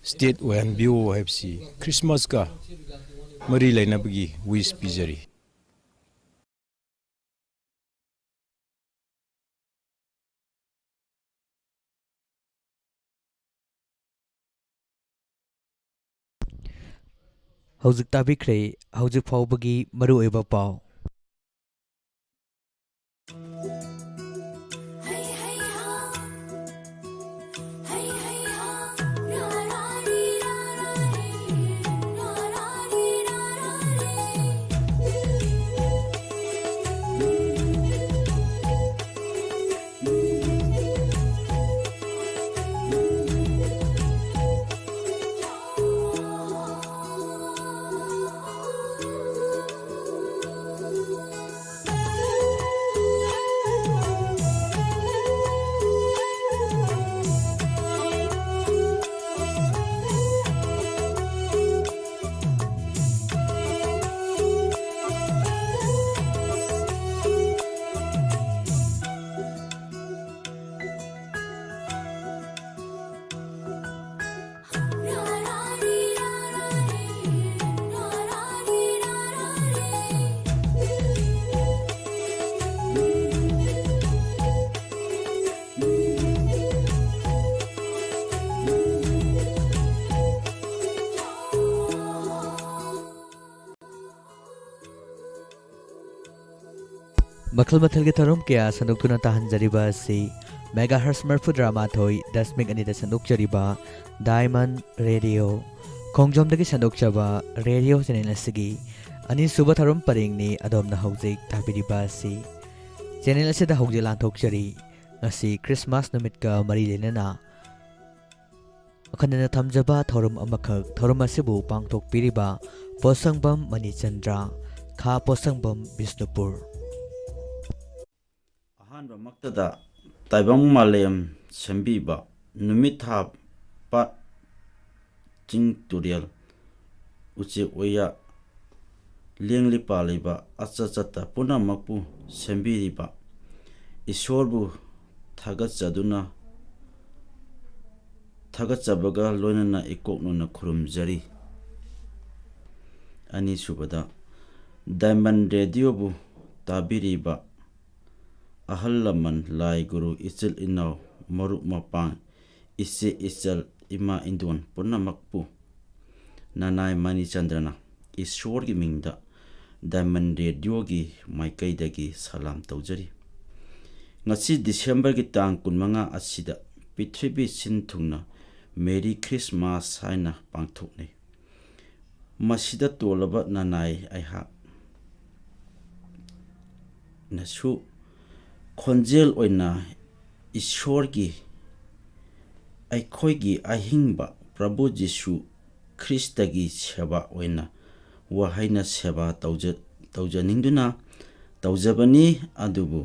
स्टेट ओहन बियो हैबसी क्रिसमस का मरी लेनाबगी विश पिजरी हौजिक ताबिख्रे हौजिक फाउबगी मरु ओइबा पाउ मखल मथल के थरम क्या संदुक्तुना ताहनजरिबा से मेगाहर्ट्ज मरफुद्रामाथोई 10.2 संदुक्चरिबा डायमंड रेडियो खोंगजोमदगी संदुक्चबा रेडियो चैनल असगी अनि सुबह थरम परिंगनी अदोमना हौजिक ताबिरिबा से चैनल असिदा हौजिक लांथोक्चरी ngasi Christmas numit ka mari lenana अखनना थमजबा थोरम अमखक थोरम असिबु पांगथोक पिरिबा पोसंगबम मणिचंद्रा खा पोसंगबम विष्णुपुर अहानबा मक्तदा ताइबंग मालेम सेंबीबा नुमिथा पा चिंग तुरियल उचे ओया लेंगली पालेबा अचचता पुना मकपु सेंबीरिबा ईश्वरबु थागतजदुना थागतजबगा लोइनना इकोकनुना खुरुमजरी अनि सुबदा डायमंड रेडियो बु ताबिरिबा अहल लमन लाई गुरु इचल इनाव मरुक मपांग इसे इचल इमा इंदुन पुनमकपु नानाय मणि चंद्रना ईश्वर की मिंगदा डायमंड रेडियो की माइकैदगी सलाम तौजरी ngasi December की तांग कुनमंगा असिदा पृथ्वी सिंथुना मेरी क्रिसमस हाइना पांगथोकने मसिदा तोलबा नानाय आइहा नसु खोंजेल ओइना ईश्वर की अखोगी अहिंबा प्रभु जीशु ख्रिस्त की सेवा ओइना वहाइना सेवा तौजनिंदुना तौजबनी अदुबु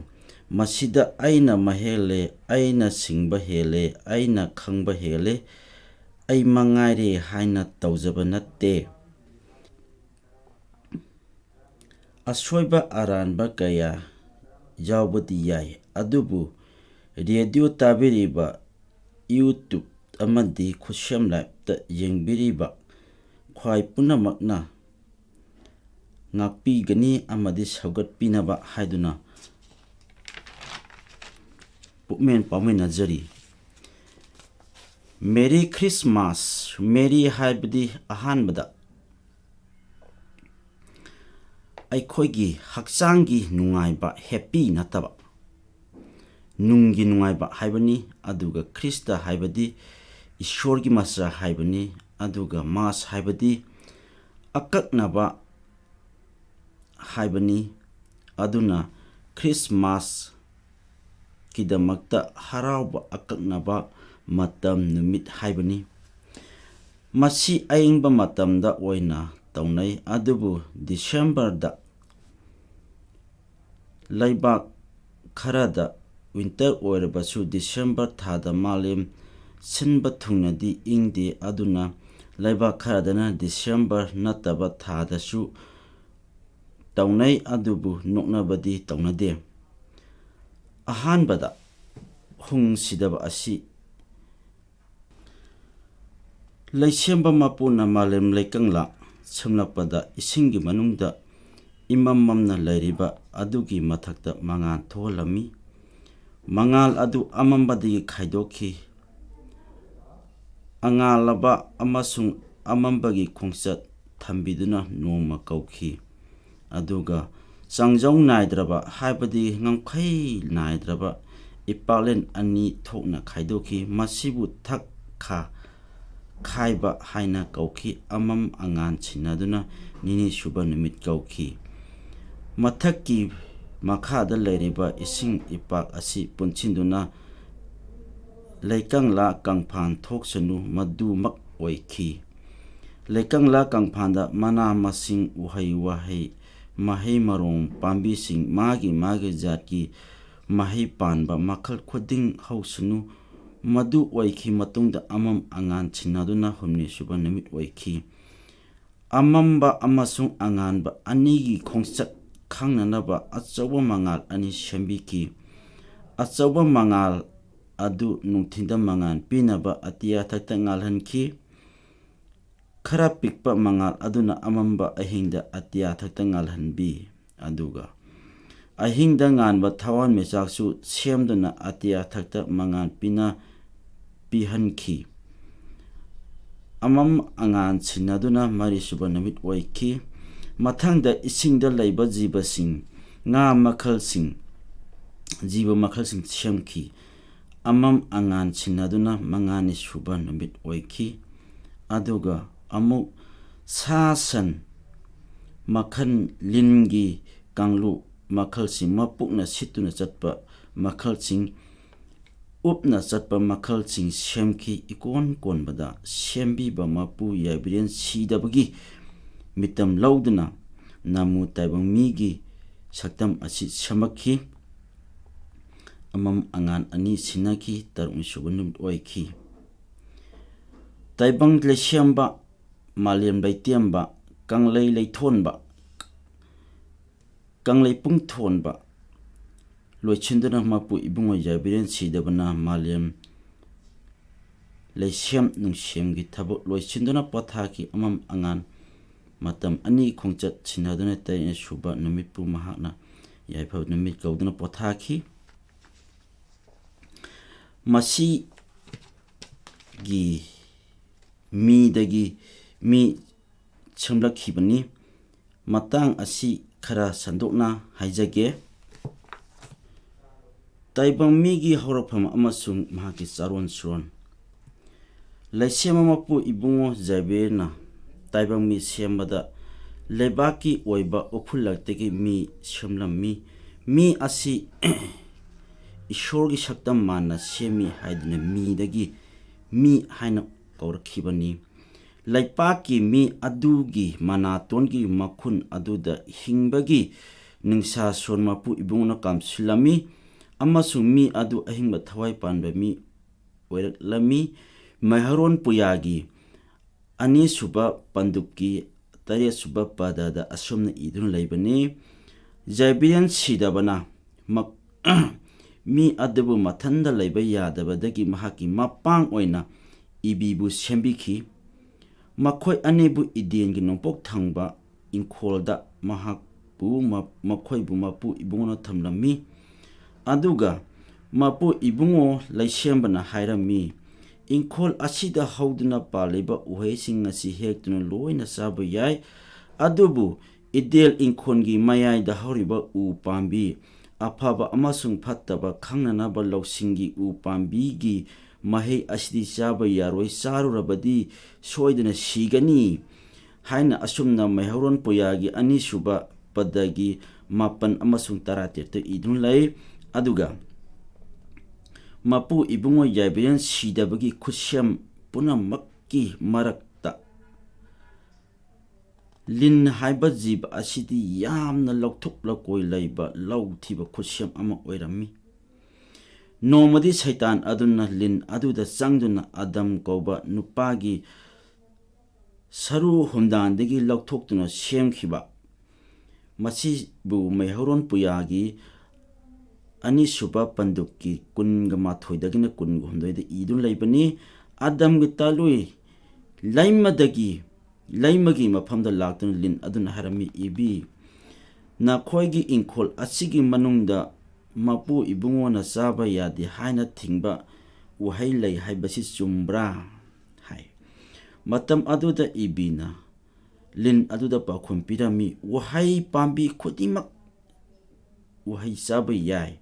मसिदा आइना महेले आइना सिंगबा हेले आइना खंगबा हेले आई मंगाइरे हाइना तौजबा नत्ते असोइबा अरानबा कया यावबदी याय अदुबु रेडियो ताबिरिबा यूट्यूब अमदी खुशम लाइव येंबिरिबा ख्वाइ पुनमकना ngakpigani amadi saugatpinaba haiduna pukmen pamena jari Merry Christmas Merry haibadi ahanbada aikhoigi hakchangi nungaiba happy nataba nungi nungaiba haibani aduga Krista haibadi ishorgi masra haibani aduga mas haibadi akaknaba हाइबनी अदुना Christmas किदमक्ता हराउबा अकक्नबा मतम नुमित हाइबनी मसी अइंगबा मतमदा ओइना तौनै अदुबु डिसेम्बरदा लैबाक खरादा विंटर ओइरबसु डिसेम्बर थादा मालेम सिनबा थुंगनदी इंगदे अदुना Leibak khradana December nataba thadasu taunai adubu noknabadi taunade. Ahanbada hung sidaba asi Leisemba mapuna malem leikangla samlakpada isingi manungda imam mamna lairiba adugi mathakta mangal tholami mangal adu amambadi khaidoki angalaba amasung amambagi khongchat thambiduna noma kauki aduga changjau naidraba haibadi ngamkhai naidraba ipalen ani thokna khaidoki masibu thak kha khaiba haina kauki amam angan chinaduna nini suba numit kauki mathaki makhada leiriba ising ipak asi punchinduna leikangla kangphan thoksanu madu mak oiki leikangla kangphanda mana masing uhai wahai mahai marong pambi sing magi jatki mahai panba makhal khoding hausanu madu oiki matungda amam angan chinaduna humni suba numit oiki amamba amasung anganba anigi khongchat khangnanaba achawa mangal ani shambiki achawa mangal adu nungthinda mangan pinaba atia thakta ngalhanki khara pikpa mangal aduna amamba ahingda atia thakta ngalhanbi aduga ahingda nganba thawan mechaksu semduna atia thakta mangan pina pihanki amam angan chinaduna mari suba namit oiki mathangda isingda leiba jiba sing nga makhal sing jiba makhal sing semki amam angan chinaduna mangani suba namit oiki aduga amuk sasan makhan lingi kanglu makhal sing mapukna situna chatpa makhal sing upna chatpa makhal sing semki ikon kon bada sembi ba mapu yabiren sidabagi mitam lauduna namu taibang migi saktam asi samakhi amam angan ani sinaki tarung subunum oiki taibang lesyamba maliam baitiamba kanglei leithonba kanglei pungthonba loichindana mapu ibungo yabiren sidabana maliam leisyam nungsyamgi thabuk loichindana pathaki amam angan matam ani khongchat chinaduna tay suba numitpu mahakna yaiphaw numit kauduna pothaki masi gi mi dagi mi chamlakhibani matang asi khara sandokna haijage taibang migi horopham amasung mahaki charon suron laisema mapu ibungo jabena taibang mi sembada lebaki oiba ophulaktegi mi semlammi mi asi ishorgi saktam mana semi haidna mi dagi mi haina kaurakhibani laipaki mi adugi manatongi makhun aduda hingbagi ningsa sonmapu ibungna kamsilami amasung mi adu ahingba thawai panba mi oiraklami maharon puyagi ani suba pandukki tare suba padada asomna idun laibani jaibian sidabana mak mi adabu mathanda laiba yadabadagi mahaki mapang oina ibibu sembiki makhoi anebu idengi nongpok thangba inkholda mahakpu makhoibu mapu ibungona thamlami aduga mapu ibungo laisembana hairami inkhol asida hauduna paliba uheising asi hektuna loina saba yai adubu idel inkhongi mayai da horiba u pambi afaba amasung phattaba khangnanaba lawsingi u pambi mahei asidi saba yaroi sarurabadi soidana sigani haina asumna mehauron poyagi ani suba padagi mapan amasung taratirta idun lai aduga mapu ibungo yaibian sidabagi khusyam punamakki marakta lin haiba jib asidi yamna lokthukla koi laiba lauthiba khusyam ama oirami nomadi shaitan aduna lin aduda changduna adam koba nupagi saru humdandagi lauthokuna semkhiba masibu mehauron puyagi ani suba pandukki kunga mathoidagina kunga humdoida idun laibani adam gitalui laimagi mafamda laktun lin aduna harami ibi na khoigi inkol asigi manungda mapu ibungo na saba yadi haina thingba uhai lai haibasi chumbra hai matam aduda ibina lin aduda pakhum pirami uhai pambi khodimak uhai saba yai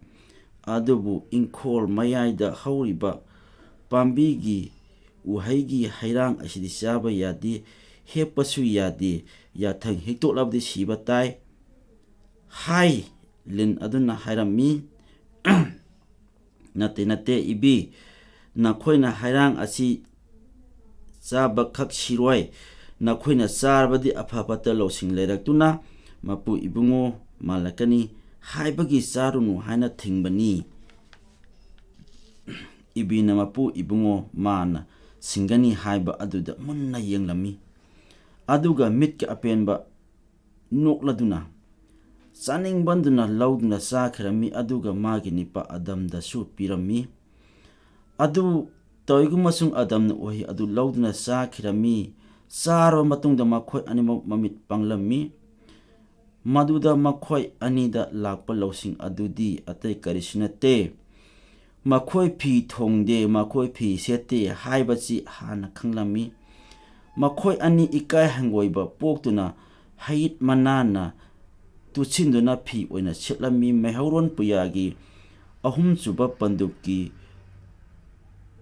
adubu inkol mayaida hauriba pambigi uhaigi hairang asidi saba yadi hepasu yadi yathang hektok labdi siba tai hai lin aduna hairami nate ibi na khoina hairang asi saba khak siroi na khoina sarbadi aphapata losing leiraktuna mapu ibungo malakani haibagi sarunu haina thingbani ibina mapu ibungo mana singani haiba aduda munna yenglami aduga mitka apenba nokladuna saning banduna lauduna sakhrami aduga magi nipa adamda su pirami adu toigumasung adamna ohi adu lauduna sakhirami saro matungda makhoi animo mamit panglami maduda makhoi anida lakpa losing adudi atai karisinate makhoi phi thongde makhoi phi sete haibachi hana khanglami makhoi ani ikai hangoiba poktuna hait manana tuchinduna phi oina setlami mehauron puyagi ahum chuba pandukki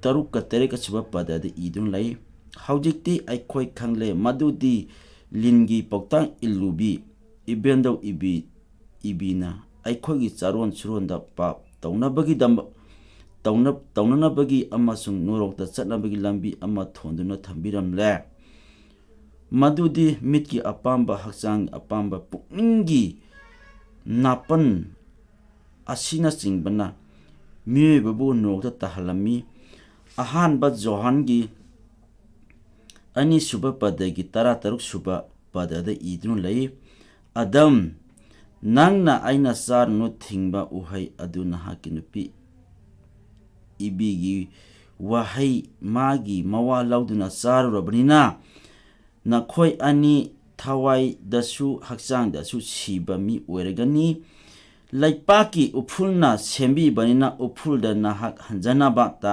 tarukka tereka chuba pada de idun lai haujikti aikhoi khangle madudi lingi poktang ilubi ibendo ibina aikhogi charon churonda pap taunabagi dam taunanabagi amasung norokta chatnabagi lambi ama thonduna thambiramle madudi mitki apamba hakchang apamba pukningi napan asina chingbana myebabu nokta tahalami ahanba johangi ani suba padagi taruk suba padada idun lai adam nangna aina sar no thingba uhai aduna hakinupi ibigi wahai magi mawa lauduna sarurabnina nakhoi ani thawai dasu hakchang dasu siba mi oiragani laipaki upulna sembi banina upulda nahak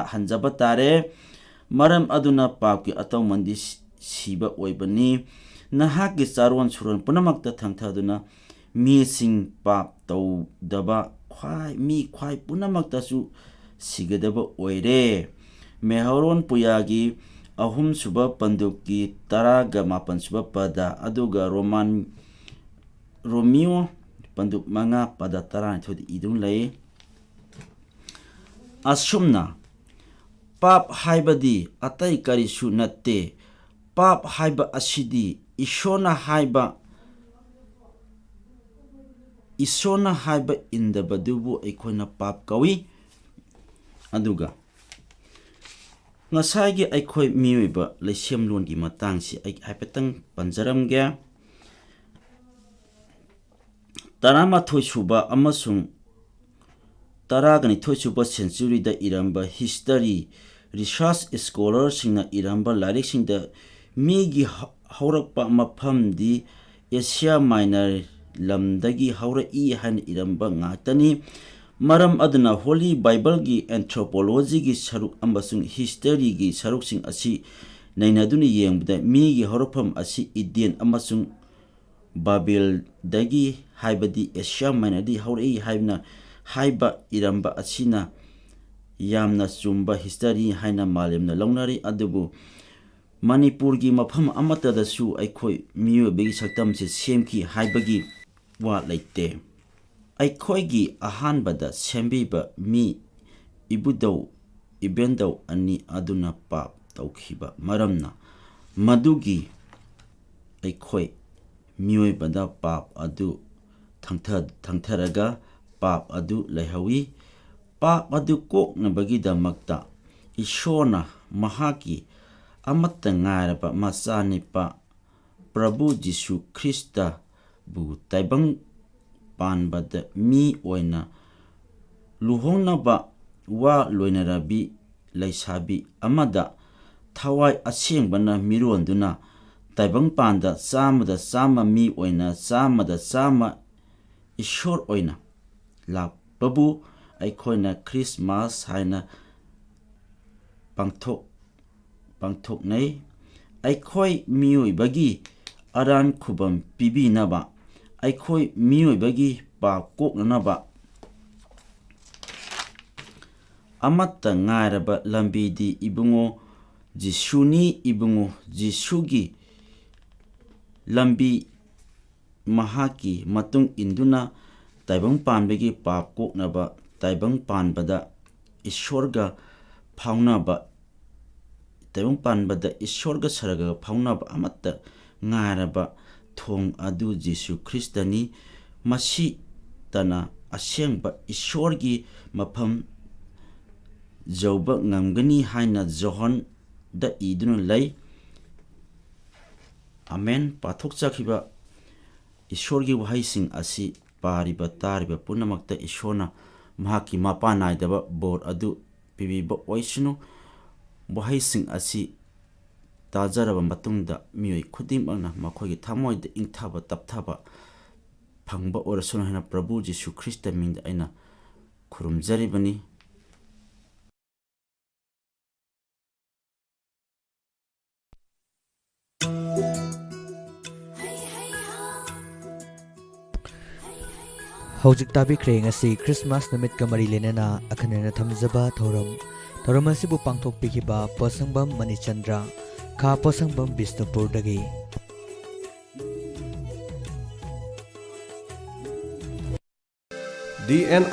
hanjaba tare maram aduna papki ataw mandi siba oibani nahaki charon suron punamakta thangthaduna mi sing pap taw daba khwai punamakta su sigadaba oire mehauron puyagi ahum suba pandukki taraga mapan suba pada aduga romeo panduk manga pada tara thodi idun lai asumna pap haibadi atai kari su natte pap haiba asidi isona haiba indabadubu aikhoina pap kawi aduga ngasagi aikhoi miyoiba leisemlon gi matangsi ai haipetang panjaramge tarama thoisuba amasung taragani thoisuba century da iramba history research scholar singna iramba larik singda migi haurakpa mafam di Asia Minor lamdagi haura I han iramba ngatani maram aduna Holy Bible gi anthropology gi saruk ambasung history gi saruk sing asi nainaduni yengbuda migi haurapam asi Indian amasung Babel dagi haibadi Asia Minor di haura I haibna haiba iramba asina yamna chumba history haina malemna longnari adubu Manipur gi mafam amata da su aikhoi miyo begi saktam se semki haibagi wa laite aikhoi gi ahan bada sembiba mi ibudau ibendau ani aduna pap taukhiba maramna madugi aikhoi miyo bada pap adu thangtharaga pap adu lehawi pap adu kok na bagi damakta ishona mahaki amata ngarapa masani pa प्रभु जीशु ख्रिस्ता बु ताइबंग पानबद मी ओइना लुहोंगनाबा वा लोइनराबी लैसाबी अमदा थवाई असेंबना मिरोंदुना ताइबंग पांदा चामदा चामा मी ओइना चामदा चामा ईश्वर ओइना लापबु अखोइना Christmas हाइना पांथोक नै अखोइ मियोइबगी अरान खुबम पिबीनबा अखोइ मियोइबगी पाप कोकनबा अमत्ता ngairaba lambidi ibungo jisuni ibungo jisugi lambi mahaki matung induna taibang panbegi pap koknaba taibang panbada ishorga phaunaba taibang panbada ishorga saraga phaunaba amatta ngairaba thong adu jisu kristani masi tana asengba ishorgi mafam जौब ngамगनी हाइना John द इदुन लै amen पाथोक चाखिबा ईश्वरगी वहाइसिंग असि Paribas तारिबा पुनमक्ता ईश्वरना महाकी मापा नाइदबा bore अदु पिबिबा ओइसनु वहाइसिंग असि ताजरबा मतुंगदा मियोइ खुदिमना मखोगी थामोइदा इंथाबा तपथाबा फंगबा ओरसुन हैना प्रभु जीशु ख्रिस्ट मिंगदा आइना खुरुमजरिबनी हौजिक ताबिख्रे ngasi Christmas namit ka mari lenana akhanena thamjaba thoram asibu pangthokpikiba Pasangbam Manichandra kha Pasangbam Bisnupur dagi DNR